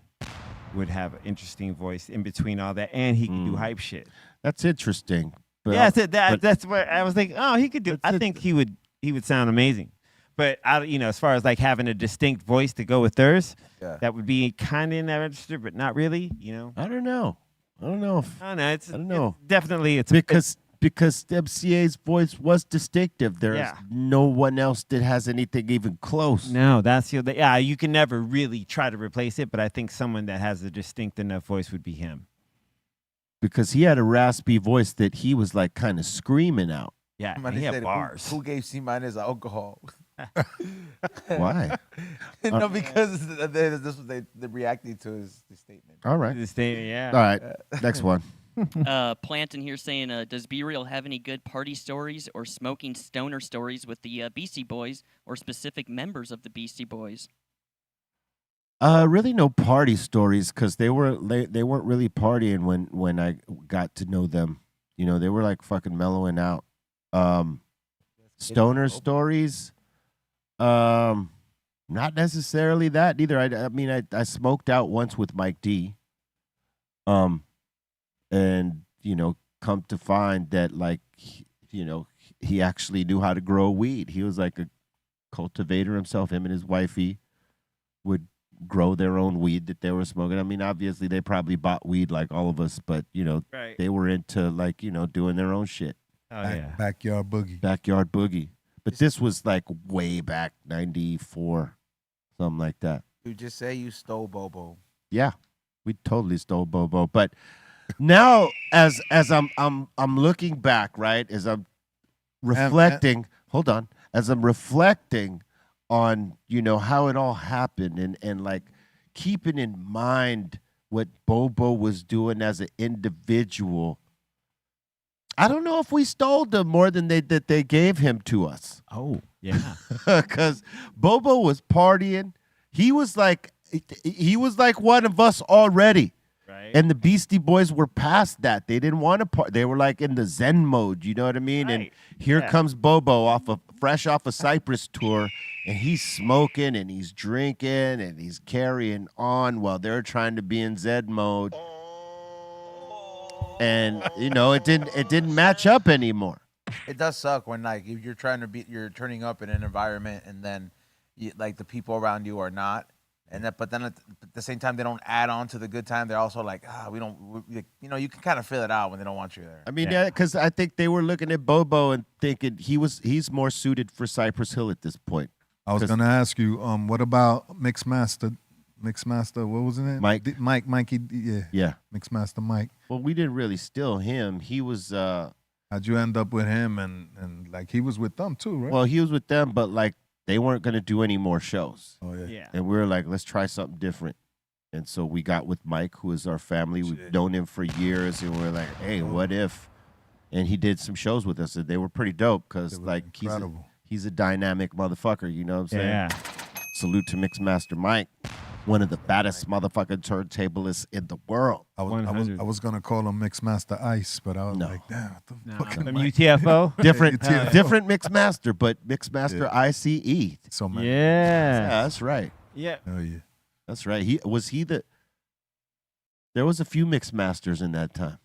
Speaker 6: would have an interesting voice in between all that, and he could do hype shit.
Speaker 3: That's interesting. But
Speaker 6: Yeah,
Speaker 3: but-
Speaker 6: that's what I was thinking. Oh, he could do. I think he would sound amazing. But as far as like having a distinct voice to go with theirs, that would be kind of in that register, but not really.
Speaker 3: I don't know. I don't know.
Speaker 6: I don't know.
Speaker 3: I don't know.
Speaker 6: It's
Speaker 3: Because MCA's voice was distinctive. There's no one else that has anything even close.
Speaker 6: No, that's you can never really try to replace it, but I think someone that has a distinct enough voice would be him.
Speaker 3: Because he had a raspy voice that he was like kind of screaming out.
Speaker 6: Yeah,
Speaker 7: Somebody
Speaker 6: he had
Speaker 7: said,
Speaker 6: bars.
Speaker 7: Who gave C- alcohol?
Speaker 3: Why?
Speaker 7: No, because this was they reacting to his statement.
Speaker 3: All right.
Speaker 6: Yeah.
Speaker 3: All right. Next one.
Speaker 9: Planton here saying, does Be Real have any good party stories or smoking stoner stories with the Beastie Boys or specific members of the Beastie Boys?
Speaker 3: Really no party stories because they weren't really partying when I got to know them. They were like fucking mellowing out. Stoner stories, not necessarily that either. I mean, I smoked out once with Mike D. And come to find that like he actually knew how to grow weed. He was like a cultivator himself. Him and his wifey would grow their own weed that they were smoking. I mean, obviously they probably bought weed like all of us, but
Speaker 6: Right.
Speaker 3: they were into like doing their own shit.
Speaker 6: Oh yeah.
Speaker 8: Backyard boogie.
Speaker 3: Backyard boogie. But this was like way back 94, something like that.
Speaker 7: You just say you stole Bobo.
Speaker 3: Yeah, we totally stole Bobo. But now, as I'm looking back, right, as I'm reflecting, hold on, as I'm reflecting on how it all happened and like keeping in mind what Bobo was doing as an individual. I don't know if we stole them more than they gave him to us.
Speaker 6: Oh yeah.
Speaker 3: Because Bobo was partying. He was like one of us already.
Speaker 6: Right.
Speaker 3: And the Beastie Boys were past that. They didn't want to party. They were like in the Zen mode. You know what I mean? And
Speaker 6: Right.
Speaker 3: here
Speaker 6: Yeah.
Speaker 3: comes Bobo fresh off a Cyprus tour, and he's smoking and he's drinking and he's carrying on while they're trying to be in Zen mode. And it didn't match up anymore.
Speaker 7: It does suck when like if you're turning up in an environment and then like the people around you are not, And that, but then at the same time, they don't add on to the good time. They're also like, we don't, you know, you can kind of feel it out when they don't want you there.
Speaker 3: I mean, because I think they were looking at Bobo and thinking he's more suited for Cypress Hill at this point.
Speaker 8: I was gonna ask you, what about Mixmaster, what was his name?
Speaker 3: Mike.
Speaker 8: Mikey,
Speaker 3: Yeah.
Speaker 8: Mixmaster Mike.
Speaker 3: Well, we didn't really steal him. He was.
Speaker 8: How'd you end up with him? And like he was with them too, right?
Speaker 3: Well, he was with them, but like they weren't gonna do any more shows.
Speaker 8: Oh yeah.
Speaker 6: Yeah.
Speaker 3: And we were like, let's try something different. And so we got with Mike, who is our family. We've known him for years, and we're like, hey, what if? And he did some shows with us, and they were pretty dope because like he's a dynamic motherfucker. You know what I'm saying?
Speaker 6: Yeah.
Speaker 3: Salute to Mixmaster Mike, one of the baddest motherfucking turntablists in the world.
Speaker 8: I was gonna call him Mixmaster Ice, but I was like, damn, what the fuck?
Speaker 6: From UTFO?
Speaker 3: Different,
Speaker 8: UTFO.
Speaker 3: Different Mixmaster, but Mixmaster ICE.
Speaker 8: So many.
Speaker 3: Yeah, that's right.
Speaker 6: Yeah.
Speaker 8: Oh yeah.
Speaker 3: That's right. There was a few Mixmasters in that time.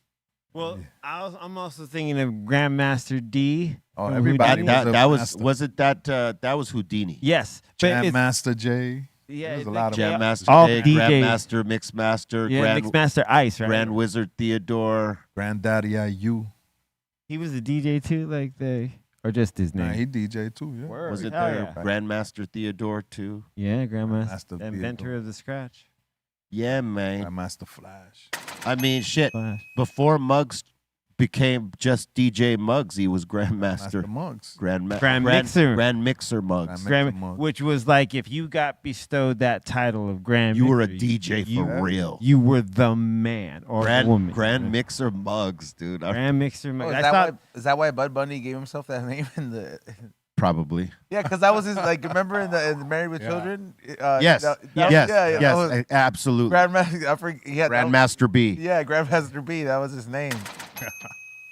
Speaker 6: Well, I'm also thinking of Grandmaster D.
Speaker 8: Oh,
Speaker 6: from
Speaker 8: everybody
Speaker 6: Houdini.
Speaker 3: That was Houdini.
Speaker 6: Yes. But
Speaker 8: Jam
Speaker 6: it's-
Speaker 8: Master J.
Speaker 6: Yeah,
Speaker 8: There's a lot of
Speaker 3: Jam
Speaker 8: them.
Speaker 3: Master
Speaker 6: all
Speaker 3: J,
Speaker 6: DJs.
Speaker 3: Grandmaster, Mixmaster,
Speaker 6: Yeah, Mixmaster Ice, right?
Speaker 3: Grand Wizard Theodore.
Speaker 8: Granddaddy IU.
Speaker 6: He was a DJ too, or just his name?
Speaker 8: Nah, he DJ too, yeah.
Speaker 6: Word.
Speaker 3: Was it
Speaker 6: Hell
Speaker 3: there?
Speaker 6: yeah.
Speaker 3: Grandmaster Theodore too?
Speaker 6: Yeah, Grandmaster,
Speaker 8: Master
Speaker 6: inventor
Speaker 8: Theodore.
Speaker 6: of the scratch.
Speaker 3: Yeah, man.
Speaker 8: Grandmaster Flash.
Speaker 3: I mean, shit.
Speaker 6: Flash.
Speaker 3: Before Muggs became just DJ Muggs, he was Grandmaster.
Speaker 8: Master Muggs.
Speaker 6: Grand Mixer.
Speaker 3: Grand Mixer Muggs.
Speaker 8: Grand Mixer Muggs.
Speaker 6: Which was like if you got bestowed that title of Grand
Speaker 3: You were a
Speaker 6: Mixer,
Speaker 3: DJ for real.
Speaker 6: You were the man or woman.
Speaker 3: Grand Mixer Muggs, dude.
Speaker 6: Grand Mixer
Speaker 7: Oh,
Speaker 6: Muggs.
Speaker 7: is that why Bud Bunny gave himself that name in the?
Speaker 3: Probably.
Speaker 7: Yeah, because that was his like. Remember in the Married with Children?
Speaker 3: Yes.
Speaker 7: Yes.
Speaker 3: Absolutely.
Speaker 7: Grandmaster. He had
Speaker 3: Grandmaster B.
Speaker 7: Yeah, Grandmaster B. That was his name.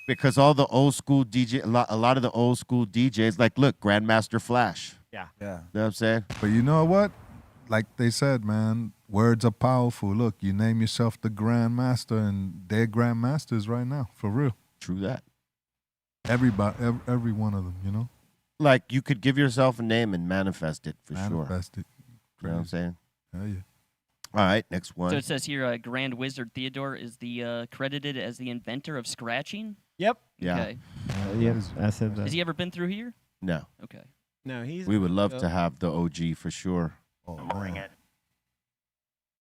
Speaker 3: Because all the old school DJ, a lot of the old school DJs, like, look, Grandmaster Flash.
Speaker 6: Yeah.
Speaker 7: Yeah.
Speaker 3: You know what I'm saying?
Speaker 8: But you know what? Like they said, man, words are powerful. Look, you name yourself the Grandmaster, and they're Grandmasters right now, for real.
Speaker 3: True that.
Speaker 8: Everybody, every one of them, you know?
Speaker 3: Like, you could give yourself a name and manifest it for sure.
Speaker 8: Manifest it.
Speaker 3: You know what I'm saying?
Speaker 8: Hell yeah.
Speaker 3: All right, next one.
Speaker 9: So it says here, Grand Wizard Theodore is the credited as the inventor of scratching.
Speaker 6: Yep.
Speaker 3: Yeah.
Speaker 9: Okay.
Speaker 6: Yep. I said that.
Speaker 9: Has he ever been through here?
Speaker 3: No.
Speaker 9: Okay.
Speaker 6: No, he's.
Speaker 3: We would love to have the OG for sure.
Speaker 8: Oh, bring it.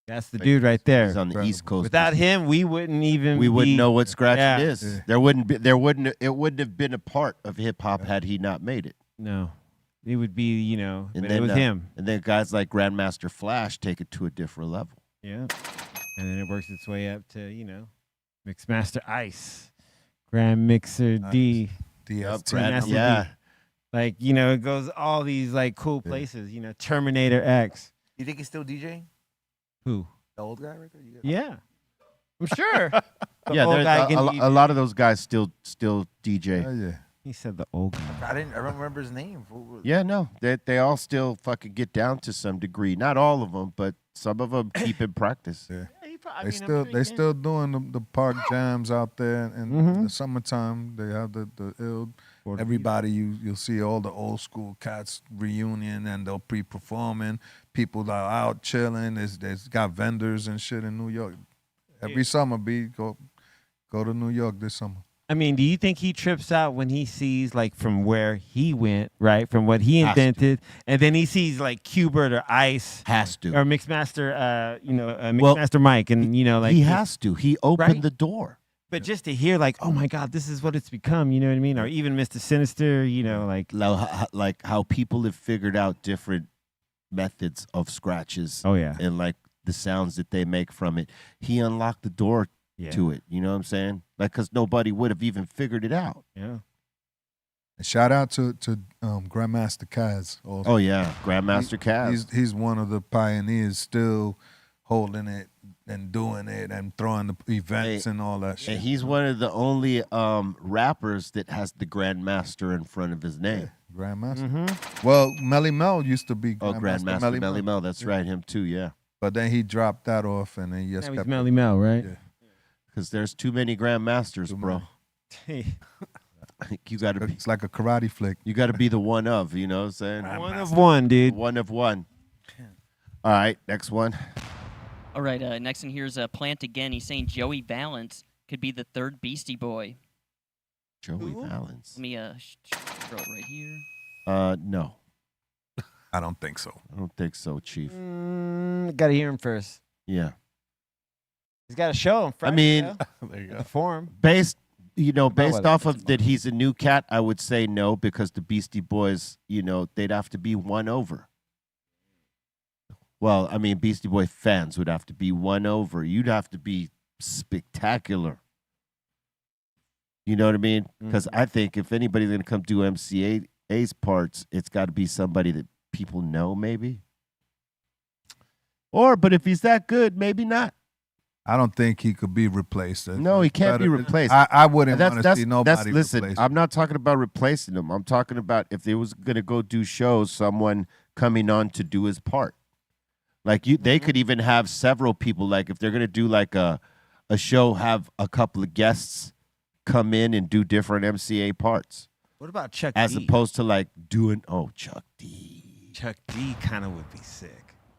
Speaker 6: That's the dude right there.
Speaker 3: He's on the East Coast.
Speaker 6: Without him, we wouldn't even.
Speaker 3: We wouldn't
Speaker 6: be-
Speaker 3: know what scratching
Speaker 6: Yeah.
Speaker 3: is.
Speaker 8: Yeah.
Speaker 3: It wouldn't have been a part of hip hop had he not made it.
Speaker 6: No, it would be
Speaker 3: And
Speaker 6: but
Speaker 3: then,
Speaker 6: it was him.
Speaker 3: And then guys like Grandmaster Flash take it to a different level.
Speaker 6: Yeah, and then it works its way up to Mixmaster Ice, Grand Mixer D.
Speaker 8: DST.
Speaker 6: Grandmaster D.
Speaker 3: Yeah.
Speaker 6: Like it goes all these like cool places. Terminator X.
Speaker 7: You think he's still DJing?
Speaker 6: Who?
Speaker 7: The old guy right there. You
Speaker 6: Yeah, I'm sure. The
Speaker 3: Yeah,
Speaker 6: old
Speaker 3: there's
Speaker 6: guy
Speaker 3: a,
Speaker 6: can
Speaker 3: a,
Speaker 6: DJ.
Speaker 3: a lot of those guys still DJ.
Speaker 8: Hell yeah.
Speaker 6: He said the old guy.
Speaker 7: I don't remember his name.
Speaker 3: Yeah, no, they all still fucking get down to some degree. Not all of them, but some of them keep in practice.
Speaker 8: Yeah.
Speaker 6: I
Speaker 8: They
Speaker 6: mean, I'm sure he
Speaker 8: they
Speaker 6: can.
Speaker 8: still doing the park jams out there, and in the summertime they have the ill. Everybody you'll see all the old school cats reunion, and they'll be performing. People are out chilling. There's got vendors and shit in New York. Every summer, go to New York this summer.
Speaker 6: I mean, do you think he trips out when he sees like from where he went, right? From what he
Speaker 3: Has to.
Speaker 6: invented, and then he sees like Qbert or Ice
Speaker 3: Has to.
Speaker 6: or Mixmaster, Mixmaster Mike, and like
Speaker 3: he
Speaker 6: just-
Speaker 3: has to. He opened
Speaker 6: Right?
Speaker 3: the door.
Speaker 6: But just to hear like, oh my God, this is what it's become. You know what I mean? Or even Mr. Sinister,
Speaker 3: Like how people have figured out different methods of scratches.
Speaker 6: Oh yeah,
Speaker 3: And like the sounds that they make from it. He unlocked the door
Speaker 6: yeah,
Speaker 3: to it. You know what I'm saying? Like, because nobody would have even figured it out.
Speaker 6: yeah.
Speaker 8: And shout out to Grandmaster Kaz. Also.
Speaker 3: Oh yeah, Grandmaster Caz.
Speaker 8: He's one of the pioneers, still holding it and doing it and throwing the events and all that shit.
Speaker 3: And he's one of the only rappers that has the Grandmaster in front of his name.
Speaker 8: Grandmaster. Well, Melly Mel used to be
Speaker 3: Oh, Grandmaster Melly Mel. That's right, him too. Yeah,
Speaker 8: But then he dropped that off, and then he just
Speaker 6: Now he's
Speaker 8: kept
Speaker 6: Melly Mel, right?
Speaker 8: Yeah.
Speaker 3: because there's too many Grandmasters, bro. You got to be.
Speaker 8: It's like a karate flick.
Speaker 3: You got to be the one of. You know what I'm saying?
Speaker 6: One of one, dude.
Speaker 3: One of one. All right, next one.
Speaker 9: All right, next in here is Plant again. He's saying Joey Valance could be the third Beastie Boy.
Speaker 3: Joey Valance.
Speaker 9: Let me throw it right here.
Speaker 3: No.
Speaker 8: I don't think so.
Speaker 3: I don't think so, Chief.
Speaker 6: Gotta hear him first.
Speaker 3: Yeah.
Speaker 6: He's got a show on Friday.
Speaker 3: mean,
Speaker 5: There you
Speaker 6: at
Speaker 5: go.
Speaker 6: the Forum.
Speaker 3: Based
Speaker 6: what-
Speaker 3: off of that he's a new cat, I would say no, because the Beastie Boys, they'd have to be won over. Well, I mean, Beastie Boy fans would have to be won over. You'd have to be spectacular. You know what I mean? Because I think if anybody's going to come do MCA's parts, it's got to be somebody that people know, maybe. But if he's that good, maybe not.
Speaker 8: I don't think he could be replaced.
Speaker 3: No, he can't be replaced.
Speaker 8: I wouldn't want to see nobody
Speaker 3: listen,
Speaker 8: replace.
Speaker 3: I'm not talking about replacing him. I'm talking about if they was going to go do shows, someone coming on to do his part. Like they could even have several people. Like if they're going to do like a show, have a couple of guests come in and do different MCA parts.
Speaker 6: What about Chuck
Speaker 3: As
Speaker 6: D?
Speaker 3: opposed to like doing, Chuck D.
Speaker 6: Chuck D kind of would be sick.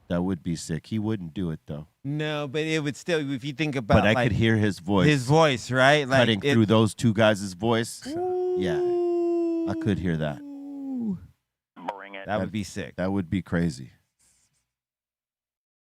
Speaker 3: That would be sick. He wouldn't do it though.
Speaker 6: No, but it would still, if you think about
Speaker 3: But I could hear his voice.
Speaker 6: His voice, right? Like
Speaker 3: cutting through those two guys' voice. Yeah. I could hear that.
Speaker 10: Bring it.
Speaker 6: That would be sick.
Speaker 3: That would be crazy.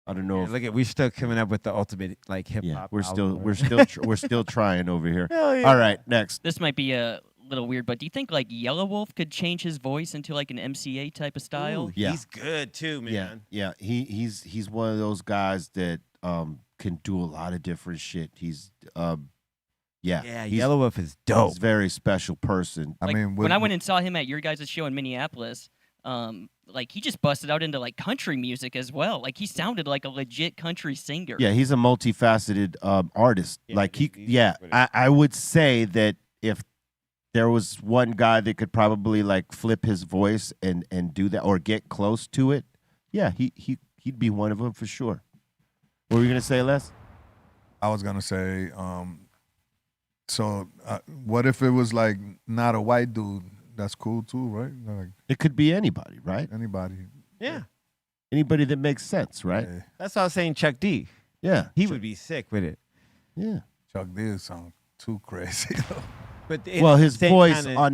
Speaker 3: I don't know.
Speaker 6: Look at, we're still coming up with the ultimate like hip hop.
Speaker 3: We're
Speaker 6: album.
Speaker 3: still trying over here.
Speaker 6: Hell yeah.
Speaker 3: All right, next.
Speaker 9: This might be a little weird, but do you think like Yellow Wolf could change his voice into like an MCA type of style?
Speaker 6: Ooh,
Speaker 3: Yeah.
Speaker 6: He's good too, man.
Speaker 3: Yeah. He's one of those guys that can do a lot of different shit. He's
Speaker 6: Yeah,
Speaker 3: he's,
Speaker 6: Yellow Wolf is dope.
Speaker 3: He's a very special person.
Speaker 8: I
Speaker 9: Like,
Speaker 8: mean,
Speaker 9: when I went and saw him at your guys' show in Minneapolis, like he just busted out into like country music as well. Like he sounded like a legit country singer.
Speaker 3: Yeah, he's a multifaceted artist.
Speaker 6: Yeah,
Speaker 3: like
Speaker 6: he's good at it.
Speaker 3: I would say that if there was one guy that could probably like flip his voice and do that or get close to it, yeah, he'd be one of them for sure. What were you gonna say, Les?
Speaker 8: I was gonna say, what if it was like not a white dude? That's cool too, right? Like
Speaker 3: It could be anybody, right?
Speaker 8: anybody.
Speaker 6: Yeah.
Speaker 3: Anybody that makes sense, right?
Speaker 8: Yeah.
Speaker 6: That's why I was saying Chuck D.
Speaker 3: Yeah.
Speaker 6: He would be sick with it.
Speaker 3: Yeah.
Speaker 8: Chuck D sounds too crazy.
Speaker 6: But
Speaker 3: Well, his
Speaker 6: same
Speaker 3: voice
Speaker 6: kinda-
Speaker 3: on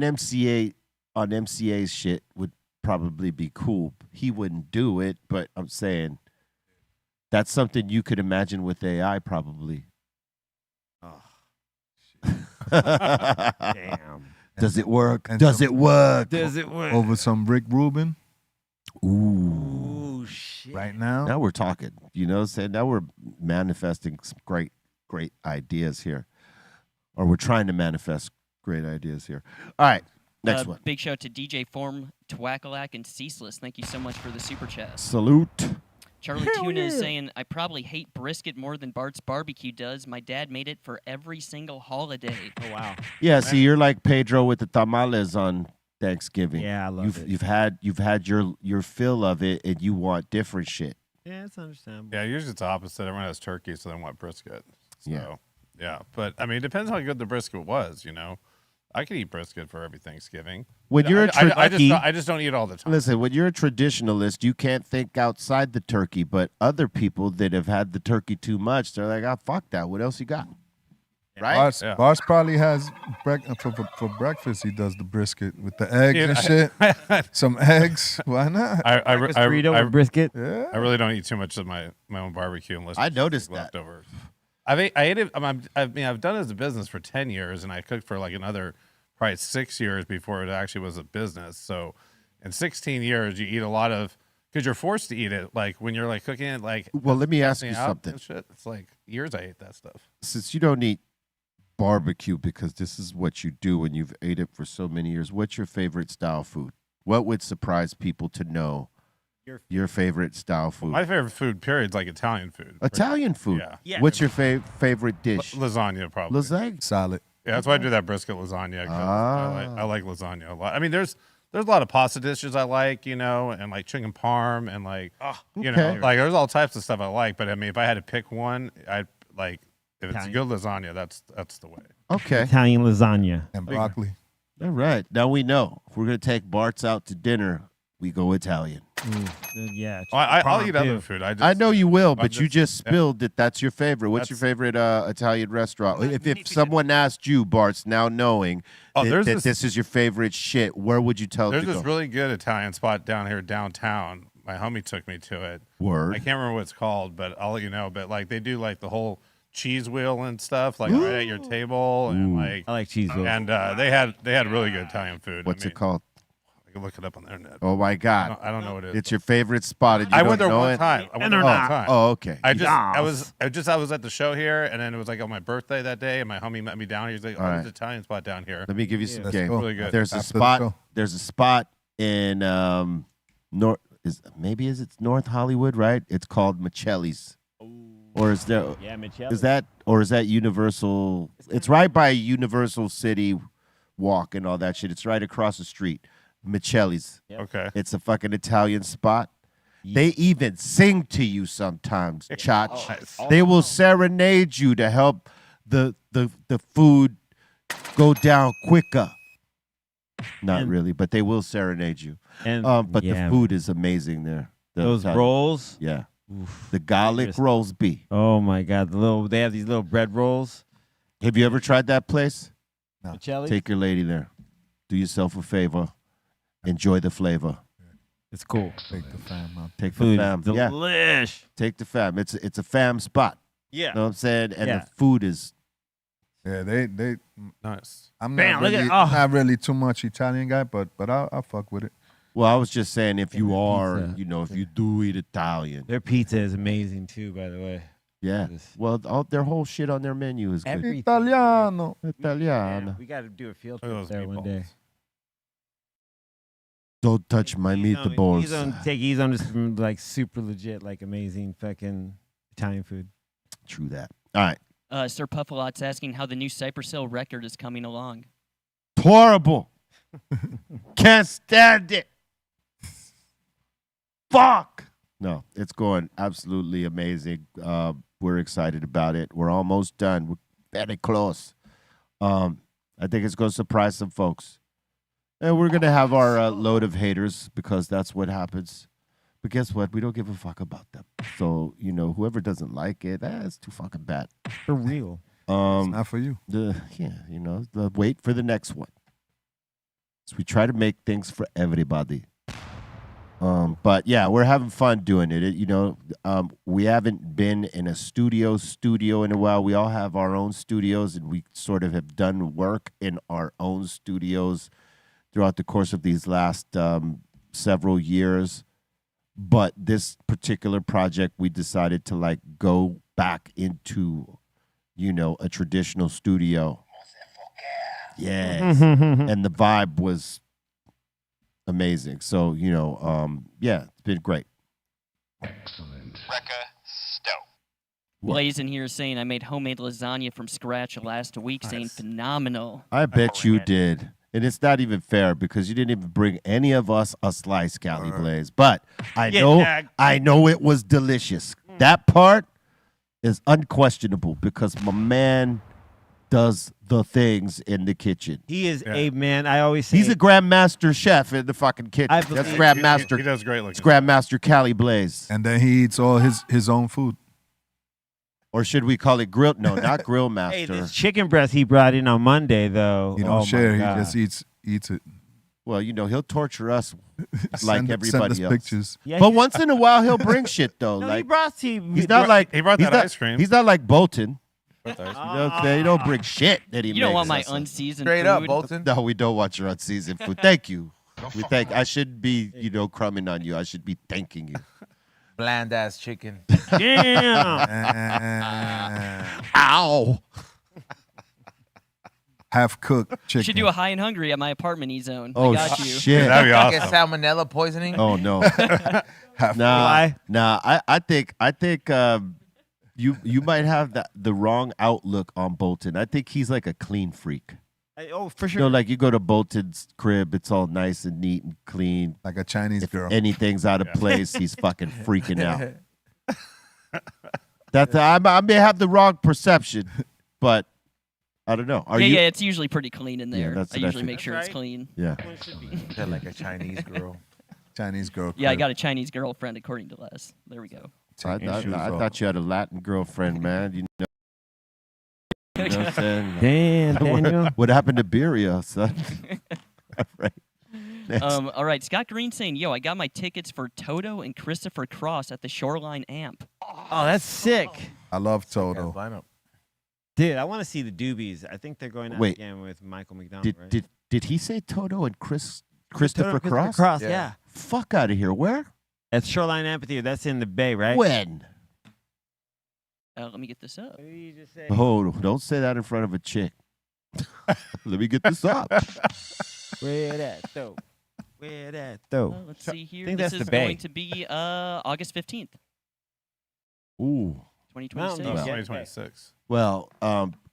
Speaker 3: MCA's shit would probably be cool. He wouldn't do it, but I'm saying that's something you could imagine with AI probably.
Speaker 6: Damn.
Speaker 3: Does it work?
Speaker 8: and
Speaker 3: Does
Speaker 8: some-
Speaker 3: it work?
Speaker 6: Does it work?
Speaker 8: Over some Rick Rubin
Speaker 3: Ooh.
Speaker 6: Ooh, shit.
Speaker 8: right now.
Speaker 3: Now we're talking. You know what I'm saying? Now we're manifesting some great ideas here. Or we're trying to manifest great ideas here. All right. Next one.
Speaker 9: Big shout out to DJ Form, Twackalack, and Ceaseless. Thank you so much for the super chat.
Speaker 3: Salute.
Speaker 9: Charlie Tuna is saying, I probably hate brisket more than Bart's Barbecue does. My dad made it for every single holiday.
Speaker 6: Oh, wow.
Speaker 3: Yeah, see, you're like Pedro with the tamales on Thanksgiving.
Speaker 6: Yeah, I love it.
Speaker 3: You've had your fill of it, and you want different shit.
Speaker 6: Yeah, that's understandable.
Speaker 5: Yeah, usually it's opposite. Everyone has turkey, so they want brisket. So,
Speaker 3: Yeah.
Speaker 5: yeah. But, I mean, it depends how good the brisket was, you know. I could eat brisket for every Thanksgiving.
Speaker 3: When you're
Speaker 5: I just don't eat it all the time.
Speaker 3: listen, when you're a traditionalist, you can't think outside the turkey. But other people that have had the turkey too much, they're like, fuck that. What else you got? Right?
Speaker 8: Bars,
Speaker 5: Yeah.
Speaker 8: Bars probably has for breakfast. He does the brisket with the eggs
Speaker 5: Yeah,
Speaker 8: and shit. Some eggs. Why not?
Speaker 5: I
Speaker 6: Burrito with brisket.
Speaker 8: Yeah.
Speaker 5: I really don't eat too much of my own barbecue unless
Speaker 3: I
Speaker 5: it's
Speaker 3: noticed that.
Speaker 5: leftovers. I ate it. I've done it as a business for 10 years, and I cooked for like another probably 6 years before it actually was a business. So in 16 years, you eat a lot of because you're forced to eat it. Like when you're like cooking it, like
Speaker 3: Well, let me ask you
Speaker 5: testing out
Speaker 3: something.
Speaker 5: and shit. It's like years I ate that stuff.
Speaker 3: Since you don't eat barbecue because this is what you do when you've ate it for so many years, what's your favorite style food? What would surprise people to know your favorite style food?
Speaker 5: My favorite food, period, is like Italian food.
Speaker 3: Italian food.
Speaker 5: Yeah.
Speaker 6: Yeah.
Speaker 3: What's your favorite dish?
Speaker 5: Lasagna, probably.
Speaker 3: Lasagna.
Speaker 8: Solid.
Speaker 5: Yeah, that's why I do that brisket lasagna. 'Cause
Speaker 3: Ah.
Speaker 5: I like lasagna a lot. I mean, there's a lot of pasta dishes I like, you know, and like chicken parm and like, you know,
Speaker 3: Okay.
Speaker 5: like there's all types of stuff I like. But I mean, if I had to pick one, I'd like if it's
Speaker 6: Italian.
Speaker 5: good lasagna, that's the way.
Speaker 3: Okay.
Speaker 6: Italian lasagna.
Speaker 8: And broccoli.
Speaker 3: All right. Now we know if we're gonna take Bart's out to dinner, we go Italian.
Speaker 6: Yeah.
Speaker 5: Well, I'll
Speaker 6: Prom,
Speaker 5: eat
Speaker 6: too.
Speaker 5: other food.
Speaker 3: I know you will, but you
Speaker 5: just-
Speaker 3: just spilled that that's your favorite. What's your favorite Italian restaurant? If someone asked you, Bart's, now knowing
Speaker 5: Oh,
Speaker 3: that,
Speaker 5: there's
Speaker 3: that
Speaker 5: this-
Speaker 3: this is your favorite shit, where would you tell
Speaker 5: There's
Speaker 3: to
Speaker 5: this
Speaker 3: go?
Speaker 5: really good Italian spot down here downtown. My homie took me to it.
Speaker 3: Word.
Speaker 5: I can't remember what it's called, but I'll let you know. But like they do like the whole cheese wheel and stuff, like right at your table, and like
Speaker 6: I like cheese wheels.
Speaker 5: and they had really good Italian food.
Speaker 3: What's
Speaker 5: I mean,
Speaker 3: it called?
Speaker 5: I can look it up on the internet.
Speaker 3: Oh my God!
Speaker 5: I don't know what it is.
Speaker 3: It's your favorite spot. And you
Speaker 5: I
Speaker 3: don't
Speaker 5: went there
Speaker 3: know
Speaker 5: one
Speaker 3: it?
Speaker 5: time. I went
Speaker 6: And
Speaker 5: there
Speaker 6: they're
Speaker 5: one
Speaker 6: not.
Speaker 5: time.
Speaker 3: Oh, okay.
Speaker 5: I was at the show here, and then it was like on my birthday that day, and my homie met me down here. He's like, "Oh,
Speaker 3: All
Speaker 5: there's
Speaker 3: right.
Speaker 5: an Italian spot down here."
Speaker 3: Let me give you some
Speaker 8: Let's
Speaker 3: game.
Speaker 8: go.
Speaker 5: Really good.
Speaker 3: There's a
Speaker 8: After the
Speaker 3: spot.
Speaker 8: show.
Speaker 3: There's a spot in North. Is it North Hollywood? Right. It's called Michelli's. Or is there?
Speaker 6: Yeah, Michelle.
Speaker 3: Is that Universal? It's right by Universal City Walk and all that shit. It's right across the street. Michelli's.
Speaker 5: Okay.
Speaker 3: It's a fucking Italian spot. They even sing to you sometimes, Chach.
Speaker 5: Nice.
Speaker 3: They will serenade you to help the food go down quicker. Not
Speaker 6: And-
Speaker 3: really, but they will serenade you.
Speaker 6: And
Speaker 3: But
Speaker 6: yeah,
Speaker 3: the food is amazing there. The
Speaker 6: those
Speaker 3: Italian-
Speaker 6: rolls.
Speaker 3: Yeah.
Speaker 6: Oof.
Speaker 3: The garlic
Speaker 6: Just-
Speaker 3: rolls be.
Speaker 6: Oh my God, they have these little bread rolls.
Speaker 3: Have you ever tried that place?
Speaker 6: Michelle?
Speaker 3: Take your lady there. Do yourself a favor. Enjoy the flavor.
Speaker 6: It's cool.
Speaker 8: Take the fam out.
Speaker 3: Take the
Speaker 6: Food,
Speaker 3: fam. Yeah,
Speaker 6: delish.
Speaker 3: take the fam. It's a fam spot.
Speaker 6: Yeah.
Speaker 3: You know what I'm saying? And
Speaker 6: Yeah.
Speaker 3: the food is
Speaker 8: Yeah, they.
Speaker 5: Nice.
Speaker 8: I'm
Speaker 6: Bam,
Speaker 8: not
Speaker 6: look at-
Speaker 8: really,
Speaker 6: oh.
Speaker 8: not really too much Italian guy, but I'll fuck with it.
Speaker 3: well, I was just saying if you
Speaker 6: their
Speaker 3: are,
Speaker 6: pizza.
Speaker 3: if you do eat Italian.
Speaker 6: Their pizza is amazing too, by the way.
Speaker 3: Yeah.
Speaker 6: This-
Speaker 3: Well, their whole shit on their menu is good.
Speaker 6: Everything.
Speaker 8: Italiano.
Speaker 3: Italiano.
Speaker 6: Man, we got to do a field
Speaker 5: Look at
Speaker 6: trip
Speaker 5: those
Speaker 6: there one day.
Speaker 5: meatballs.
Speaker 3: Don't touch my meatballs.
Speaker 6: He's on just like super legit, like amazing fucking Italian food.
Speaker 3: True that. All right.
Speaker 9: Sir Puffalot's asking how the new Cypress Hill record is coming along.
Speaker 3: Horrible. Can't stand it. Fuck. No, it's going absolutely amazing. We're excited about it. We're almost done. We're very close. I think it's going to surprise some folks. And we're going to have our load of haters because that's what happens. But guess what? We don't give a fuck about them. So, whoever doesn't like it, it's too fucking bad.
Speaker 6: For real.
Speaker 8: It's not for you.
Speaker 3: Wait for the next one. So we try to make things for everybody. But yeah, we're having fun doing it. We haven't been in a studio in a while. We all have our own studios, and we sort of have done work in our own studios throughout the course of these last several years. But this particular project, we decided to go back into, a traditional studio. Yes. And the vibe was amazing. So, it's been great.
Speaker 9: Blaze in here saying I made homemade lasagna from scratch last week, saying phenomenal.
Speaker 3: I bet you did. And it's not even fair because you didn't even bring any of us a slice, Cali Blaze. But I know it was delicious. That part is unquestionable because my man does the things in the kitchen.
Speaker 6: He is a man. I always say
Speaker 3: He's a grandmaster chef in the fucking kitchen.
Speaker 6: I
Speaker 3: That's
Speaker 6: believe-
Speaker 3: grandmaster.
Speaker 5: He does great looking.
Speaker 3: It's grandmaster Cali Blaze.
Speaker 8: And then he eats all his own food.
Speaker 3: Or should we call it grill? No, not grill master.
Speaker 6: Hey, this chicken breast he brought in on Monday, though.
Speaker 8: He
Speaker 6: oh
Speaker 8: don't
Speaker 6: my
Speaker 8: share. He
Speaker 6: God.
Speaker 8: just eats it.
Speaker 3: Well, he'll torture us like
Speaker 8: Send
Speaker 3: everybody
Speaker 8: us
Speaker 3: else.
Speaker 8: pictures.
Speaker 6: Yeah,
Speaker 3: But once in a while, he'll bring shit though.
Speaker 6: no, he
Speaker 3: like
Speaker 6: brought
Speaker 3: he's not like
Speaker 5: he brought
Speaker 3: he's
Speaker 5: that
Speaker 3: not-
Speaker 5: ice cream.
Speaker 3: He's not like Bolton.
Speaker 5: Brought the ice cream.
Speaker 3: You know what I'm saying? He don't bring shit that he
Speaker 9: You don't
Speaker 3: makes
Speaker 9: want my
Speaker 3: us.
Speaker 9: unseasoned
Speaker 7: Straight
Speaker 9: food.
Speaker 7: up, Bolton.
Speaker 3: No, we don't want your unseasoned food. Thank you. I shouldn't be, crumbing on you. I should be thanking you.
Speaker 7: Bland ass chicken.
Speaker 6: Damn.
Speaker 3: Ow.
Speaker 8: Half cooked chicken.
Speaker 9: You should do a high and hungry at my apartment E-zone.
Speaker 3: Oh
Speaker 9: I got you.
Speaker 3: shit.
Speaker 5: That'd be
Speaker 7: Get
Speaker 5: awesome.
Speaker 7: salmonella poisoning.
Speaker 3: Oh no.
Speaker 8: Half
Speaker 3: Nah. I think you might have the wrong outlook on Bolton. I think he's like a clean freak.
Speaker 6: Oh, for sure.
Speaker 3: Like you go to Bolton's crib, it's all nice and neat and clean.
Speaker 8: like a Chinese girl.
Speaker 3: Anything's out of place, he's fucking freaking out. I may have the wrong perception, but I don't know. Are you?
Speaker 9: Yeah, it's usually pretty clean in
Speaker 3: Yeah,
Speaker 9: there.
Speaker 3: that's
Speaker 9: I
Speaker 3: what I
Speaker 9: usually
Speaker 3: think.
Speaker 9: make sure
Speaker 6: That's
Speaker 9: it's
Speaker 6: right.
Speaker 9: clean.
Speaker 3: Yeah.
Speaker 7: They're like a Chinese girl.
Speaker 8: Chinese girl.
Speaker 9: Yeah, I
Speaker 8: crib.
Speaker 9: got a Chinese girlfriend, according to Les. There we go.
Speaker 3: I
Speaker 8: Taking shoes off.
Speaker 3: thought you had a Latin girlfriend, man. You know what I'm saying?
Speaker 6: Damn, Daniel.
Speaker 3: What happened to Beria, son? All right. Next.
Speaker 9: All right, Scott Green saying, "Yo, I got my tickets for Toto and Christopher Cross at the Shoreline Amp."
Speaker 6: Oh, that's sick.
Speaker 8: I love
Speaker 7: Yeah,
Speaker 8: Toto.
Speaker 7: lineup.
Speaker 6: Dude, I want to see the Doobies. I think they're going out
Speaker 3: Wait.
Speaker 6: again with Michael McDonald, right?
Speaker 3: Did he say Toto and Christopher
Speaker 6: Christopher
Speaker 3: Cross?
Speaker 6: Cross,
Speaker 7: Yeah.
Speaker 6: yeah.
Speaker 3: Fuck out of here. Where?
Speaker 6: At Shoreline Amphitheater. That's in the Bay, right?
Speaker 3: When?
Speaker 9: Let me get this up.
Speaker 6: What did you just say?
Speaker 3: Oh, don't say that in front of a chick. Let me get this up.
Speaker 6: Where that though? Where that though?
Speaker 9: Let's see here.
Speaker 6: think
Speaker 9: This
Speaker 6: that's
Speaker 9: is
Speaker 6: the Bay.
Speaker 9: going to be August 15th,
Speaker 3: Ooh.
Speaker 9: 2026.
Speaker 6: Mountain Dew.
Speaker 5: No,
Speaker 6: Yeah.
Speaker 5: 2026.
Speaker 3: Well,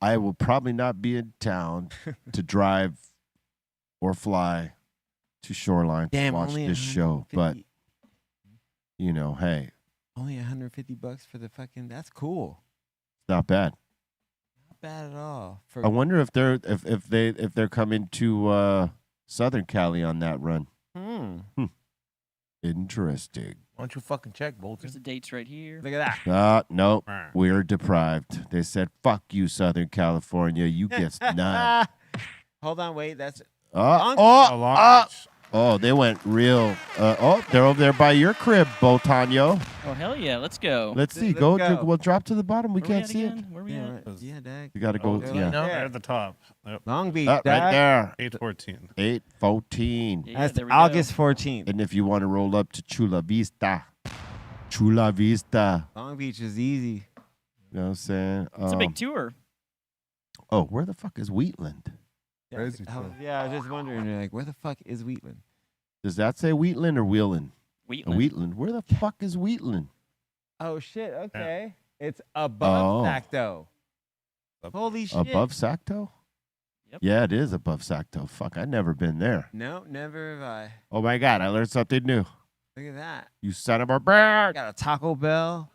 Speaker 3: I will probably not be in town to drive or fly to Shoreline
Speaker 6: Damn,
Speaker 3: to watch
Speaker 6: only
Speaker 3: this show. But,
Speaker 6: 150
Speaker 3: you know, hey,
Speaker 6: only $150 for the fucking. That's cool.
Speaker 3: not bad.
Speaker 6: Not bad at all. For
Speaker 3: I wonder if they're coming to Southern Cali on that run. Interesting.
Speaker 7: Why don't you fucking check,
Speaker 9: There's
Speaker 7: Bolton?
Speaker 9: the dates right here.
Speaker 6: Look at that.
Speaker 3: Nope. We're deprived. They said, fuck you, Southern California. You get none.
Speaker 6: Hold on, wait. That's
Speaker 5: Oh, Long Beach.
Speaker 3: Oh, they went real. They're over there by your crib, Botanyo.
Speaker 9: Oh, hell yeah. Let's go.
Speaker 3: Let's see.
Speaker 6: Let's
Speaker 3: go.
Speaker 6: go.
Speaker 3: We'll drop to the bottom. We
Speaker 9: Where
Speaker 3: can't
Speaker 9: at
Speaker 3: see it.
Speaker 9: again? Where we
Speaker 6: yeah,
Speaker 9: at?
Speaker 6: right. Yeah, Dag.
Speaker 3: You got to go.
Speaker 5: Oh,
Speaker 3: yeah.
Speaker 7: no.
Speaker 5: Right at the top. Yep.
Speaker 6: Long Beach.
Speaker 3: Right
Speaker 6: Dag.
Speaker 3: there.
Speaker 5: 814.
Speaker 3: 8:14.
Speaker 9: Yeah,
Speaker 6: That's
Speaker 9: there we go.
Speaker 6: August 14th.
Speaker 3: And if you want to roll up to Chula Vista, Chula Vista.
Speaker 6: Long Beach is easy.
Speaker 3: You know what I'm saying?
Speaker 9: It's a big tour.
Speaker 3: Oh, where the fuck is Wheatland?
Speaker 8: Crazy
Speaker 6: I was,
Speaker 8: stuff.
Speaker 6: yeah, I was just wondering, like, where the fuck is Wheatland?
Speaker 3: Does that say Wheatland or Wheelan?
Speaker 9: Wheatland.
Speaker 3: Wheatland. Where the fuck is Wheatland?
Speaker 6: Oh shit. Okay, it's above
Speaker 3: Oh.
Speaker 6: Sacto. Holy shit.
Speaker 3: Above Sacto?
Speaker 9: Yep.
Speaker 3: Yeah, it is above Sacto. Fuck, I've never been there.
Speaker 6: No, never have I.
Speaker 3: Oh my God, I learned something new.
Speaker 6: Look at that.
Speaker 3: You son of a bitch.
Speaker 6: Got a Taco Bell.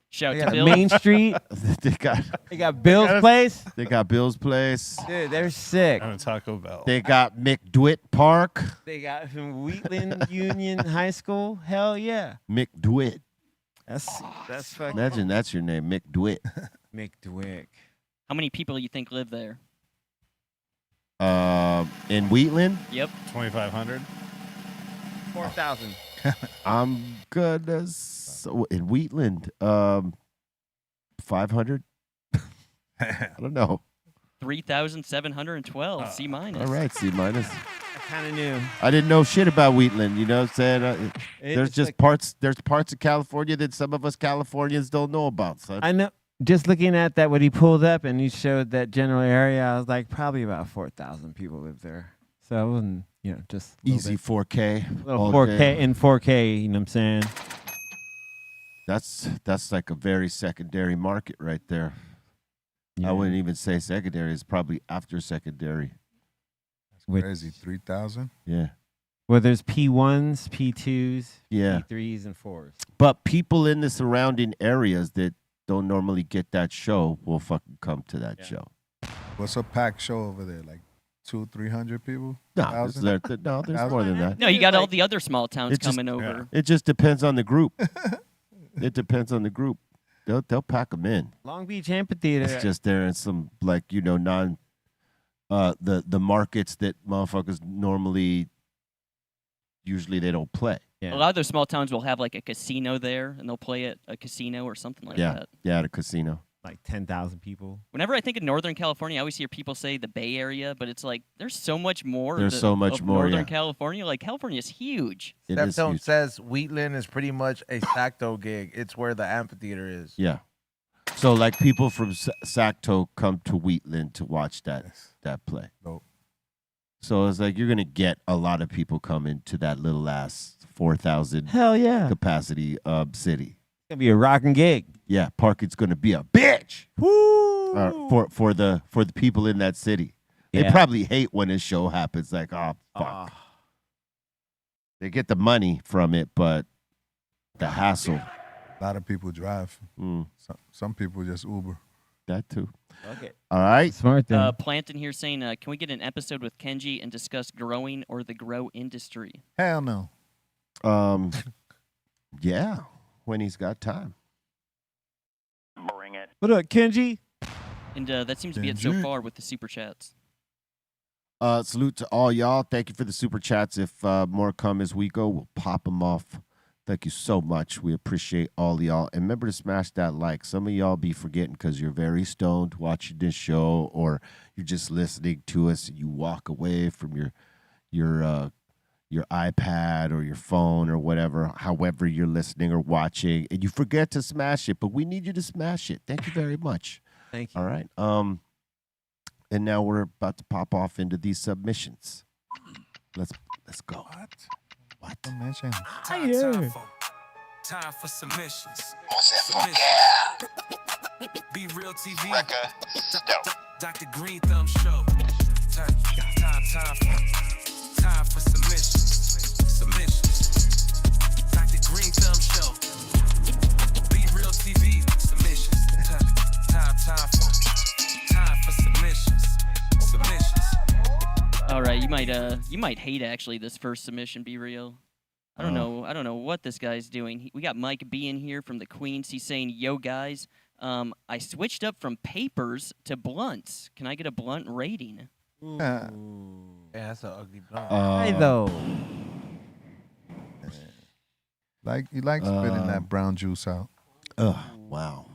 Speaker 9: Shout
Speaker 6: They
Speaker 9: to
Speaker 6: got
Speaker 9: Bill.
Speaker 6: Main Street.
Speaker 3: they
Speaker 6: Got Bill's Place.
Speaker 3: got Bill's Place.
Speaker 6: Dude, they're sick.
Speaker 5: And a Taco Bell.
Speaker 3: They got McDwitt Park.
Speaker 6: They got from Wheatland Union High School. Hell yeah.
Speaker 3: McDwitt.
Speaker 6: That's fucking
Speaker 3: Imagine that's your name, McDwitt.
Speaker 6: McDwick.
Speaker 9: How many people do you think live there?
Speaker 3: In Wheatland,
Speaker 9: Yep.
Speaker 5: 2,500.
Speaker 6: 4,000.
Speaker 3: I'm good as in Wheatland. 500. I don't know.
Speaker 9: 3,712. C minus.
Speaker 3: All right, C minus.
Speaker 6: I kind of knew.
Speaker 3: I didn't know shit about Wheatland. You know what I'm saying? There's
Speaker 6: It's
Speaker 3: just
Speaker 6: like-
Speaker 3: parts. There's parts of California that some of us Californians don't know about. Son.
Speaker 6: I know. Just looking at that, what he pulled up and he showed that general area, I was like, probably about 4,000 people live there. So I wasn't, just a little
Speaker 3: Easy
Speaker 6: bit.
Speaker 3: 4K.
Speaker 6: Little
Speaker 3: all
Speaker 6: 4K
Speaker 3: day.
Speaker 6: in 4K. You know what I'm saying?
Speaker 3: That's like a very secondary market right there. I wouldn't even say secondary. It's probably after secondary.
Speaker 6: Which-
Speaker 8: Crazy. 3,000.
Speaker 3: Yeah.
Speaker 6: Well, there's P1s, P2s,
Speaker 3: Yeah.
Speaker 6: P3s, and 4s.
Speaker 3: But people in the surrounding areas that don't normally get that show will fucking come to that show.
Speaker 8: What's a packed show over there? Like 200-300 people?
Speaker 3: No,
Speaker 8: 1,000?
Speaker 3: there's more than that.
Speaker 9: No, you got all the other small towns
Speaker 3: It just-
Speaker 9: coming over.
Speaker 3: It just depends on the group. It depends on the group. They'll pack them in.
Speaker 6: Long Beach Amphitheater.
Speaker 3: It's just there in some the markets that motherfuckers normally usually they don't play.
Speaker 6: Yeah.
Speaker 9: A lot of those small towns will have like a casino there, and they'll play at a casino or something like
Speaker 3: Yeah,
Speaker 9: that.
Speaker 3: yeah, at a casino.
Speaker 6: Like 10,000 people.
Speaker 9: Whenever I think of Northern California, I always hear people say the Bay Area, but it's like there's so much more.
Speaker 3: There's so much
Speaker 9: of
Speaker 3: more,
Speaker 9: Northern
Speaker 3: yeah.
Speaker 9: California. Like California's huge.
Speaker 3: It is
Speaker 7: Stepstone
Speaker 3: huge.
Speaker 7: says Wheatland is pretty much a Sacto gig. It's where the amphitheater is.
Speaker 3: Yeah. So like people from Sacto come to Wheatland to watch that play.
Speaker 8: Dope.
Speaker 3: So it's like you're gonna get a lot of people coming to that little ass 4,000
Speaker 6: Hell yeah.
Speaker 3: capacity city.
Speaker 6: It's going to be a rocking gig.
Speaker 3: Yeah, parking's gonna be a bitch
Speaker 6: Woo!
Speaker 3: for the people in that city. They
Speaker 6: Yeah.
Speaker 3: probably hate when a show happens. Like, oh fuck. They get the money from it, but the hassle.
Speaker 8: A lot of people drive.
Speaker 3: Mm,
Speaker 8: Some people just Uber.
Speaker 3: that too.
Speaker 6: Okay.
Speaker 3: All right.
Speaker 6: Smart thing.
Speaker 9: Planton here saying, can we get an episode with Kenji and discuss growing or the grow industry?
Speaker 8: Hell no.
Speaker 3: Yeah, when he's got time.
Speaker 10: Bring it.
Speaker 6: What up, Kenji?
Speaker 9: And that seems to be it so far with the super chats.
Speaker 3: Salute to all y'all. Thank you for the super chats. If more come as we go, we'll pop them off. Thank you so much. We appreciate all y'all. And remember to smash that like. Some of y'all be forgetting because you're very stoned watching this show, or you're just listening to us and you walk away from your iPad or your phone or whatever, however you're listening or watching, and you forget to smash it. But we need you to smash it. Thank you very much.
Speaker 6: Thank you.
Speaker 3: All right. And now we're about to pop off into these submissions. Let's go. What?
Speaker 8: Submission.
Speaker 6: Hiya.
Speaker 11: Time for submissions.
Speaker 2: What's that fuck
Speaker 11: BREALTV.
Speaker 2: yeah?
Speaker 11: Dr. Greenthumb Show. Time for submissions. Submissions. Dr. Greenthumb Show. BREALTV. Submissions. Time for submissions. Submissions.
Speaker 9: All right, you might hate actually this first submission. Be real. I don't know what this guy's doing. We got Mike B in here from the Queens. He's saying, "Yo guys, I switched up from papers to blunts. Can I get a blunt rating?"
Speaker 7: Yeah, that's an ugly blunt.
Speaker 6: Hey, though.
Speaker 8: He likes spitting that brown juice out.
Speaker 3: Wow.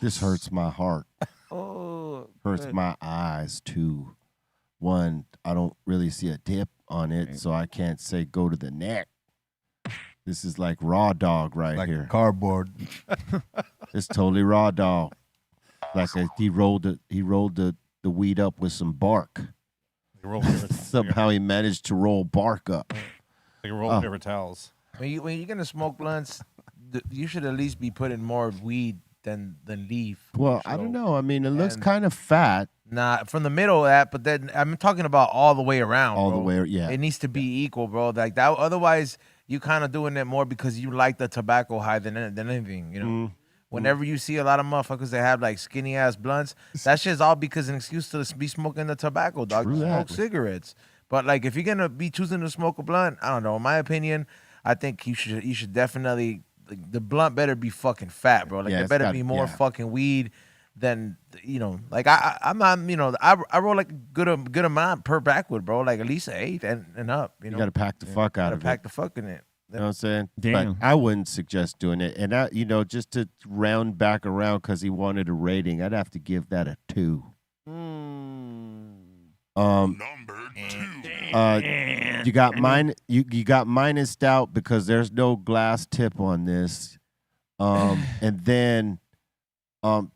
Speaker 3: This hurts my heart.
Speaker 6: Oh,
Speaker 3: Hurts my eyes too. One, I don't really see a tip on it, so I can't say go to the neck. This is like raw dog right
Speaker 8: Like
Speaker 3: here.
Speaker 8: cardboard.
Speaker 3: It's totally raw dog. He rolled the weed up with some bark. Somehow he managed to roll bark up.
Speaker 5: Like a roll of paper towels.
Speaker 7: When you're gonna smoke blunts, you should at least be putting more weed than leaf.
Speaker 3: Well, I don't know. I mean, it looks kind of fat.
Speaker 7: Nah, from the middle of that, but then I'm talking about all the way around.
Speaker 3: All
Speaker 7: bro.
Speaker 3: the way, yeah.
Speaker 7: It needs to be equal, bro. Like that. Otherwise, you kind of doing it more because you like the tobacco high than anything. You know. Whenever you see a lot of motherfuckers that have like skinny ass blunts, that shit's all because an excuse to be smoking the tobacco, dog.
Speaker 3: True
Speaker 7: Smoke
Speaker 3: that.
Speaker 7: cigarettes. But like, if you're gonna be choosing to smoke a blunt, I don't know. In my opinion, I think you should definitely the blunt better be fucking fat, bro. Like
Speaker 3: Yeah,
Speaker 7: there
Speaker 3: it's
Speaker 7: better
Speaker 3: gotta-
Speaker 7: be more
Speaker 3: yeah.
Speaker 7: fucking weed than Like I'm not I roll like a good amount per backwood, bro. Like at least 8 and up. You
Speaker 3: You
Speaker 7: know,
Speaker 3: got to pack the fuck out
Speaker 7: gotta
Speaker 3: of
Speaker 7: pack
Speaker 3: it.
Speaker 7: the fuck in it.
Speaker 3: You know what I'm saying?
Speaker 6: Damn.
Speaker 3: But I wouldn't suggest doing it. And just to round back around because he wanted a rating, I'd have to give that a 2. You got mine. You got minused out because there's no glass tip on this. And then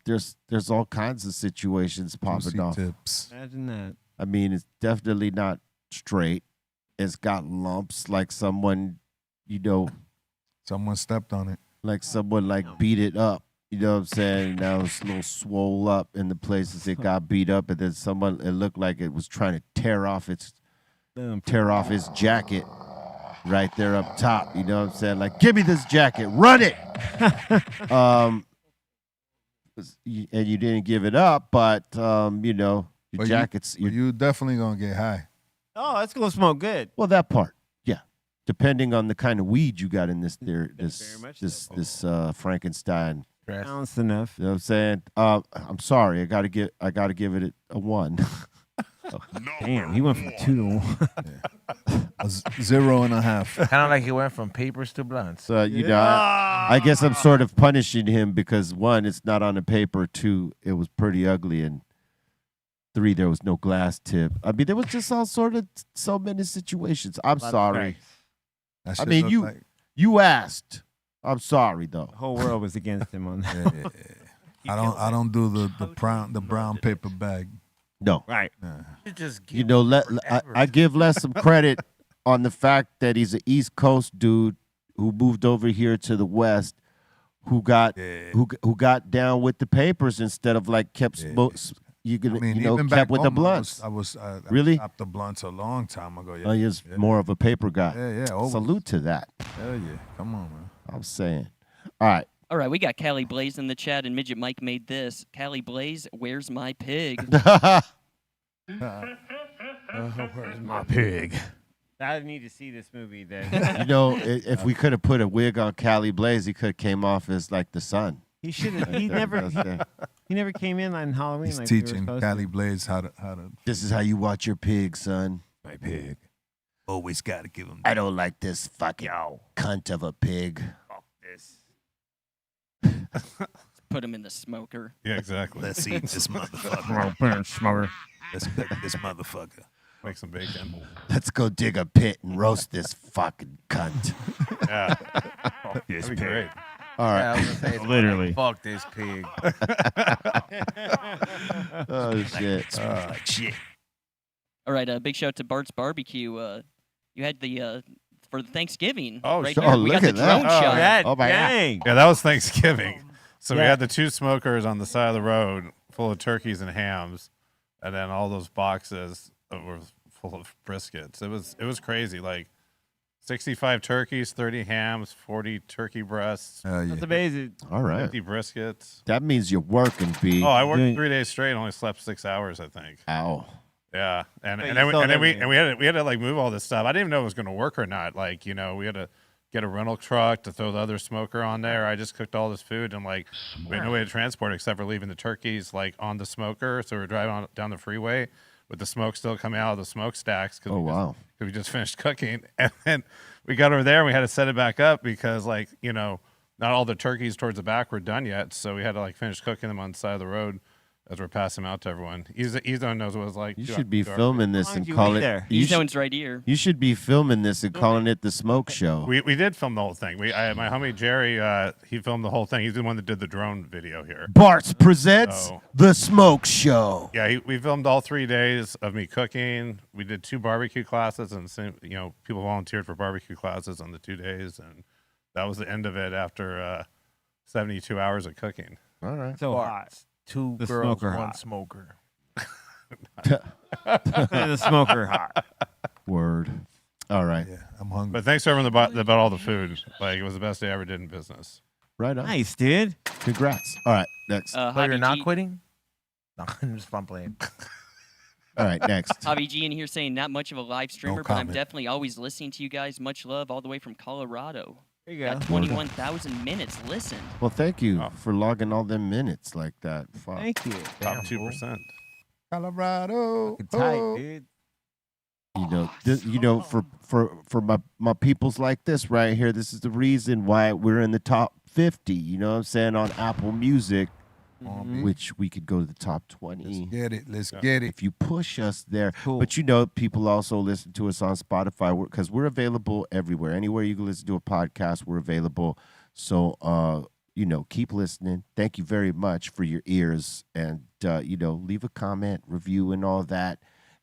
Speaker 3: there's all kinds of situations popping
Speaker 8: Juicy
Speaker 3: off.
Speaker 8: tips.
Speaker 6: Imagine that.
Speaker 3: I mean, it's definitely not straight. It's got lumps like someone,
Speaker 8: Someone stepped on it.
Speaker 3: like someone beat it up. You know what I'm saying? Now it's a little swole up in the places it got beat up, and then it looked like it was trying to tear off his jacket right there up top. You know what I'm saying? Like, give me this jacket, run it. And you didn't give it up, but your
Speaker 8: But
Speaker 3: jacket's
Speaker 8: you definitely gonna get high.
Speaker 6: Oh, that's gonna smoke good.
Speaker 3: well, that part, yeah. Depending on the kind of weed you got in this
Speaker 6: Very much
Speaker 3: this Frankenstein.
Speaker 6: Balanced enough.
Speaker 3: You know what I'm saying? I'm sorry. I gotta give it a 1.
Speaker 6: Damn, he went from 2 to 1.
Speaker 8: A 0.5.
Speaker 7: Kind of like he went from papers to blunts.
Speaker 3: So I guess I'm sort of punishing him because 1, it's not on the paper. 2, it was pretty ugly, and 3, there was no glass tip. I mean, there was just so many situations. I'm sorry.
Speaker 8: That
Speaker 3: I
Speaker 8: shit
Speaker 3: mean,
Speaker 8: look like-
Speaker 3: you asked. I'm sorry though.
Speaker 6: The whole world was against him on that.
Speaker 8: Yeah. I don't do the brown paper bag.
Speaker 3: No.
Speaker 6: Right.
Speaker 7: You just
Speaker 3: I give Les some credit on the fact that he's an East Coast dude who moved over here to the West, who got down with the papers instead of kept
Speaker 8: Even back
Speaker 3: kept with the
Speaker 8: home,
Speaker 3: blunts.
Speaker 8: I
Speaker 3: Really?
Speaker 8: stopped the blunts a long time ago. Yeah.
Speaker 3: Oh, he's more of a paper guy.
Speaker 8: Yeah. Always.
Speaker 3: Salute to that.
Speaker 8: Hell yeah. Come on, man.
Speaker 3: I'm saying. All right.
Speaker 9: All right, we got Callie Blaze in the chat, and Midget Mike made this. Callie Blaze, where's my pig?
Speaker 6: Where's my pig? I need to see this movie then.
Speaker 3: You know, if we could have put a wig on Cali Blaze, he could have came off as like the sun.
Speaker 6: He should have. He never came in on Halloween.
Speaker 8: He's
Speaker 6: like we were
Speaker 8: teaching
Speaker 6: supposed
Speaker 8: Cali
Speaker 6: to.
Speaker 8: Blaze how to.
Speaker 3: This is how you watch your pig, son.
Speaker 8: My pig. Always got to give him.
Speaker 3: I don't like this fucking cunt of a pig.
Speaker 6: Fuck this.
Speaker 9: Put him in the smoker.
Speaker 5: Yeah, exactly.
Speaker 8: Let's eat this motherfucker. Let's cook this motherfucker.
Speaker 5: Make some bacon.
Speaker 3: Let's go dig a pit and roast this fucking cunt.
Speaker 5: Yeah.
Speaker 6: This
Speaker 5: That'd be great.
Speaker 3: All
Speaker 7: Yeah, I
Speaker 3: right.
Speaker 7: was gonna say, it's
Speaker 6: Literally.
Speaker 7: like, fuck this pig.
Speaker 3: Oh shit.
Speaker 8: Smells like shit.
Speaker 9: All right, big shout out to Bart's Barbecue. You had the for Thanksgiving.
Speaker 5: Oh,
Speaker 9: right
Speaker 5: sure.
Speaker 9: here.
Speaker 3: Oh,
Speaker 9: We
Speaker 3: look
Speaker 9: got
Speaker 3: at
Speaker 9: the
Speaker 3: that.
Speaker 9: drone
Speaker 5: Oh,
Speaker 9: shot.
Speaker 6: That,
Speaker 3: Oh, my God.
Speaker 6: dang.
Speaker 5: Yeah, that was Thanksgiving. So we
Speaker 6: Yeah.
Speaker 5: had the 2 smokers on the side of the road full of turkeys and hams, and then all those boxes that were full of briskets. It was crazy. Like 65 turkeys, 30 hams, 40 turkey breasts,
Speaker 8: Hell yeah.
Speaker 6: That's amazing.
Speaker 3: All right.
Speaker 5: 50 briskets.
Speaker 3: That means you're working, B.
Speaker 5: Oh, I worked
Speaker 6: Doing-
Speaker 5: 3 days straight. Only slept 6 hours, I think.
Speaker 3: Ow.
Speaker 5: Yeah, and
Speaker 6: But
Speaker 5: and
Speaker 6: you
Speaker 5: then,
Speaker 6: sold
Speaker 5: and then
Speaker 6: everything.
Speaker 5: we had to like move all this stuff. I didn't even know it was going to work or not. Like, you know, we had to get a rental truck to throw the other smoker on there. I just cooked all this food and like we had no way to transport it except for leaving the turkeys like on the smoker. So we're driving down the freeway with the smoke still coming out of the smokestacks.
Speaker 3: Oh wow.
Speaker 5: We just finished cooking, and then we got over there and we had to set it back up because like, you know, not all the turkeys towards the back were done yet. So we had to like finish cooking them on the side of the road as we're passing them out to everyone. Ezone knows what it was like.
Speaker 3: You
Speaker 5: to-
Speaker 3: should be
Speaker 5: to our-
Speaker 3: filming this
Speaker 6: How long
Speaker 3: and
Speaker 6: did you
Speaker 3: call
Speaker 6: wait
Speaker 3: it.
Speaker 6: there?
Speaker 3: You should,
Speaker 9: E-Zone's right here.
Speaker 3: you should be filming this and calling it the Smoke Show.
Speaker 5: We did film the whole thing. My homie Jerry, he filmed the whole thing. He's the one that did the drone video here.
Speaker 3: Bart's presents
Speaker 5: Oh.
Speaker 3: the Smoke Show.
Speaker 5: Yeah, we filmed all 3 days of me cooking. We did 2 barbecue classes, and you know, people volunteered for barbecue classes on the 2 days, and that was the end of it after 72 hours of cooking.
Speaker 3: All right.
Speaker 6: So hot.
Speaker 7: 2
Speaker 6: The
Speaker 7: girls,
Speaker 6: smoker
Speaker 7: 1
Speaker 6: hot.
Speaker 7: smoker.
Speaker 6: The smoker hot.
Speaker 3: Word. All right.
Speaker 8: Yeah, I'm hungry.
Speaker 5: But thanks to everyone that bought all the food. Like, it was the best day I ever did in business.
Speaker 3: Right on.
Speaker 6: Nice, dude.
Speaker 3: Congrats. All right. Next.
Speaker 7: So you're
Speaker 9: Javi
Speaker 7: not
Speaker 9: G-
Speaker 7: quitting? No, I'm just fun playing.
Speaker 3: All right. Next.
Speaker 9: Javi G in here saying not much of a live streamer, but I'm
Speaker 8: comment.
Speaker 9: definitely always listening to you guys. Much love all the way from Colorado.
Speaker 6: There you
Speaker 9: Got
Speaker 6: go.
Speaker 9: 21,000 minutes listened.
Speaker 3: Well, thank you
Speaker 5: Oh.
Speaker 3: for logging all them minutes like that. Fuck.
Speaker 6: Thank you.
Speaker 5: Top 2%.
Speaker 8: Colorado.
Speaker 6: Tight,
Speaker 8: Oh.
Speaker 6: dude.
Speaker 3: You know, for my peoples like this right here, this is the reason why we're in the top 50. You know what I'm saying, on Apple Music, which we could go to the top
Speaker 8: Let's
Speaker 3: 20
Speaker 8: get it. Let's get it.
Speaker 3: if you push us there.
Speaker 6: Cool.
Speaker 3: But you know, people also listen to us on Spotify because we're available everywhere. Anywhere you can listen to a podcast, we're available. So, you know, keep listening. Thank you very much for your ears, and you know, leave a comment, review, and all that,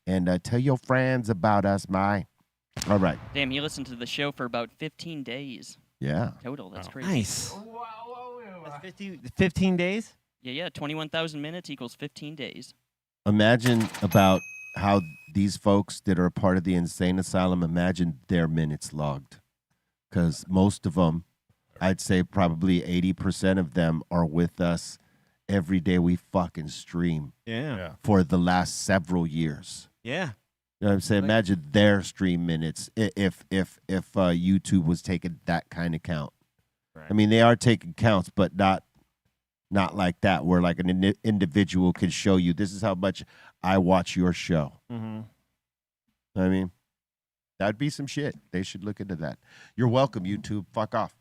Speaker 3: and tell your friends about us, my. All right.
Speaker 9: Damn, he listened to the show for about 15 days
Speaker 3: Yeah.
Speaker 9: total. That's crazy.
Speaker 6: Nice. That's 15 days?
Speaker 9: Yeah, 21,000 minutes equals 15 days.
Speaker 3: Imagine about how these folks that are a part of the insane asylum, imagine their minutes logged. Because most of them, I'd say probably 80% of them are with us every day we fucking stream
Speaker 6: Yeah.
Speaker 5: Yeah.
Speaker 3: for the last several years.
Speaker 6: Yeah.
Speaker 3: You know what I'm saying? Imagine their stream minutes if YouTube was taking that kind of count.
Speaker 6: Right.
Speaker 3: I mean, they are taking counts, but not like that, where like an individual can show you this is how much I watch your show.
Speaker 6: Mm-hmm.
Speaker 3: I mean, that'd be some shit. They should look into that. You're welcome, YouTube. Fuck off.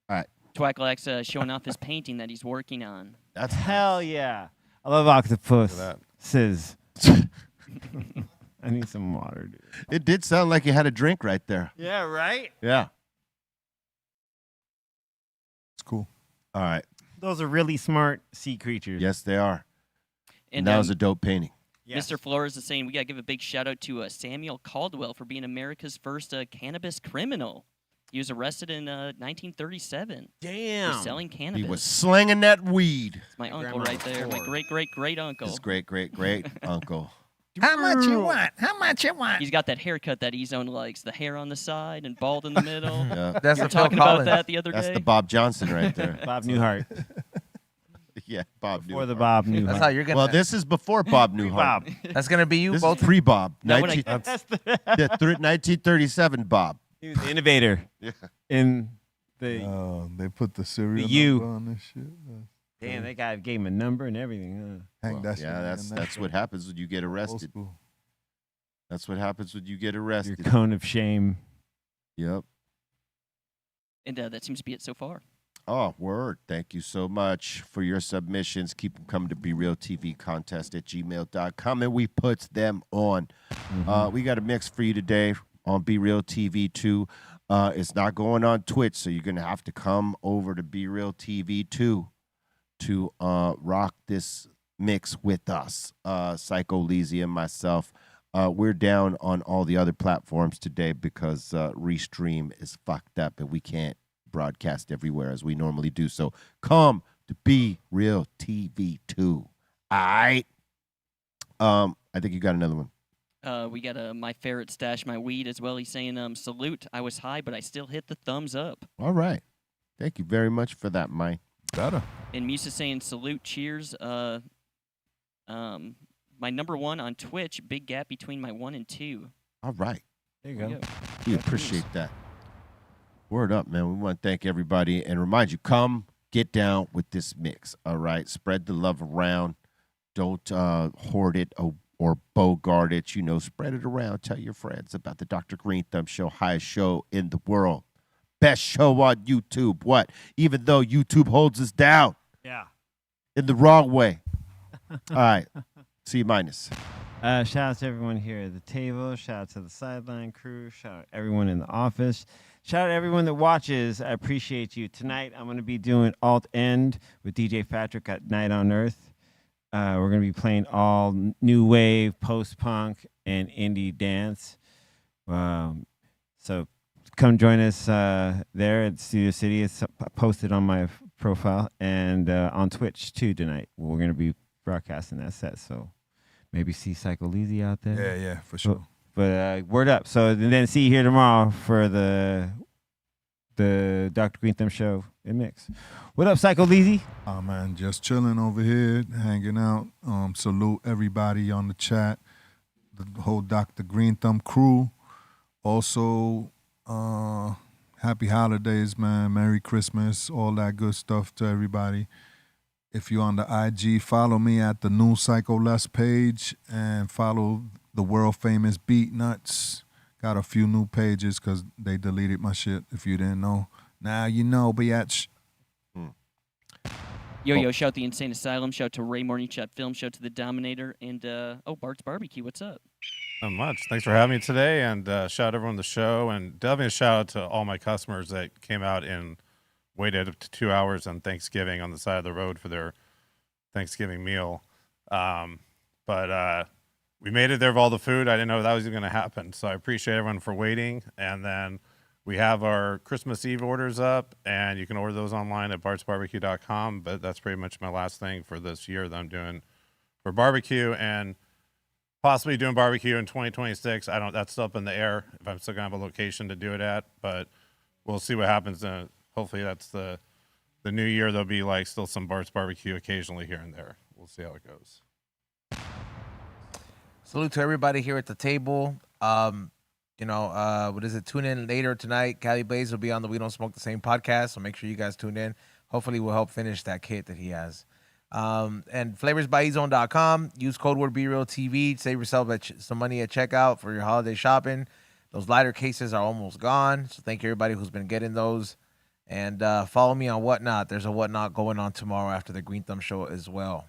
Speaker 3: All right.
Speaker 9: Twacklex showing off his painting that he's working on.
Speaker 3: That's
Speaker 6: Hell yeah. I love octopus.
Speaker 5: Look at
Speaker 6: Sis. I need some water, dude.
Speaker 3: It did sound like you had a drink right there.
Speaker 6: Yeah, right?
Speaker 3: Yeah.
Speaker 8: It's cool.
Speaker 3: All right.
Speaker 6: Those are really smart sea creatures.
Speaker 3: Yes, they are. And
Speaker 9: And
Speaker 3: that was a dope painting.
Speaker 6: Yes.
Speaker 9: Mr. Flores is saying we got to give a big shout out to Samuel Caldwell for being America's first cannabis criminal. He was arrested in 1937
Speaker 6: Damn.
Speaker 9: for selling cannabis.
Speaker 3: He was slinging that weed.
Speaker 9: It's my uncle
Speaker 6: grandma
Speaker 9: right there, my
Speaker 6: before.
Speaker 9: great uncle.
Speaker 3: His great uncle.
Speaker 7: How much you want? How much you want?
Speaker 9: He's got that haircut that E-Zone likes, the hair on the side and bald in the middle.
Speaker 3: Yeah.
Speaker 7: That's
Speaker 9: We were
Speaker 7: the Phil
Speaker 9: talking about
Speaker 7: Collins.
Speaker 9: that the other
Speaker 3: That's
Speaker 9: day.
Speaker 3: the Bob Johnson right there.
Speaker 6: Bob Newhart.
Speaker 3: Yeah, Bob
Speaker 6: Before
Speaker 3: Newhart.
Speaker 6: the Bob Newhart.
Speaker 7: That's how you're gonna.
Speaker 3: Well, this is before Bob Newhart.
Speaker 6: Bob.
Speaker 7: That's gonna be you
Speaker 3: This
Speaker 7: both.
Speaker 3: is pre-Bob.
Speaker 9: Now, when I-
Speaker 3: 1937 Bob.
Speaker 6: He was the innovator
Speaker 3: Yeah.
Speaker 6: in the.
Speaker 8: Oh, they put the serial
Speaker 6: U.
Speaker 8: number on this shit.
Speaker 6: Damn, that guy gave him a number and everything.
Speaker 8: Hang that shit.
Speaker 3: Yeah, that's what happens when you get arrested. That's what happens when you get
Speaker 6: Your
Speaker 3: arrested.
Speaker 6: cone of shame.
Speaker 3: Yep.
Speaker 9: And that seems to be it so far.
Speaker 3: Oh, word. Thank you so much for your submissions. Keep them coming to BeRealTVContest@gmail.com, and we put them on. We got a mix for you today on BeRealTV 2. It's not going on Twitch, so you're going to have to come over to BeRealTV 2 to rock this mix with us. Psycho Leezy and myself. We're down on all the other platforms today because Restream is fucked up and we can't broadcast everywhere as we normally do. So come to Be Real TV 2. All right. I think you got another one.
Speaker 9: We got my ferret stash my weed as well. He's saying, salute. I was high, but I still hit the thumbs up.
Speaker 3: All right. Thank you very much for that, Mike.
Speaker 8: Better.
Speaker 9: And Musa saying, salute, cheers. My number 1 on Twitch, big gap between my 1 and 2.
Speaker 3: All right.
Speaker 6: There you
Speaker 9: There
Speaker 6: go.
Speaker 9: we go.
Speaker 3: We appreciate that. Word up, man. We want to thank everybody and remind you, come get down with this mix. All right. Spread the love around. Don't hoard it or bogart it. You know, spread it around. Tell your friends about the Dr. Greenthumb Show, highest show in the world. Best show on YouTube. What? Even though YouTube holds us down.
Speaker 6: Yeah.
Speaker 3: In the wrong way. All right. C minus.
Speaker 6: Shout out to everyone here at the table. Shout out to the sideline crew. Shout out everyone in the office. Shout out everyone that watches. I appreciate you. Tonight, I'm going to be doing Alt End with DJ Patrick at Night on Earth. We're going to be playing all new wave, post-punk, and indie dance. So come join us there at Studio City. It's posted on my profile and on Twitch, too, tonight. We're going to be broadcasting that set, so maybe see Psycho Leezy out there.
Speaker 8: Yeah, for sure.
Speaker 6: But word up. So then see you here tomorrow for the Dr. Greenthumb Show in mix. What up, Psycho Leezy?
Speaker 8: Oh man, just chilling over here, hanging out. Salute everybody on the chat, the whole Dr. Greenthumb crew. Also, happy holidays, man. Merry Christmas, all that good stuff to everybody. If you're on the IG, follow me at the new Psycho Les page and follow the world famous Beat Nuts. Got a few new pages because they deleted my shit. If you didn't know, now you know, bitch.
Speaker 9: Yo, shout out the Insane Asylum. Shout out to Ray Morning Shot Film. Shout out to the Dominator. And, Bart's Barbecue. What's up?
Speaker 5: Not much. Thanks for having me today, and shout out everyone on the show, and definitely a shout out to all my customers that came out and waited up to 2 hours on Thanksgiving on the side of the road for their Thanksgiving meal. But we made it there with all the food. I didn't know that was going to happen, so I appreciate everyone for waiting. And then we have our Christmas Eve orders up, and you can order those online at bartsbarbecue.com. But that's pretty much my last thing for this year that I'm doing for barbecue, and possibly doing barbecue in 2026. That's still up in the air if I'm still gonna have a location to do it at, but we'll see what happens. Hopefully that's the new year. There'll be like still some Bart's Barbecue occasionally here and there. We'll see how it goes.
Speaker 7: Salute to everybody here at the table. What is it? Tune in later tonight. Cali Blaze will be on the We Don't Smoke the Same podcast, so make sure you guys tune in. Hopefully we'll help finish that kit that he has. And flavorsbyezone.com. Use code word BREALTV. Save yourself some money at checkout for your holiday shopping. Those lighter cases are almost gone, so thank you everybody who's been getting those. And follow me on Whatnot. There's a Whatnot going on tomorrow after the Greenthumb Show as well.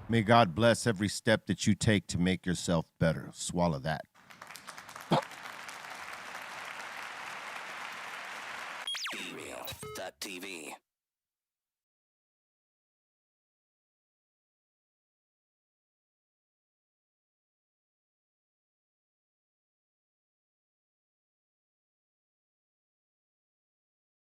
Speaker 3: May God bless every step that you take to make yourself better. Swallow that.
Speaker 11: BeReal.TV